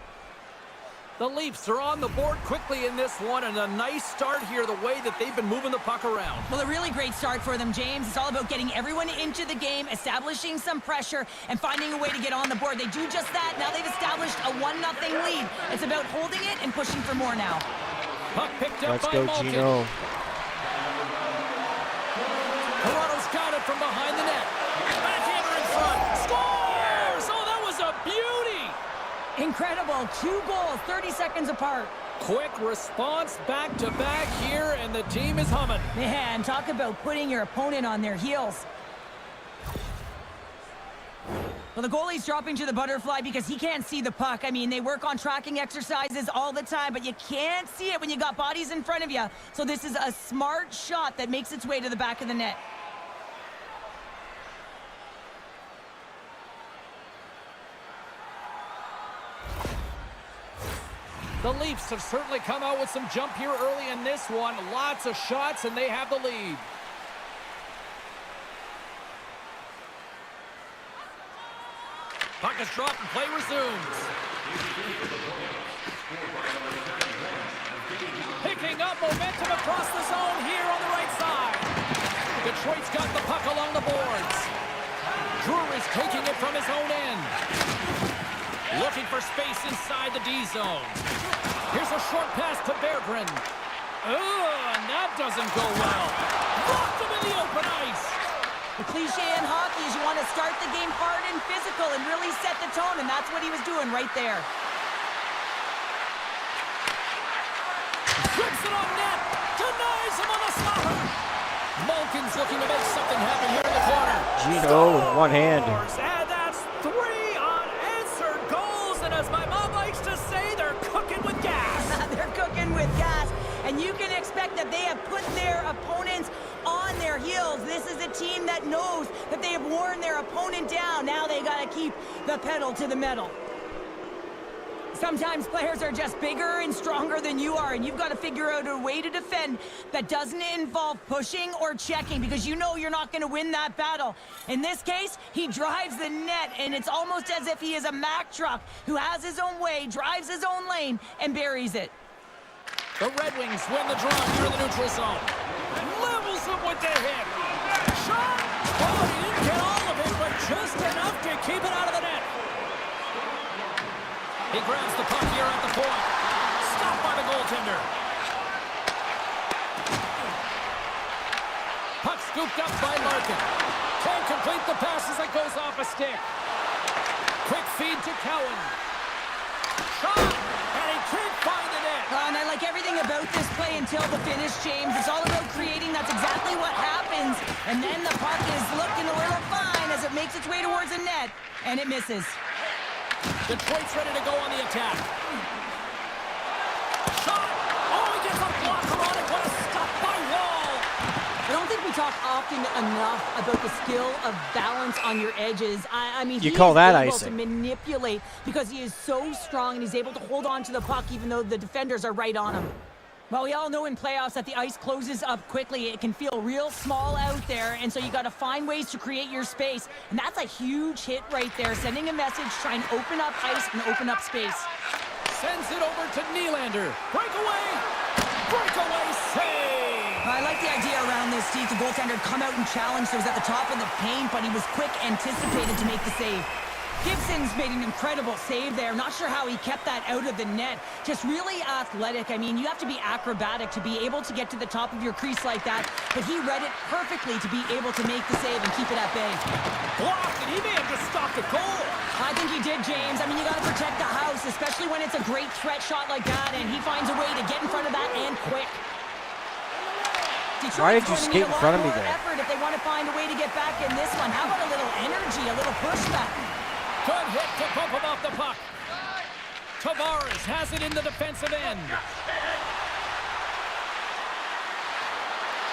The Leafs are on the board quickly in this one, and a nice start here the way that they've been moving the puck around. Well, a really great start for them, James. It's all about getting everyone into the game, establishing some pressure, and finding a way to get on the board. They do just that. Now they've established a 1-0 lead. It's about holding it and pushing for more now. Puck picked up Let's by go, Malkin. Gino. Toronto's got it from behind the net. Backhander in front. Scores! Oh, that was a beauty! Incredible. 2 goals, 30 seconds apart. Quick response back-to-back here, and the team is humming. Man, talk about putting your opponent on their heels. Well, the goalie's dropping to the butterfly because he can't see the puck. I mean, they work on tracking exercises all the time, but you can't see it when you got bodies in front of you. So this is a smart shot that makes its way to the back of the net. The Leafs have certainly come out with some jump here early in this one. Lots of shots, and they have the lead. Puck is dropped and play resumes. Picking up momentum across the zone here on the right side. Detroit's got the puck along the boards. Drury's taking it from his own end. Looking for space inside the D zone. Here's a short pass to Berggren. Oh, and that doesn't go well. Blocked him in the open ice. The cliche in hockey is you want to start the game hard and physical and really set the tone, and that's what he was doing right there. Flips it on net. Denies him on the slaughter. Malkin's looking to make something happen here in the corner. Gino with one hand. And that's 3 unanswered goals. And as my mom likes to say, they're cooking with gas. They're cooking with gas, and you can expect that they have put their opponents on their heels. This is a team that knows that they have worn their opponent down. Now they got to keep the pedal to the metal. Sometimes players are just bigger and stronger than you are, and you've got to figure out a way to defend that doesn't involve pushing or checking, because you know you're not going to win that battle. In this case, he drives the net, and it's almost as if he is a Mack truck who has his own way, drives his own lane, and buries it. The Red Wings win the draw here in the neutral zone. Levels him with the hit. Shot! Oh, he didn't get all of it, but just enough to keep it out of the net. He grabs the puck here at the point. Stopped by the goaltender. Puck scooped up by Larkin. Takes the pass as it goes off a stick. Quick feed to Cowan. Shot! And he can't find the net. And I like everything about this play until the finish, James. It's all about creating. That's exactly what happens. And then the puck is looking a little fine as it makes its way towards the net. And it misses. Detroit's ready to go on the attack. Shot! Oh, he gets a blocker on it. What a stop by Wall. I don't think we talk often enough about the skill of balance on your edges. I mean, You call that able icing. to manipulate because he is so strong and he's able to hold on to the puck even though the defenders are right on him. Well, we all know in playoffs that the ice closes up quickly. It can feel real small out there, and so you got to find ways to create your space. And that's a huge hit right there, sending a message, trying to open up ice and open up space. Sends it over to Nylander. Breakaway! Breakaway save! I like the idea around this, Steve. The goaltender come out and challenge, so he was at the top of the paint, but he was quick, anticipated to make the save. Gibson's made an incredible save there. Not sure how he kept that out of the net. Just really athletic. I mean, you have to be acrobatic to be able to get to the top of your crease like that, but he read it perfectly to be able to make the save and keep it at bay. Blocked, and he may have just stopped the goal. I think he did, James. I mean, you got to protect the house, especially when it's a great threat shot like that, and he finds a way to get in front of that and quick. Why did you Detroit's skate going to need in a front of lot me more there? effort if they want to find a way to get back in this one. How about a little energy, a little pushback? Good hit to bump him off the puck. Tavares has it in the defensive end.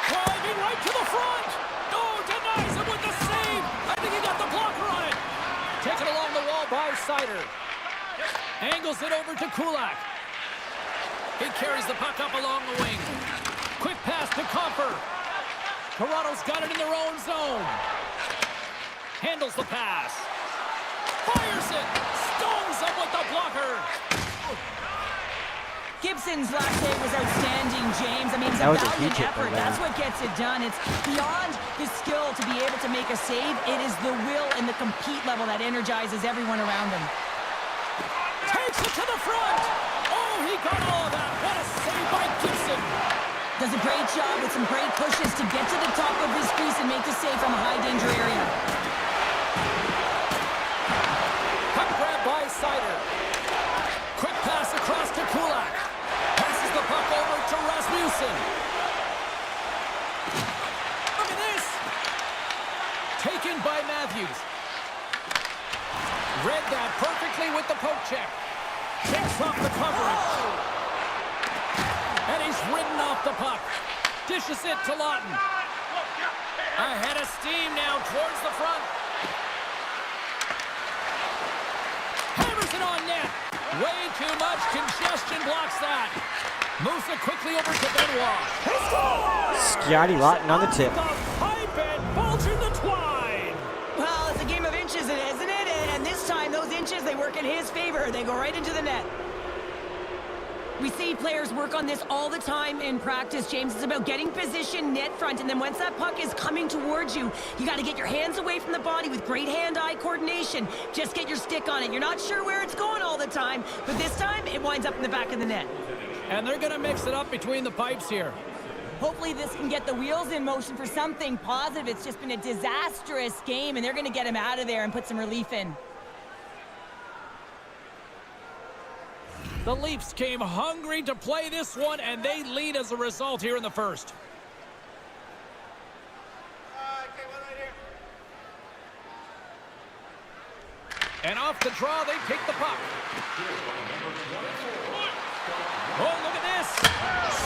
Driving right to the front. Oh, denies him with the save. I think he got the blocker on it. Taken along the wall by Seider. Angles it over to Kulak. He carries the puck up along the wing. Quick pass to Comfer. Toronto's got it in their own zone. Handles the pass. Fires it! Stones him with the blocker! Gibson's last save was outstanding, James. I mean, it's That a was a valiant huge hit effort. by them. That's what gets it done. It's beyond the skill to be able to make a save. It is the will and the compete level that energizes everyone around him. Takes it to the front! Oh, he got all of that! What a save by Gibson! Does a great job with some great pushes to get to the top of his crease and make the save from a high-danger area. Puck grab by Seider. Quick pass across to Kulak. Passes the puck over to Rasmussen. Look at this! Taken by Matthews. Read that perfectly with the poke check. Takes off the coverage. And he's ridden off the puck. Dishes it to Lawton. Ahead of steam now towards the front. Hammers it on net. Way too much congestion blocks that. Moves it quickly over to Benoit. He scores! Scotty Lawton on the tip. The pipe and bulging the twine. Well, it's a game of inches, isn't it? And this time, those inches, they work in his favor. They go right into the net. We see players work on this all the time in practice, James. It's about getting position net front, and then once that puck is coming towards you, you got to get your hands away from the body with great hand-eye coordination. Just get your stick on it. You're not sure where it's going all the time, but this time, it winds up in the back of the net. And they're going to mix it up between the pipes here. Hopefully this can get the wheels in motion for something positive. It's just been a disastrous game, and they're going to get him out of there and put some relief in. The Leafs came hungry to play this one, and they lead as a result here in the first. And off the draw, they take the puck. Oh, look at this.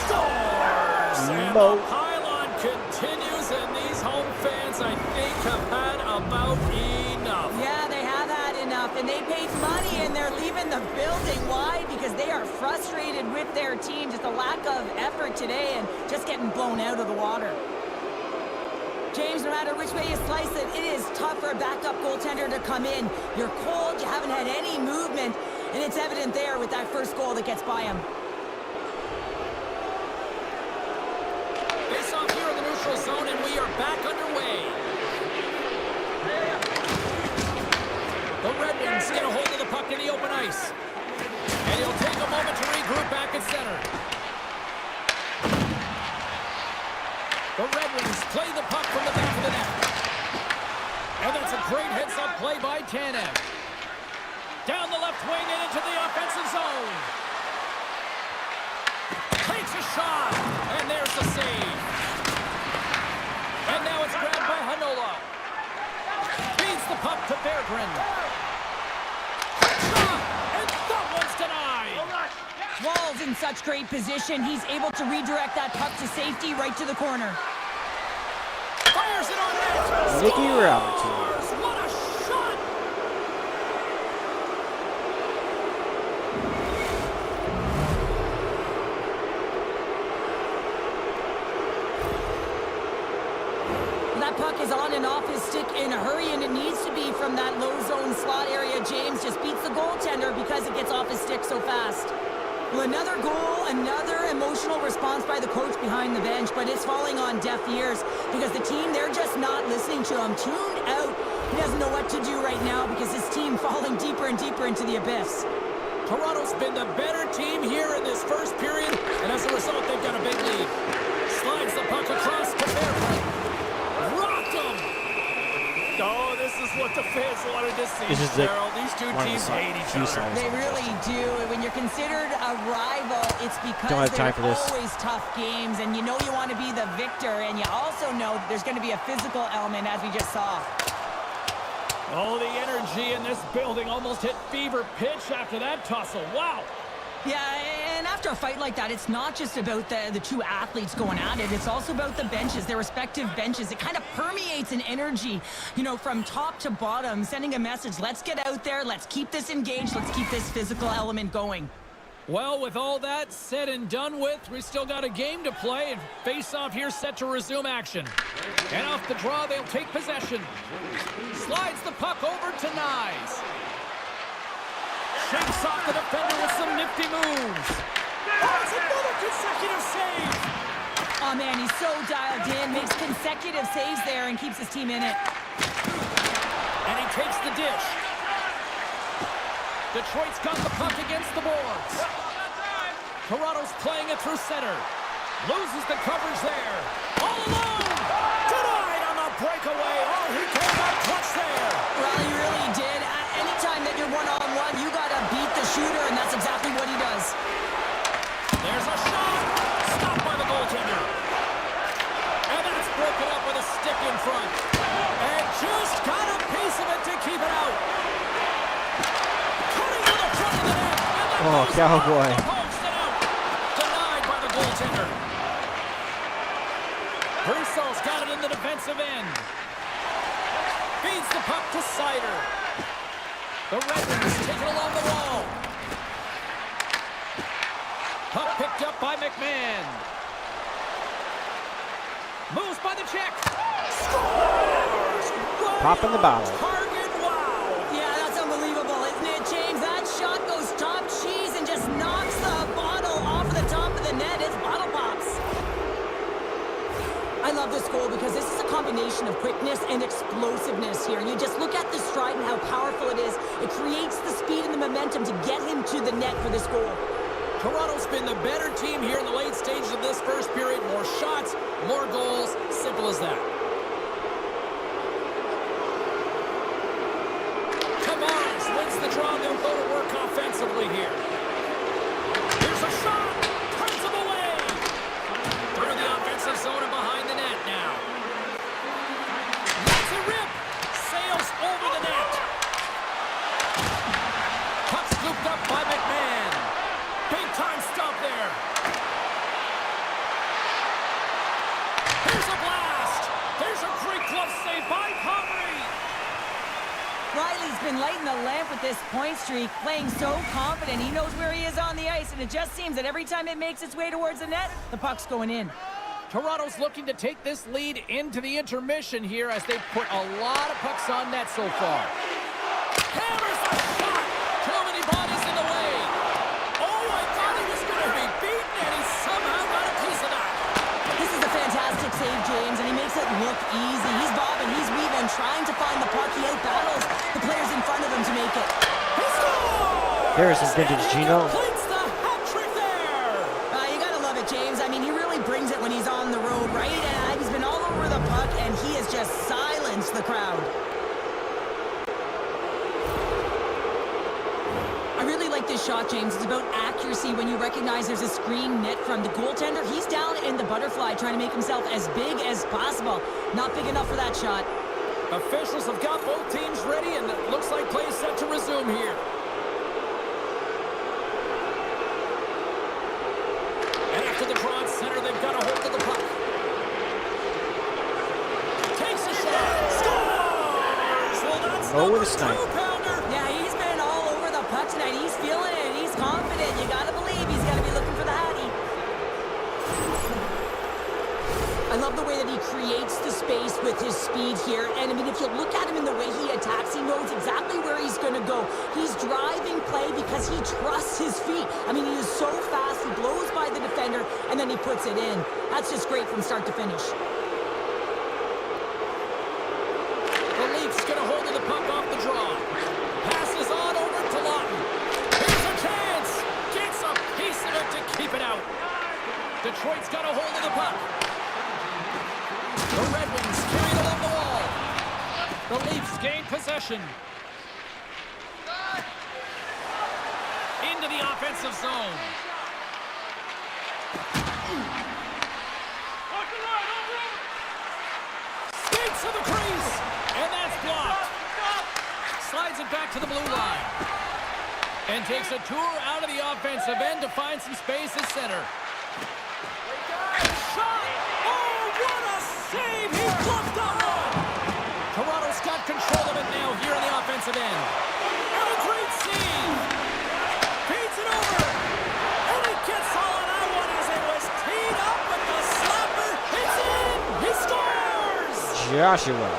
Scores! And the pylon continues, and these home fans, I think, have had about enough. Yeah, they have had enough, and they paid money, and they're leaving the building. Why? Because they are frustrated with their team. Just a lack of effort today and just getting blown out of the water. James, no matter which way you slice it, it is tough for a backup goaltender to come in. You're cold, you haven't had any movement, and it's evident there with that first goal that gets by him. Face off here in the neutral zone, and we are back underway. The Red Wings get a hold of the puck in the open ice. And he'll take a moment to regroup back at center. The Red Wings play the puck from the back of the net. And that's play by Tanev. Down the left wing and into the offensive zone. Takes a shot, and there's the save. And now it's grabbed by Hanola. Feeds the puck to Berggren. Shot, and that one's denied. Wall's in such great position. He's able to redirect that puck to safety right to the corner. Fires it on net. Nicky Robertson. Scores! What a shot! That puck is on and off his stick in a hurry, and it needs to be from that low zone slot area. James just beats the goaltender because it gets off his stick so fast. Well, another goal, another emotional response by the coach behind the bench, but it's falling on deaf ears because the team, they're just not listening to him. Tuned out. He doesn't know what to do right now because his team falling deeper and deeper into the abyss. Toronto's been the better team here in this first period, and as a result, they've got a big lead. Slides the puck across to Berggren. Rocked him! Oh, this is what the fans wanted to see, Cheryl. These two teams hate each other. They really do. When you're considered a rival, it's because for there's this. always tough games, and you know you want to be the victor, and you also know there's going to be a physical element, as we just saw. Oh, the energy in this building almost hit fever pitch after that tussle. Wow! Yeah, and after a fight like that, it's not just about the two athletes going at it. It's also about the benches, their respective benches. It kind of permeates an energy, you know, from top to bottom, sending a message. Let's get out there. Let's keep this engaged. Let's keep this physical element going. Well, with all that said and done with, we still got a game to play, and face-off here set to resume action. And off the draw, they'll take possession. Slides the puck over to Nyes. Shakes off the defender with some nifty moves. That's another consecutive save. Oh, man, he's so dialed in, makes consecutive saves there and keeps his team in it. And he takes the dish. Detroit's got the puck against the boards. Toronto's playing it through center. Loses the coverage there. All alone. Denied on the breakaway. Oh, he came up clutch there. Well, he really did. Anytime that you're one-on-one, you got to beat the shooter, and that's exactly what he does. There's a shot. Stopped by the goaltender. And that's broken up with a stick in front. And just got a piece of it to keep it out. Cutting to the front of the net. Oh, cowboy. Denied by the goaltender. Brussel's got it in the defensive end. Feeds the puck to Sider. The Red Wings take it along the wall. Puck picked up by McMahon. Moves by the check. Scores! Popping the bottle. Target, wow! Yeah, that's unbelievable, isn't it, James? That shot goes top cheese and just knocks the bottle off the top of the net. It's bottle pops. I love this goal because this is a combination of quickness and explosiveness here. You just look at the stride and how powerful it is. It creates the speed and the momentum to get him to the net for this goal. Toronto's been the better team here in the late stages of this first period. More shots, more goals. Simple as that. Tavares wins the draw. They'll go to work offensively here. Here's a shot. Turns him away. Through the offensive zone and behind the net now. That's a rip. Sails over the net. Puck scooped up by McMahon. Big time stop there. Here's a blast. There's a great glove save by Comrie. Riley's been lighting the lamp with this point streak, playing so confident. He knows where he is on the ice, and it just seems that every time it makes its way towards the net, the puck's going in. Toronto's looking to take this lead into the intermission here as they've put a lot of pucks on net so far. Hammers a shot. Too many bodies in the way. Oh, I thought he was going to be beaten, and he somehow got a piece of that. This is a fantastic save, James, and he makes it look easy. He's bobbing, he's weaving, trying to find the puck. He out-battles the players in front of him to make it. He scores! There's some vintage Gino. Completes the hat trick there. You gotta love it, James. I mean, he really brings it when he's on the road, right? And he's been all over the puck, and he has just silenced the crowd. shot, James. It's about accuracy when you recognize there's a screen net from the goaltender. He's down in the butterfly trying to make himself as big as possible. Not big enough for that shot. Officials have got both teams ready, and it looks like play is set to resume here. And after the draw at center, they've got a hold of the puck. Takes a shot. Scores! Well, that's with a number snipe. 2-pounder. Yeah, he's been all over the puck tonight. He's feeling it. He's confident. You got to believe he's got to be looking for the Hattie. I love the way that he creates the space with his speed here. And, I mean, if you look at him in the way he attacks, he knows exactly where he's going to go. He's driving play because he trusts his feet. I mean, he is so fast. He blows by the defender, and then he puts it in. That's just great from start to finish. The Leafs get a hold of the puck off the draw. Passes on over to Lawton. Here's a chance. Gets a piece of it to keep it out. Detroit's got a hold of the puck. The Red Wings carry it along the wall. The Leafs gain possession. Into the offensive zone. Skates to the crease. And that's blocked. Slides it back to the blue line. And takes a tour out of the offensive end to find some space at center. Shot! Oh, what a save! He bluffed on one! Toronto's got control of it now here in the offensive end. And a great save! Feeds it over! And he gets all of that one as it was teed up with the slapper. It's in! He scores! Joshua.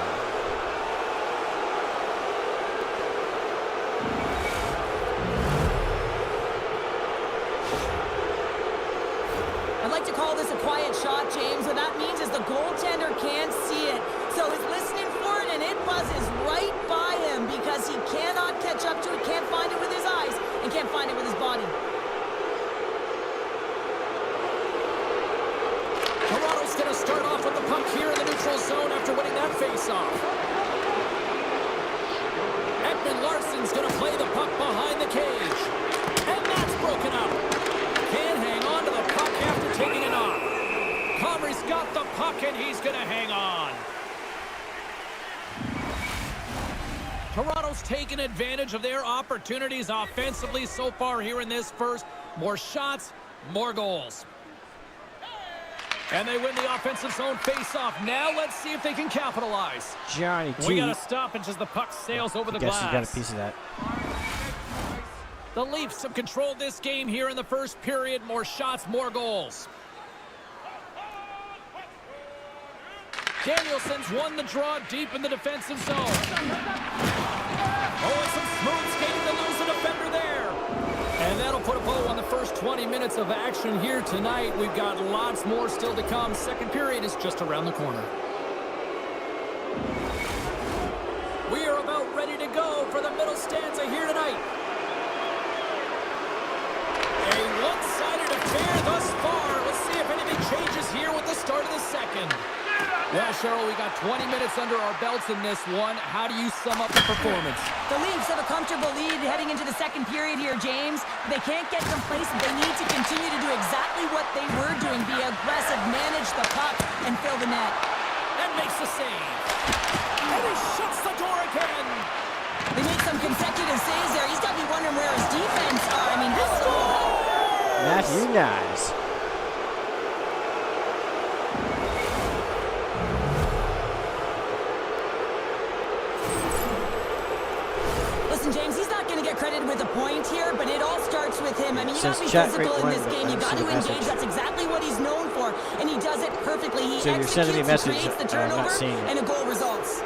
I'd like to call this a quiet shot, James. What that means is the goaltender can't see it. So he's listening for it, and it buzzes right by him because he cannot catch up to it, can't find it with his eyes, and can't find it with his body. Toronto's going to start off with the puck here in the neutral zone after winning that faceoff. Ekman Larsson's going to play the puck behind the cage. And that's broken up. Can't hang on to the puck after taking it off. Comrie's got the puck, and he's going to hang on. Toronto's taken advantage of their opportunities offensively so far here in this first. More shots, more goals. And they win the offensive zone face-off. Now let's see if they can capitalize. Johnny T. We got to stop and just the puck sails over the glass. Guess you got a piece of that. The Leafs have controlled this game here in the first period. More shots, more goals. Danielson's won the draw deep in the defensive zone. Oh, it's some smooth skating to lose the defender there. And that'll put a bow on the first 20 minutes of action here tonight. We've got lots more still to come. Second period is just around the corner. We are about ready to go for the middle stanza here tonight. A one-sided affair thus far. Let's see if anything changes here with the start of the second. Well, Cheryl, we got 20 minutes under our belts in this one. How do you sum up the performance? The Leafs have a comfortable lead heading into the second period here, James. They can't get complacent. They need to continue to do exactly what they were doing. Be aggressive, manage the puck, and fill the net. And makes the save. And he shuts the door again. They made some consecutive saves there. He's got to be wondering where his defense are. I mean, this is Matthew Nice. Listen, James, he's not going to get credited with a point here, but it all starts with him. I mean, you got to be Says chat physical in great this point, game. You but got to I see the engage. That's exactly what he's known for, and he does it perfectly. He So you're sending me a executes, he message, creates the I'm not turnover, seeing it. and a goal results.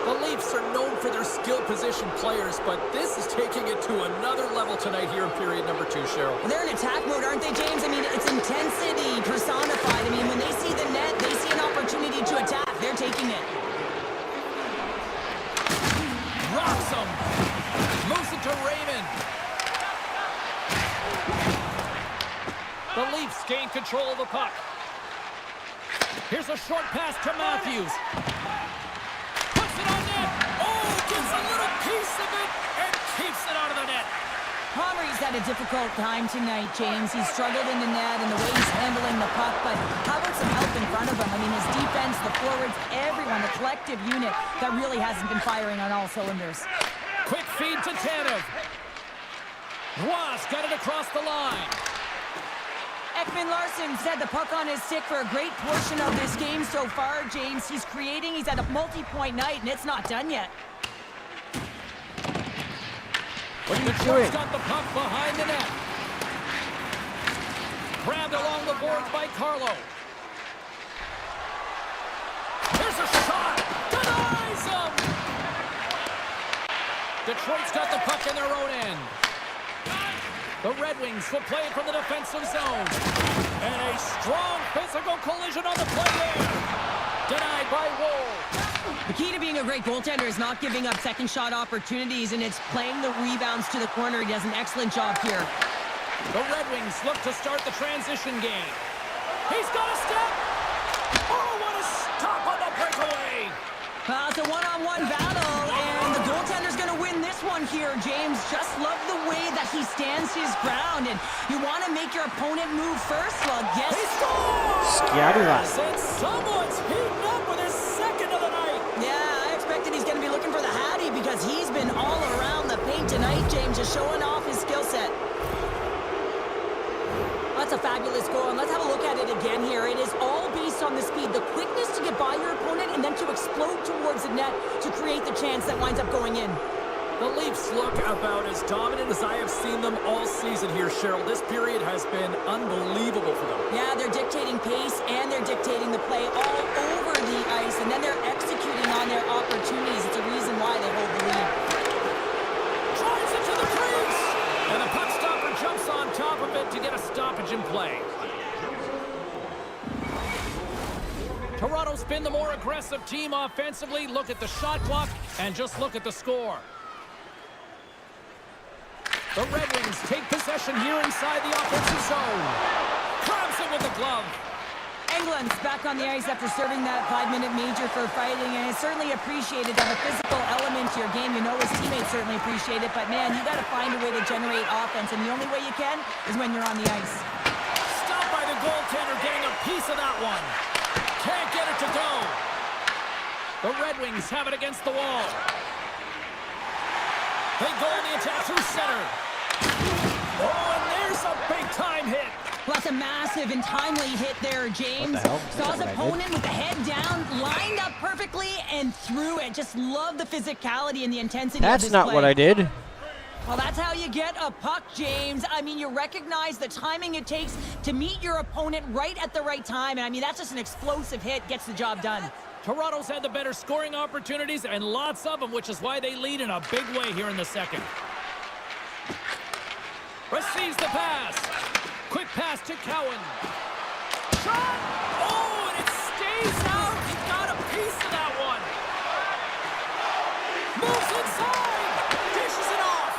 The Leafs are known for their skill position players, but this is taking it to another level tonight here in period number 2, Cheryl. Well, they're in attack mode, aren't they, James? I mean, it's intensity personified. I mean, when they see the net, they see an opportunity to attack. They're taking it. Rocks him. Moves it to Raymond. The Leafs gain control of the puck. Here's a short pass to Matthews. piece of it and keeps it out of the net. Palmer's had a difficult time tonight, James. He's struggled in the net and the way he's handling the puck, but how about some help in front of him? I mean, his defense, the forwards, everyone, the collective unit that really hasn't been firing on all cylinders. Quick feed to Tanev. Ross got it across the line. Ekman Larsson's had the puck on his stick for a great portion of this game so far, James. He's creating, he's had a multi-point night, and it's not done yet. What are you doing? Got the puck behind the net. Grabbed along the boards by Carlo. Here's a shot. Denies him. Detroit's got the puck in their own end. The Red Wings will play it from the defensive zone. And a strong physical collision on the play there. Denied by Woll. The key to being a great goaltender is not giving up second shot opportunities, and it's playing the rebounds to the corner. He does an excellent job here. The Red Wings look to start the transition game. He's got a step. Oh, what a stop on the breakaway. It's a one-on-one battle, and the goaltender's going to win this one here, James. Just love the way that he stands his ground, and you want to make your opponent move first? Well, guess... He scores! Sciarra. And someone's heating up with his second of the night. Yeah, I expected he's going to be looking for the Hattie because he's been all around the paint tonight, James, just showing off his skill set. That's a fabulous goal, and let's have a look at it again here. It is all based on the speed, the quickness to get by your opponent, and then to explode towards the net to create the chance that winds up going in. The Leafs look about as dominant as I have seen them all season here, Cheryl. This period has been unbelievable for them. Yeah, they're dictating pace, and they're dictating the play all over the ice, and then they're executing on their opportunities. It's a reason why they hold the lead. Drives it to the crease, and the puck stopper jumps on top of it to get a stoppage in play. Toronto's been the more aggressive team offensively. Look at the shot clock and just look at the score. The Red Wings take possession here inside the offensive zone. Grabs it with the glove. England's back on the ice after serving that 5-minute major for fighting, and it's certainly appreciated to have a physical element to your game. You know his teammates certainly appreciate it, but man, you got to find a way to generate offense, and the only way you can is when you're on the ice. Stopped by the goaltender, getting a piece of that one. Can't get it to go. The Red Wings have it against the wall. They go on the attack through center. Oh, and there's a big-time hit. Well, that's a massive and timely hit there, James. What the hell? Saw his That's what I opponent with the head down, lined up perfectly, and threw it. Just love the physicality and the intensity of That's this not play. what I did. Well, that's how you get a puck, James. I mean, you recognize the timing it takes to meet your opponent right at the right time. And I mean, that's just an explosive hit, gets the job done. Toronto's had the better scoring opportunities, and lots of them, which is why they lead in a big way here in the second. Receives the pass. Quick pass to Cowan. Shot! Oh, and it stays out. He got a piece of that one. Moves inside. Dishes it off.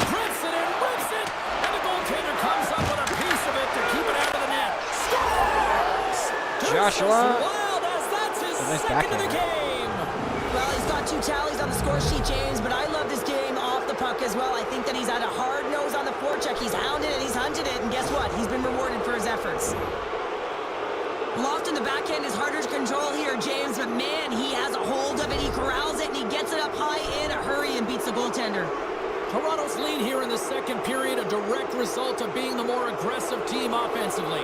Prints it and rips it. And the goaltender comes up with a piece of it to keep it out of the net. Scores! Joshua. Wild as that's his Nice second of the backhand. game. Well, he's got 2 tallies on the score sheet, James, but I love this game off the puck as well. I think that he's had a hard nose on the forecheck. He's hounded it, he's hunted it, and guess what? He's been rewarded for his efforts. Loft in the backhand is harder to control here, James, but man, he has a hold of it. He corrals it, and he gets it up high in a hurry and beats the goaltender. Toronto's lead here in the second period, a direct result of being the more aggressive team offensively.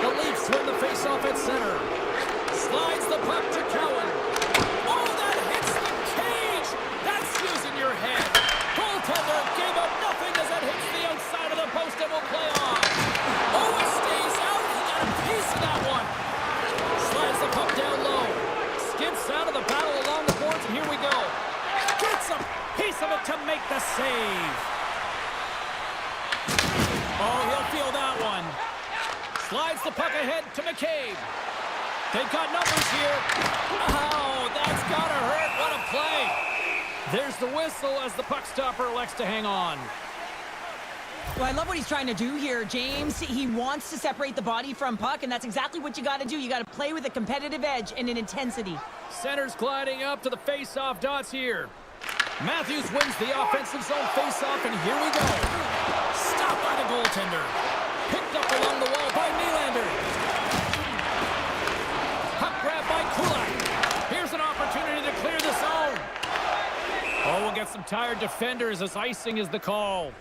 The Leafs win the faceoff at center. Slides the puck to Cowan. Oh, that hits the cage! That's using your head. Goaltender gave up nothing as it hits the outside of the post and will play on. Oh, it stays out. He got a piece of that one. Slides the puck down low. Skips out of the battle along the boards, and here we go. Gets a piece of it to make the save. Oh, he'll feel that one. Slides the puck ahead to McCabe. They've got numbers here. Oh, that's gotta hurt. What a play. There's the whistle as the puck stopper elects to hang on. Well, I love what he's trying to do here, James. He wants to separate the body from puck, and that's exactly what you got to do. You got to play with a competitive edge and an intensity. Center's gliding up to the face-off dots here. Matthews wins the offensive zone face-off, and here we go. Stopped by the goaltender. Picked up along the wall by Nylander. Puck grab by Kulak. Here's an opportunity to clear the zone. Oh, we'll get some tired defenders as icing is the call.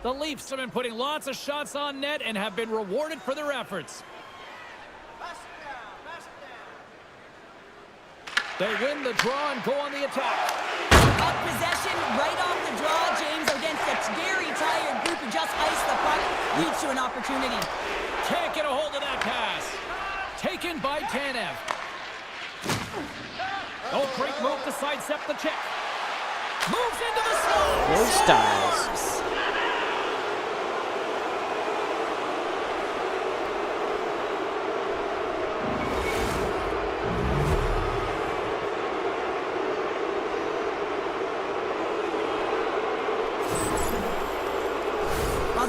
The Leafs have been putting lots of shots on net and have been rewarded for their efforts. They win the draw and go on the attack. Up possession right off the draw, James, against a very tired group who just iced the puck. Leads to an opportunity. Can't get a hold of that pass. Taken by Tanev. Oh, great move to sidestep the check. Moves into the slot. Those styles.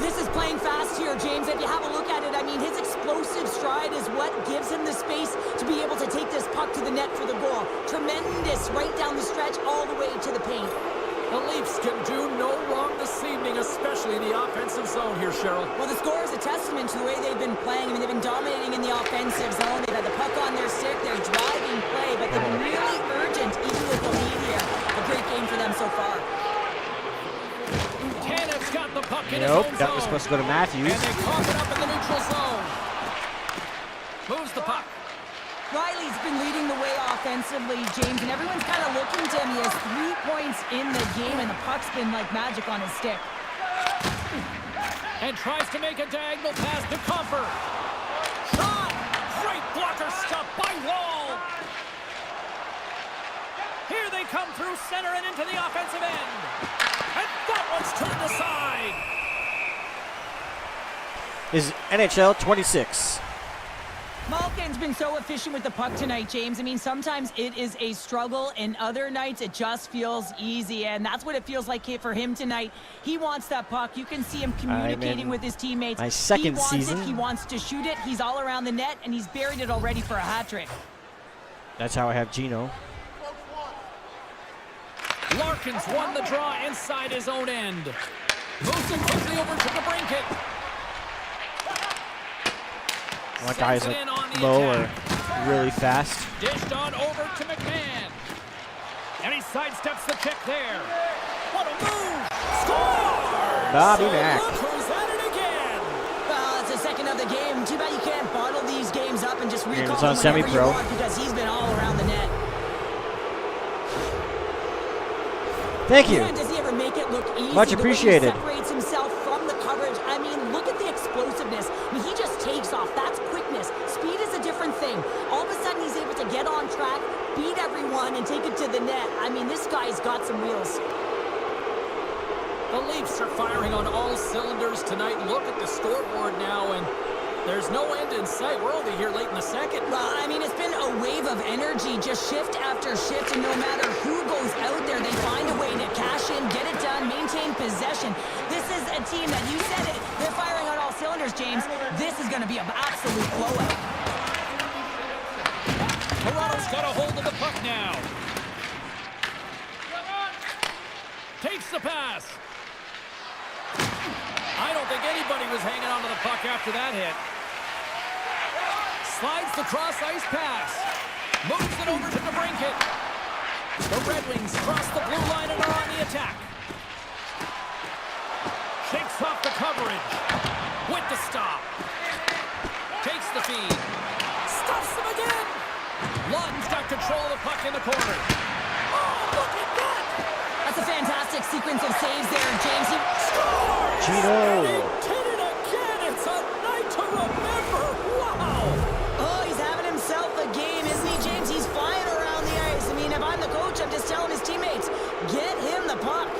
This is playing fast here, James. If you have a look at it, I mean, his explosive stride is what gives him the space to be able to take this puck to the net for the goal. Tremendous right down the stretch all the way to the paint. The Leafs can do no wrong this evening, especially in the offensive zone here, Cheryl. Well, the score is a testament to the way they've been playing. I mean, they've been dominating in the offensive zone. They've had the puck on their stick. They're driving play, but they've been really urgent, even with the lead here. A great game for them so far. Tanev's got the puck in his Nope, own that zone. was supposed to go to Matthews. And they cough it up in the neutral zone. Moves the puck. Riley's been leading the way offensively, James, and everyone's kind of looking to him. He has 3 points in the game, and the puck's been like magic on his stick. And tries to make a diagonal pass to Comfort. Shot! Great blocker stop by Wall. Here they come through center and into the offensive end. And that one's turned aside. Is NHL 26. Malkin's been so efficient with the puck tonight, James. I mean, sometimes it is a struggle, and other nights it just feels easy, and that's what it feels like for him tonight. He wants that puck. You can see him communicating with his teammates. My second season. He wants to shoot it. He's all around the net, and he's buried it already for a hat trick. That's how I have Gino. Larkin's won the draw inside his own end. Moves it quickly over to the brinket. That guy's like low or really fast. Dished on over to McMahon. And he sidesteps the check there. What a move! Scores! Bobby Mack. Look who's at it again. Well, it's the second of the game. Too bad you can't bottle these games up and just recall It's them on whenever you semi-pro. want, because he's been all around the net. Thank you. Man, does he ever make it look easy? Much appreciated. The way he separates himself from the coverage. I mean, look at the explosiveness. I mean, he just takes off. That's quickness. Speed is a different thing. All of a sudden, he's able to get on track, beat everyone, and take it to the net. I mean, this guy's got some wheels. The Leafs are firing on all cylinders tonight. Look at the scoreboard now, and there's no end in sight. We're only here late in the second. Well, I mean, it's been a wave of energy, just shift after shift, and no matter who goes out there, they find a way to cash in, get it done, maintain possession. This is a team that, you said it, they're firing on all cylinders, James. This is going to be an absolute blowout. Toronto's got a hold of the puck now. Takes the pass. I don't think anybody was hanging on to the puck after that hit. Slides the cross-ice pass. Moves it over to the brinket. The Red Wings cross the blue line and are on the attack. Shakes off the coverage. With the stop. Takes the feed. Stuffs him again. Lawton's got control of the puck in the corner. Oh, look at that! That's a fantastic sequence of saves there, James. He scores! Gino. And he did it again! It's a night to remember! Wow! Oh, he's having himself a game, isn't he, James? He's flying around the ice. I mean, if I'm the coach, I'm just telling his teammates, get him the puck.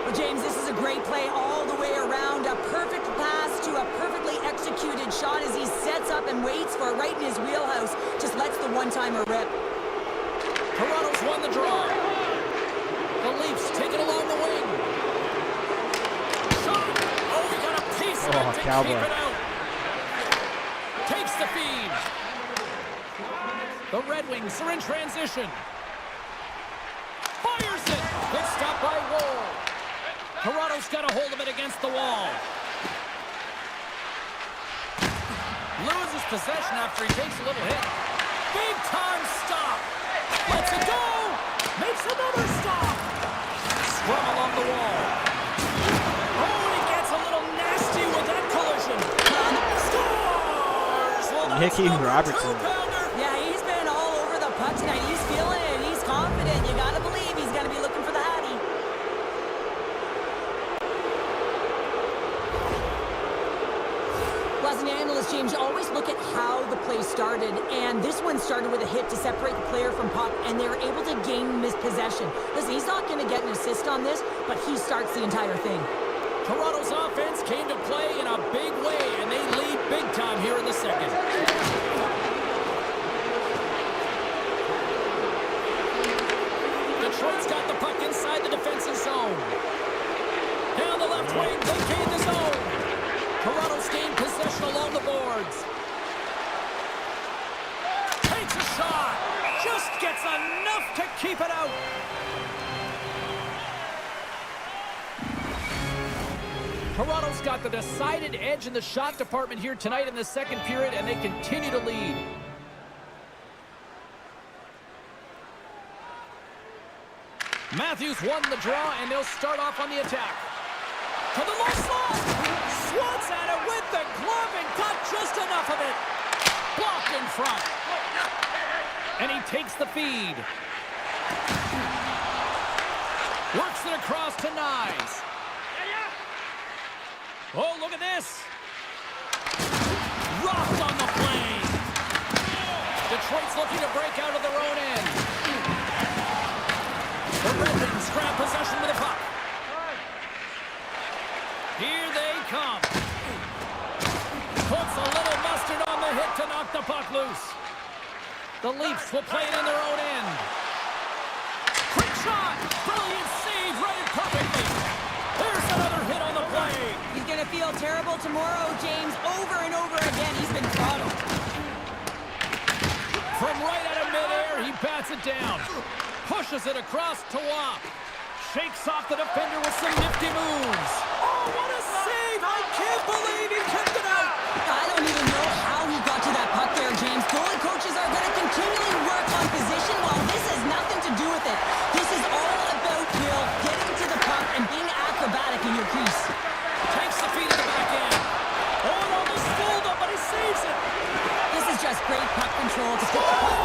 Well, James, this is a great play all the way around. A perfect pass to a perfectly executed shot as he sets up and waits for it right in his wheelhouse. Just lets the one-timer rip. Toronto's won the draw. Leafs take it along the wing. Shot. Oh, we got a piece of it to Cowboy. keep it out. Takes the feed. The Red Wings are in transition. Fires it. Good stop by Woll. Toronto's got a hold of it against the wall. Loses possession after he takes a little hit. Big time stop. Lets it go. Makes another stop. Scrum along the wall. Oh, he gets a little nasty with that collision. Scores! Well, Nicky Robertson. Yeah, he's been all over the puck tonight. He's feeling it. He's confident. You got to believe he's going to be looking for the Hattie. Well, as an analyst, James, you always look at how the play started, and this one started with a hit to separate the player from puck, and they were able to gain possession. Listen, he's not going to get an assist on this, but he starts the entire thing. Toronto's offense came to play in a big way, and they lead big time here in the second. Detroit's got the puck inside the defensive zone. Down the left wing, they gain the zone. Toronto's gained possession along the boards. Takes a shot. Just gets enough to keep it out. Toronto's got the decided edge in the shot department here tonight in the second period, and they continue to lead. Matthews won the draw, and they'll start off on the attack. To the low slot. Swats at it with the glove and got just enough of it. Blocked in front. And he takes the feed. Works it across to Nyes. Oh, look at this. Rocked on the plane. Detroit's looking to break out of their own end. The Red Wings grab possession with the puck. Here they come. Puts a little mustard on the hit to knock the puck loose. The Leafs will play it in their own end. Quick shot. Brilliant save right in perfectly. There's another hit on the play. He's going to feel terrible tomorrow, James. Over and over again, he's been throttled. From right out of midair, he bats it down. Pushes it across to Wap. Shakes off the defender with some nifty moves. Oh, what a save! I can't believe he kept it out. I don't even know how he got to that puck there, James. Goalie coaches are going to continually work on position while this has nothing to do with it. This is all about Will getting to the puck and being acrobatic in your crease. Takes the feed to the back end. Oh, it almost fooled him, but he saves it. This is just great puck control to pick the puck.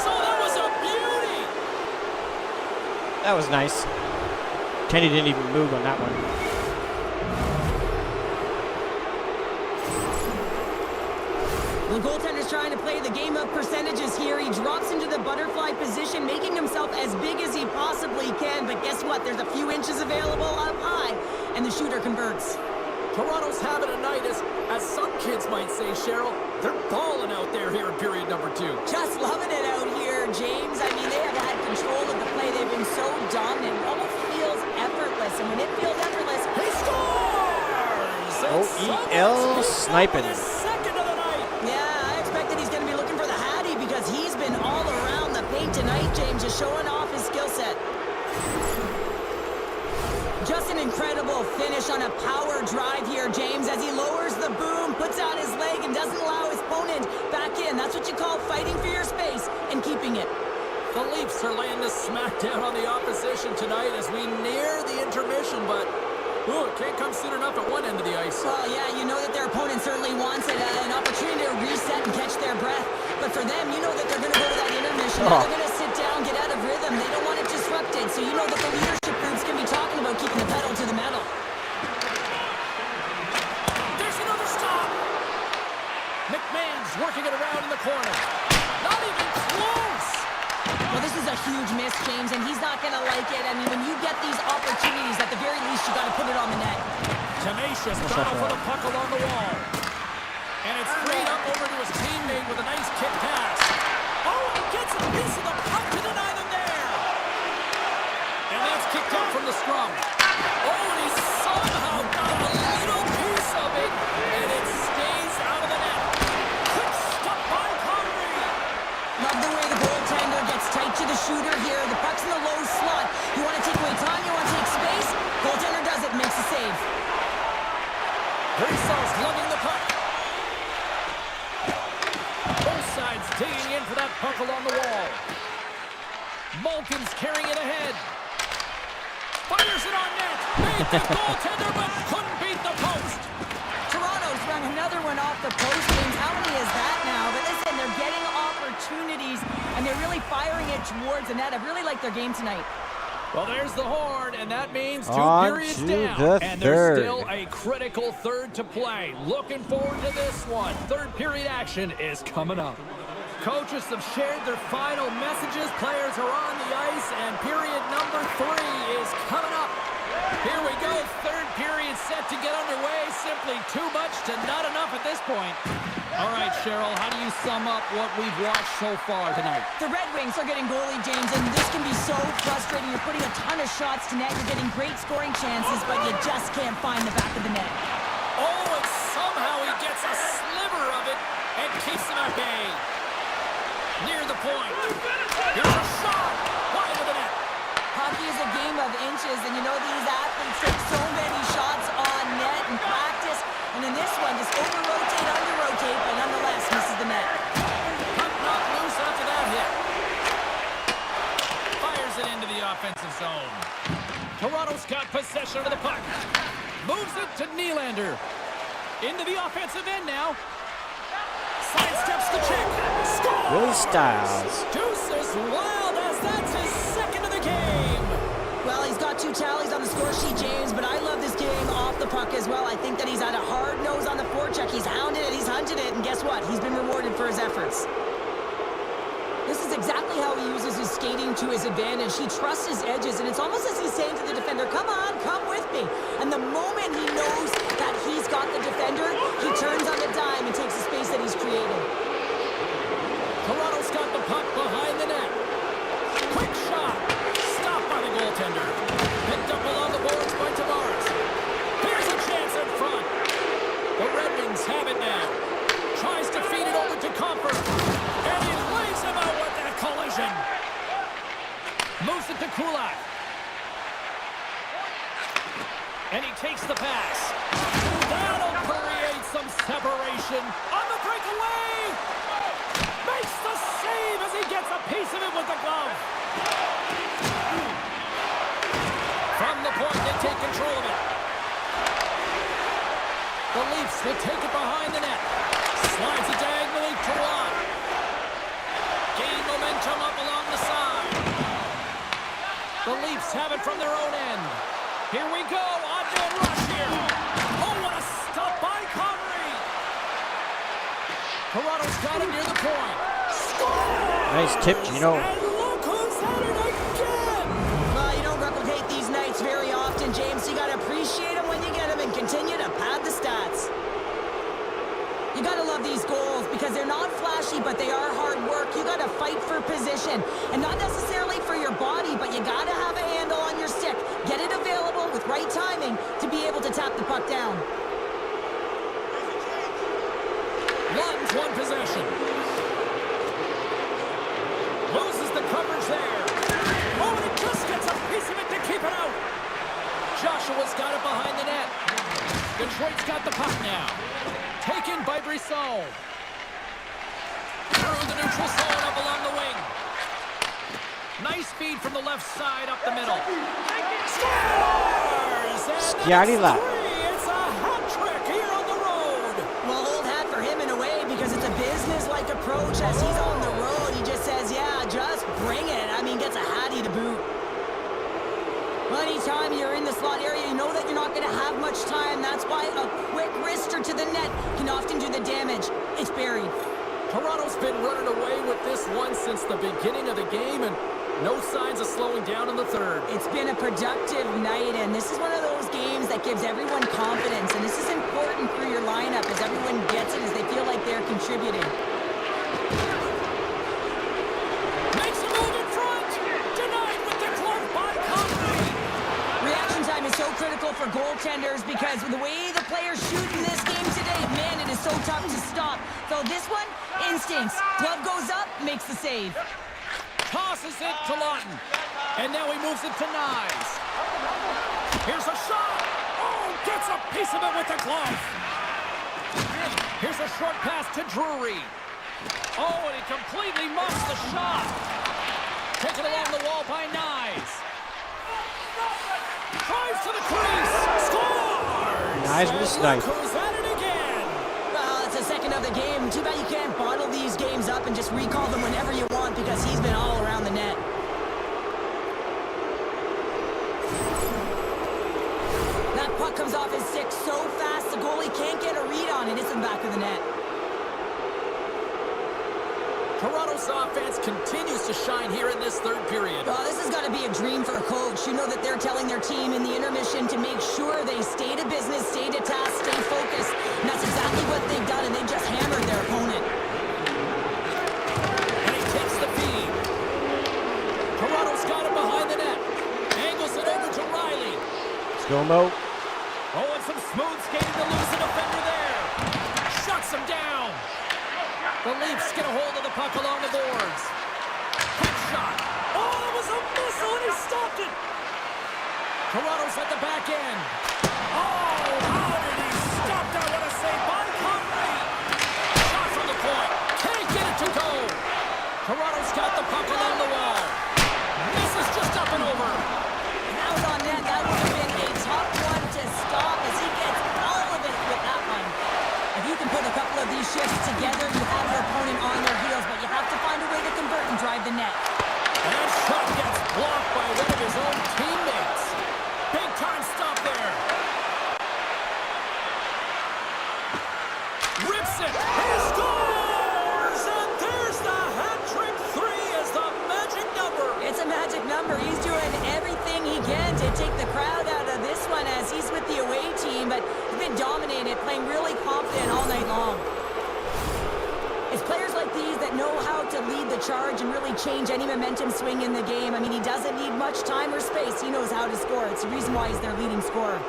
Scores! Oh, that was a beauty. That was nice. Kenny didn't even move on that one. The goaltender's trying to play the game of percentages here. He drops into the butterfly position, making himself as big as he possibly can. But guess what? There's a few inches available up high, and the shooter converts. Toronto's having a night, as some kids might say, Cheryl. They're balling out there here in period number 2. Just loving it out here, James. I mean, they have had control of the play. They've been so dominant. It almost feels effortless. And when it feels effortless, He scores! OEL sniping. Second of the night. yeah, I expected he's going to be looking for the Hattie because he's been all around the paint tonight, James, just showing off his skill set. Just an incredible finish on a power drive here, James, as he lowers the boom, puts out his leg, and doesn't allow his opponent back in. That's what you call fighting for your space and keeping it. The Leafs are laying this smackdown on the opposition tonight as we near the intermission, but it can't come soon enough at one end of the ice. Well, yeah, you know that their opponent certainly wants it, an opportunity to reset and catch their breath. But for them, you know that they're going to go to that intermission. Now they're going to sit down, get out of rhythm. They don't want it disrupted. So you know that the leadership groups can be talking about keeping the pedal to the metal. There's another stop. McMahon's working it around in the corner. Not even close. Well, this is a huge miss, James, and he's not going to like it. I mean, when you get these opportunities, at the very least, you got to put it on the net. Tenacious battle for the puck along the wall. And it's freed up over to his teammate with a nice kick pass. Oh, he gets a piece of the puck to deny them there. And that's kicked picked up from the scrum. Oh, and he somehow got a little piece of it, and it stays out of the net. Quick stop by Connery. Love the way the goaltender gets tight to the shooter here. The puck's in the low slot. You want to take away time, you want to take space. Goaltender does it, makes the save. Brisow's lugging the puck. Both sides digging in for that puck along the wall. Malkin's carrying it ahead. Fires it on net. Made the goaltender, but couldn't beat the post. Toronto's run another one off the post. James, how many is that now? But listen, they're getting opportunities, and they're really firing it towards the net. I really like their game tonight. Well, there's the horn, and that means two On periods to down. the And there's third. still a critical third to play. Looking forward to this one. Third period action is coming up. Coaches have shared their final messages. Players are on the ice, and period number 3 is coming up. Here we go. Third period set to get underway. Simply too much to not enough at this point. All right, Cheryl, how do you sum up what we've watched so far tonight? The Red Wings are getting goalie, James, and this can be so frustrating. You're putting a ton of shots to net. You're getting great scoring chances, but you just can't find the back of the net. Oh, and somehow he gets a sliver of it and keeps him at bay. Near the point. Here's a shot. Wide of the net. Hockey is a game of inches, and you know these athletes take so many shots on net in practice, and in this one, just over-rotate, under-rotate, but nonetheless misses the net. Puck knocked loose after that hit. Fires it into the offensive zone. Toronto's got possession of the puck. Moves it to Nylander. Into the offensive end now. Sidesteps the check. Scores! Willie Styles. Deuces wild as that's his second of the game. Well, he's got 2 tallies on the score sheet, James, but I love this game off the puck as well. I think that he's had a hard nose on the forecheck. He's hounded it, he's hunted it, and guess what? He's been rewarded for his efforts. This is exactly how he uses his skating to his advantage. He trusts his edges, and it's almost as he's saying to the defender, come on, come with me. And the moment he knows that he's got the defender, he turns on the dime and takes the space that he's created. Toronto's got the puck behind the net. Quick shot. Stopped by the goaltender. Picked up along the boards by Tavares. Here's a chance in front. The Red Wings have it now. Tries to feed it over to Comfort. And he lays him out with that collision. Moves it to Kulak. And he takes the pass. That'll create some separation. On the breakaway. Makes the save as he gets a piece of it with the glove. From the point, they take control of it. The Leafs will take it behind the net. Slides it diagonally to Watt. Gain momentum up along the side. The Leafs have it from their own end. Here we go. On-man rush here. Oh, what a stop by Connery. Toronto's got it near the point. Scores! Nice tip, Gino. And look who's at it again. Well, you don't replicate these nights very often, James. You got to appreciate them when you get them and continue to pad the stats. You got to love these goals because they're not flashy, but they are hard work. You got to fight for position, and not necessarily for your body, but you got to have a handle on your stick. Get it available with right timing to be able to tap the puck down. One possession. Loses the coverage there. Oh, and it just gets a piece of it to keep it out. Joshua's got it behind the net. Detroit's got the puck now. Taken by Brisson. Through the neutral zone up along the wing. Nice feed from the left side up the middle. Scores! And Scotty that's Lap. 3. It's a hat trick here on the road. Well, old hat for him in a way because it's a business-like approach as he's on the road. He just says, yeah, just bring it. I mean, gets a hattie to boot. Well, anytime you're in the slot area, you know that you're not going to have much time. That's why a quick wrister to the net can often do the damage. It's buried. Toronto's been running away with this one since the beginning of the game, and no signs of slowing down in the third. It's been a productive night, and this is one of those games that gives everyone confidence, and this is important for your lineup as everyone gets it, as they feel like they're contributing. Makes a move in front. Denied with the glove by Connery. critical for goaltenders because the way the players shoot in this game today, man, it is so tough to stop. So this one, instincts. Glove goes up, makes the save. Tosses it to Lawton. And now he moves it to Nyes. Here's a shot. Oh, gets a piece of it with the glove. Here's a short pass to Drury. Oh, and he completely muffs the shot. Taken along the wall by Nyes. Drives to the crease. Scores! Nyes with a snipe. Goes at it again. Well, it's the second of the game. Too bad you can't bottle these games up and just recall them whenever you want because he's been all around the net. That puck comes off his stick so fast the goalie can't get a read on it. It's in the back of the net. Toronto's offense continues to shine here in this third period. Well, this has got to be a dream for a coach. You know that they're telling their team in the intermission to make sure they stay to business, stay to task, stay focused. And that's exactly what they've done, and they've just hammered their opponent. And he takes the feed. Toronto's got it behind the net. Angles it over to Riley. Still no. Oh, and some smooth skating to lose the defender there. Shuts him down. The Leafs get a hold of the puck along the boards. Quick shot. Oh, it was a missile, and he stopped it. Toronto's at the back end. Oh, how did he stop that? What a save by Conley. Shot from the point. Can't get it to go. Toronto's got the puck along the wall. Misses just up and over. Out on net, that would have been a tough one to stop as he gets all of it with that one. If you can put a couple of these shifts together, you have your opponent on their heels, but you have to find a way to convert and drive the net. And that shot gets blocked by one of his own teammates. Big time stop there. Rips it. He scores! And there's the hat-trick 3 as the magic number. It's a magic number. He's doing everything he can to take the crowd out of this one as he's with the away team, but he's been dominated, playing really confident all night long. It's players like these that know how to lead the charge and really change any momentum swing in the game. I mean, he doesn't need much time or space. He knows how to score. It's the reason why he's their leading scorer.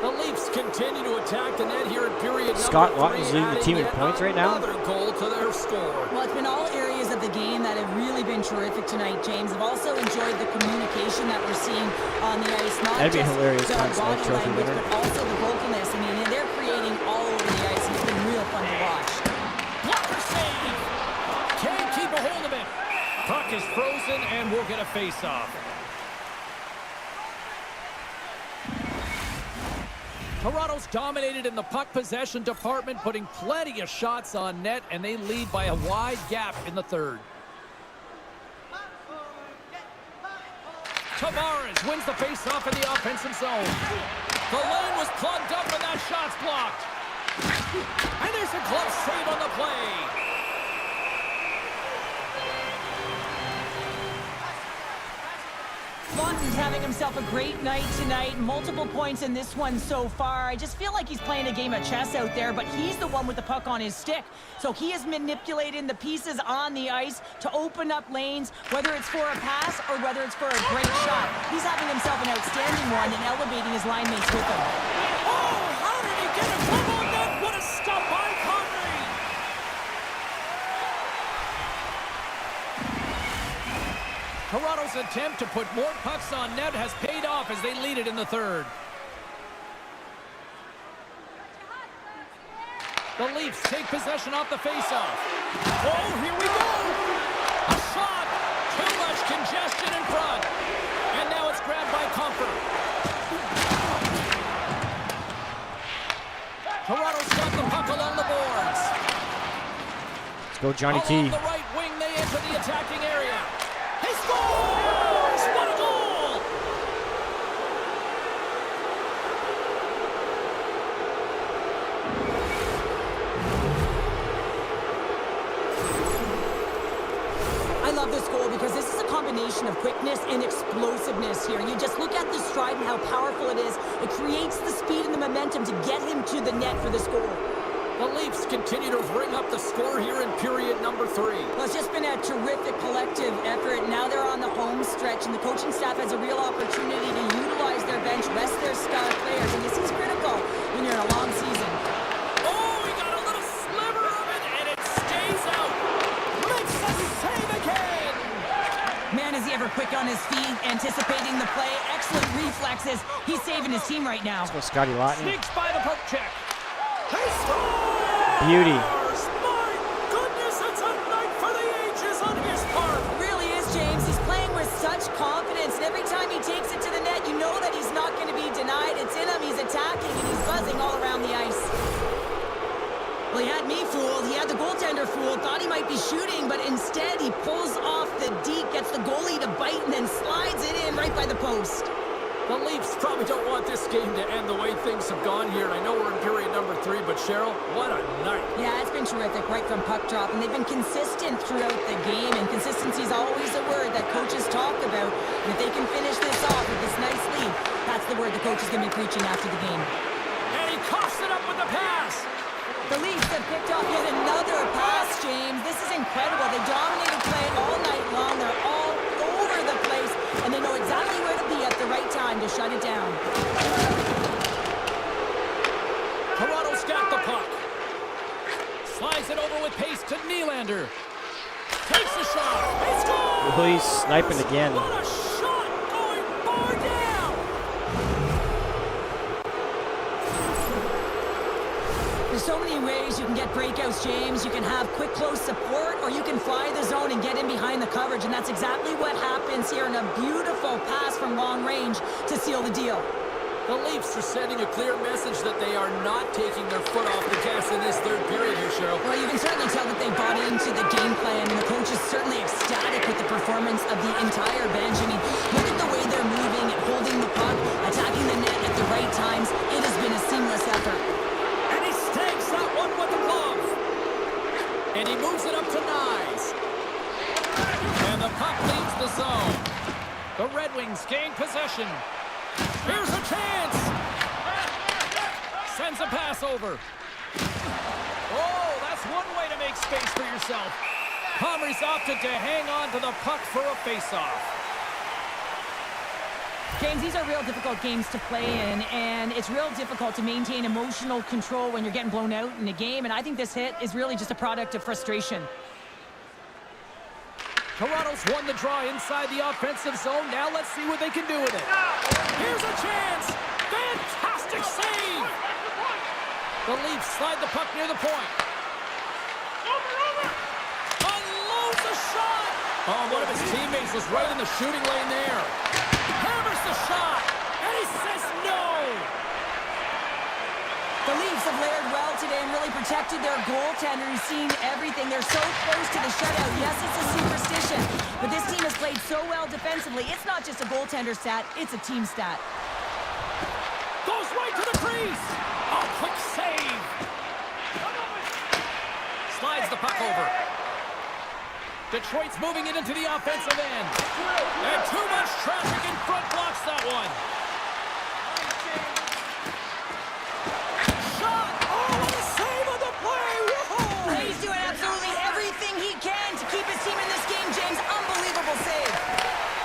The Leafs continue to attack the net here in period Scott number 3, Lawton's leading the team in adding points right now. Another goal to their score. Well, it's been all areas of the game that have really been terrific tonight, James. I've also enjoyed the communication that we're seeing on the ice. Not That'd be just hilarious the Conn Smythe body Trophy language, winner. but also the vocalness. I mean, they're creating all over the ice. It's been real fun to watch. Blocker save. Can't keep a hold of it. Puck is frozen and we'll get a face-off. Toronto's dominated in the puck possession department, putting plenty of shots on net, and they lead by a wide gap in the third. Tavares wins the face-off in the offensive zone. The lane was plugged up and that shot's blocked. And there's a glove save on the play. Lawton's having himself a great night tonight. Multiple points in this one so far. I just feel like he's playing a game of chess out there, but he's the one with the puck on his stick. So he is manipulating the pieces on the ice to open up lanes, whether it's for a pass or whether it's for a great shot. He's having himself an outstanding one and elevating his line mates with him. Oh, how did he get a glove on that? What a stop by Conley! Toronto's attempt to put more pucks on net has paid off as they lead it in the third. The Leafs take possession off the faceoff. Oh, here we go! A shot! Too much congestion in front. And now it's grabbed by Comfort. Toronto's got the puck along the boards. Let's go, Johnny T. Along the right wing, they enter the attacking area. He scores! What a goal! I love this goal because this is a combination of quickness and explosiveness here. You just look at the stride and how powerful it is. It creates the speed and the momentum to get him to the net for the score. The Leafs continue to bring up the score here in period number 3. Well, it's just been a terrific collective effort. Now they're on the home stretch, and the coaching staff has a real opportunity to utilize their bench, rest their anticipating the play. Excellent reflexes. He's saving his team right now. Let's go, Scotty Lawton. Sneaks by the poke check. He scores! Beauty. My goodness, it's a night for the ages on his part. It really is, James. He's playing with such confidence, and every time he takes it to the net, you know that he's not going to be denied. It's in him. He's attacking, and he's buzzing all around the ice. Well, he had me fooled. He had the goaltender fooled. Thought he might be shooting, but instead he pulls off the deke, gets the goalie to bite, and then slides it in right by the post. The Leafs probably don't want this game to end the way things have gone here. And I know we're in period number 3, but Cheryl, what a night. Yeah, it's been terrific right from puck drop, and they've been consistent throughout the game, and consistency is always a word that coaches talk about. And if they can finish this off with this nice lead, that's the word the coach is going to be preaching after the game. And he coughs it up with the pass. The Leafs have picked off yet another pass, James. This is incredible. They dominated play all night long. They're all over the place, and they know exactly where to be at the right time to shut it down. Toronto's got the puck. Slides it over with pace to Nylander. Takes a shot. He scores! Oh, he's sniping again. What a shot going far down. There's so many ways you can get breakouts, James. You can have quick, close support, or you can fly the zone and get in behind the coverage, and that's exactly what happens here in a beautiful pass from long range to seal the deal. The Leafs are sending a clear message that they are not taking their foot off the gas in this third period here, Cheryl. Well, you can certainly tell that they bought into the game plan, and the coach is certainly ecstatic with the performance of the entire bench. I mean, look at the way they're moving and holding the puck, attacking the net at the right times. It has been a seamless effort. And he stakes that one with the glove. And he moves it up to Nyes. And the puck leaves the zone. The Red Wings gain possession. Here's a chance. Sends a pass over. Oh, that's one way to make space for yourself. Comrie's opted to hang on to the puck for a face-off. James, these are real difficult games to play in, and it's real difficult to maintain emotional control when you're getting blown out in a game, and I think this hit is really just a product of frustration. Toronto's won the draw inside the offensive zone. Now let's see what they can do with it. Here's a chance. Fantastic save. The Leafs slide the puck near the point. Unloads a shot. Oh, one of his teammates was right in the shooting lane there. Hammers the shot. And he says no. The Leafs have layered well today and really protected their goaltender. He's seen everything. They're so close to the shutout. Yes, it's a superstition, but this team has played so well defensively. It's not just a goaltender stat, it's a team stat. Goes right to the crease. Oh, quick save. Slides the puck over. Detroit's moving it into the offensive end. And too much traffic in front blocks that one. He's doing absolutely everything he can to keep his team in this game, James. Unbelievable save.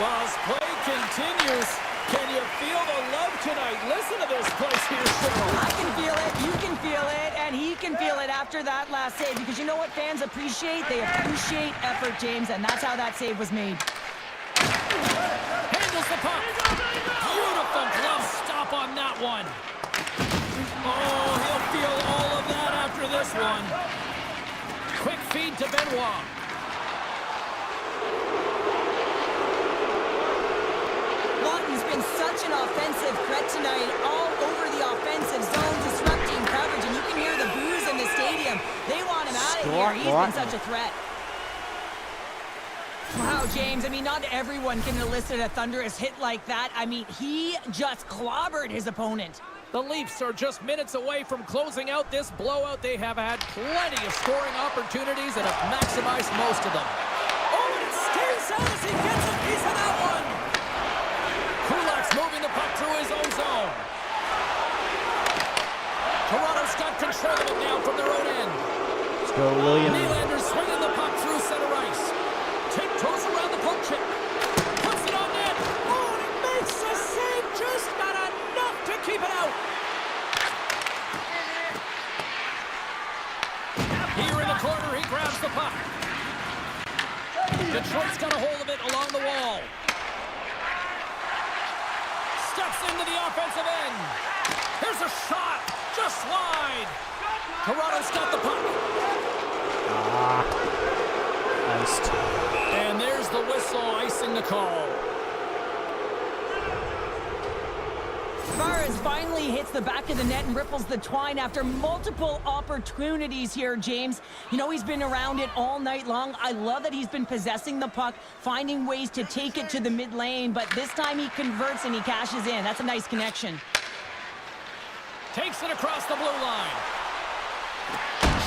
Well, as play continues, can you feel the love tonight? Listen to this place here, Cheryl. I can feel it, you can feel it, and he can feel it after that last save, because you know what fans appreciate? They appreciate effort, James, and that's how that save was made. Handles the puck. Beautiful glove stop on that one. Oh, he'll feel all of that after this one. Quick feed to Benoit. Lawton's been such an offensive threat tonight, all over the offensive zone, disrupting coverage, and you can hear the boos in the stadium. They want him out of here. He's been such a threat. Wow, James, I mean, not everyone can elicit a thunderous hit like that. I mean, he just clobbered his opponent. The Leafs are just minutes away from closing out this blowout. They have had plenty of scoring opportunities and have maximized most of them. Oh, and it stays out as he gets a piece of that one. Kulak's moving the puck through his own zone. Toronto's got control of it now from their own end. Let's go, William. Nylander swinging the puck through center ice. Tiptoes around the poke check. Puts it on net. Oh, and he makes the save, just not enough to keep it out. Here in the corner, he grabs the puck. Detroit's got a hold of it along the wall. into the offensive end. Here's a shot, just wide. Toronto's got the puck. Iced. And there's the whistle, icing the call. Suarez finally hits the back of the net and ripples the twine after multiple opportunities here, James. You know, he's been around it all night long. I love that he's been possessing the puck, finding ways to take it to the mid lane, but this time he converts and he cashes in. That's a nice connection. Takes it across the blue line.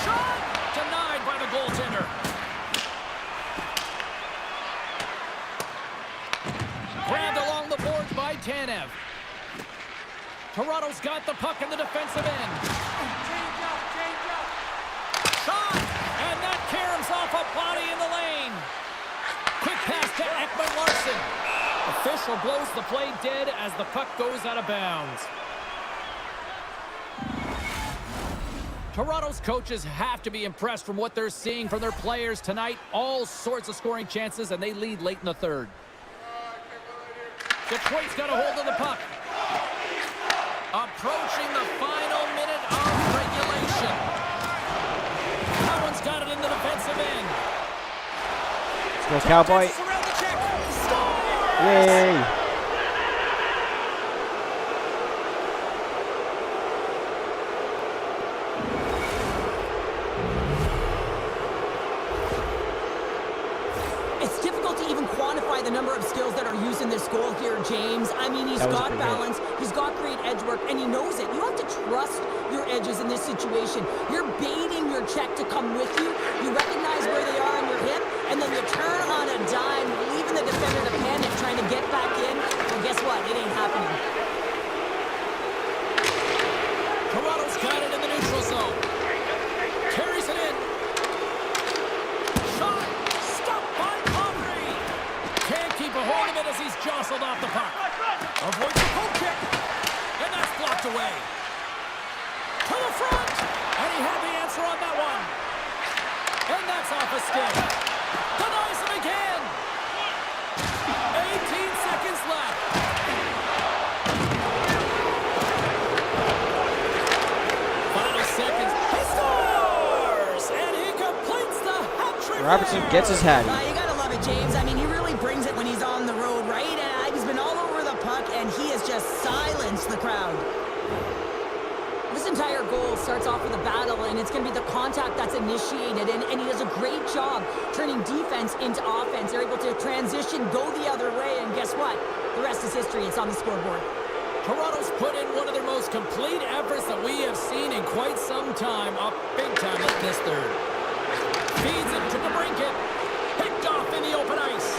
Shot! Denied by the goaltender. Grabbed along the boards by Tanev. Toronto's got the puck in the defensive end. Shot! And that caroms off a body in the lane. Quick pass to Ekman Larson. Official blows the play dead as the puck goes out of bounds. Toronto's coaches have to be impressed from what they're seeing from their players tonight. All sorts of scoring chances, and they lead late in the third. Detroit's got a hold of the puck. Approaching the final minute of regulation. Cowan's got it in the defensive end. Let's go, Cowboy. Yay! It's difficult to even quantify the number of skills that are used in this goal here, James. I mean, he's got balance, he's got great edge work, and he knows it. You have to trust your edges in this situation. You're baiting your check to come with you. You recognize where they are in your hip, and then you turn on a dime, leaving the defender to panic, trying to get back in. Well, guess what? It ain't happening. Toronto's got it in the neutral zone. Carries it in. Shot! Stopped by Connery. Can't keep a hold of it as he's jostled off the puck. Avoids the poke kick. And that's blocked away. To the front. And he had the answer on that one. And that's off a stick. Denies him again. 18 seconds left. Final seconds. He scores! And he completes the hat-trick. Robertson gets his hat. You gotta love it, James. I mean, he really brings it when he's on the road, right? And he's been all over the puck, and he has just silenced the crowd. This entire goal starts off with a battle, and it's going to be the contact that's initiated, and he does a great job turning defense into offense. They're able to transition, go the other way, and guess what? The rest is history. It's on the scoreboard. Toronto's put in one of their most complete efforts that we have seen in quite some time, up big time in this third. Feeds it to the brinket. Picked off in the open ice.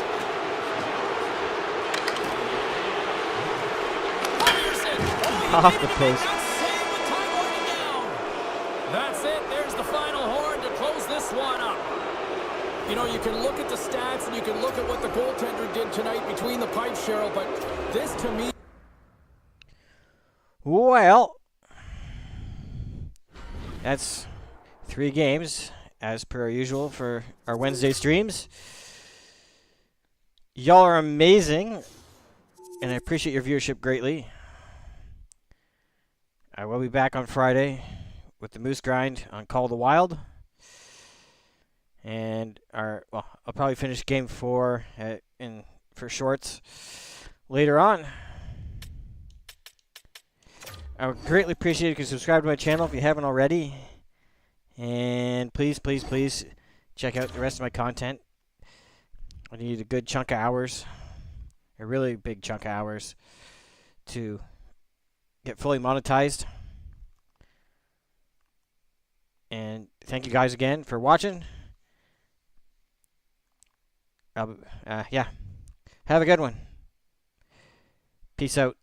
Ryerson. Off the post. That's it. There's the final horn to close this one up. You know, you can look at the stats and you can look at what the goaltender did tonight between the pipes, Cheryl, but this to me... Well, that's 3 games, as per usual, for our Wednesday streams. Y'all are amazing, and I appreciate your viewership greatly. I will be back on Friday with the Moose Grind on Call the Wild. And I'll probably finish Game 4 for shorts later on. I would greatly appreciate it if you subscribe to my channel if you haven't already. And please, please, please check out the rest of my content. I need a good chunk of hours, a really big chunk of hours, to get fully monetized. And thank you guys again for watching. Yeah. Have a good one. Peace out.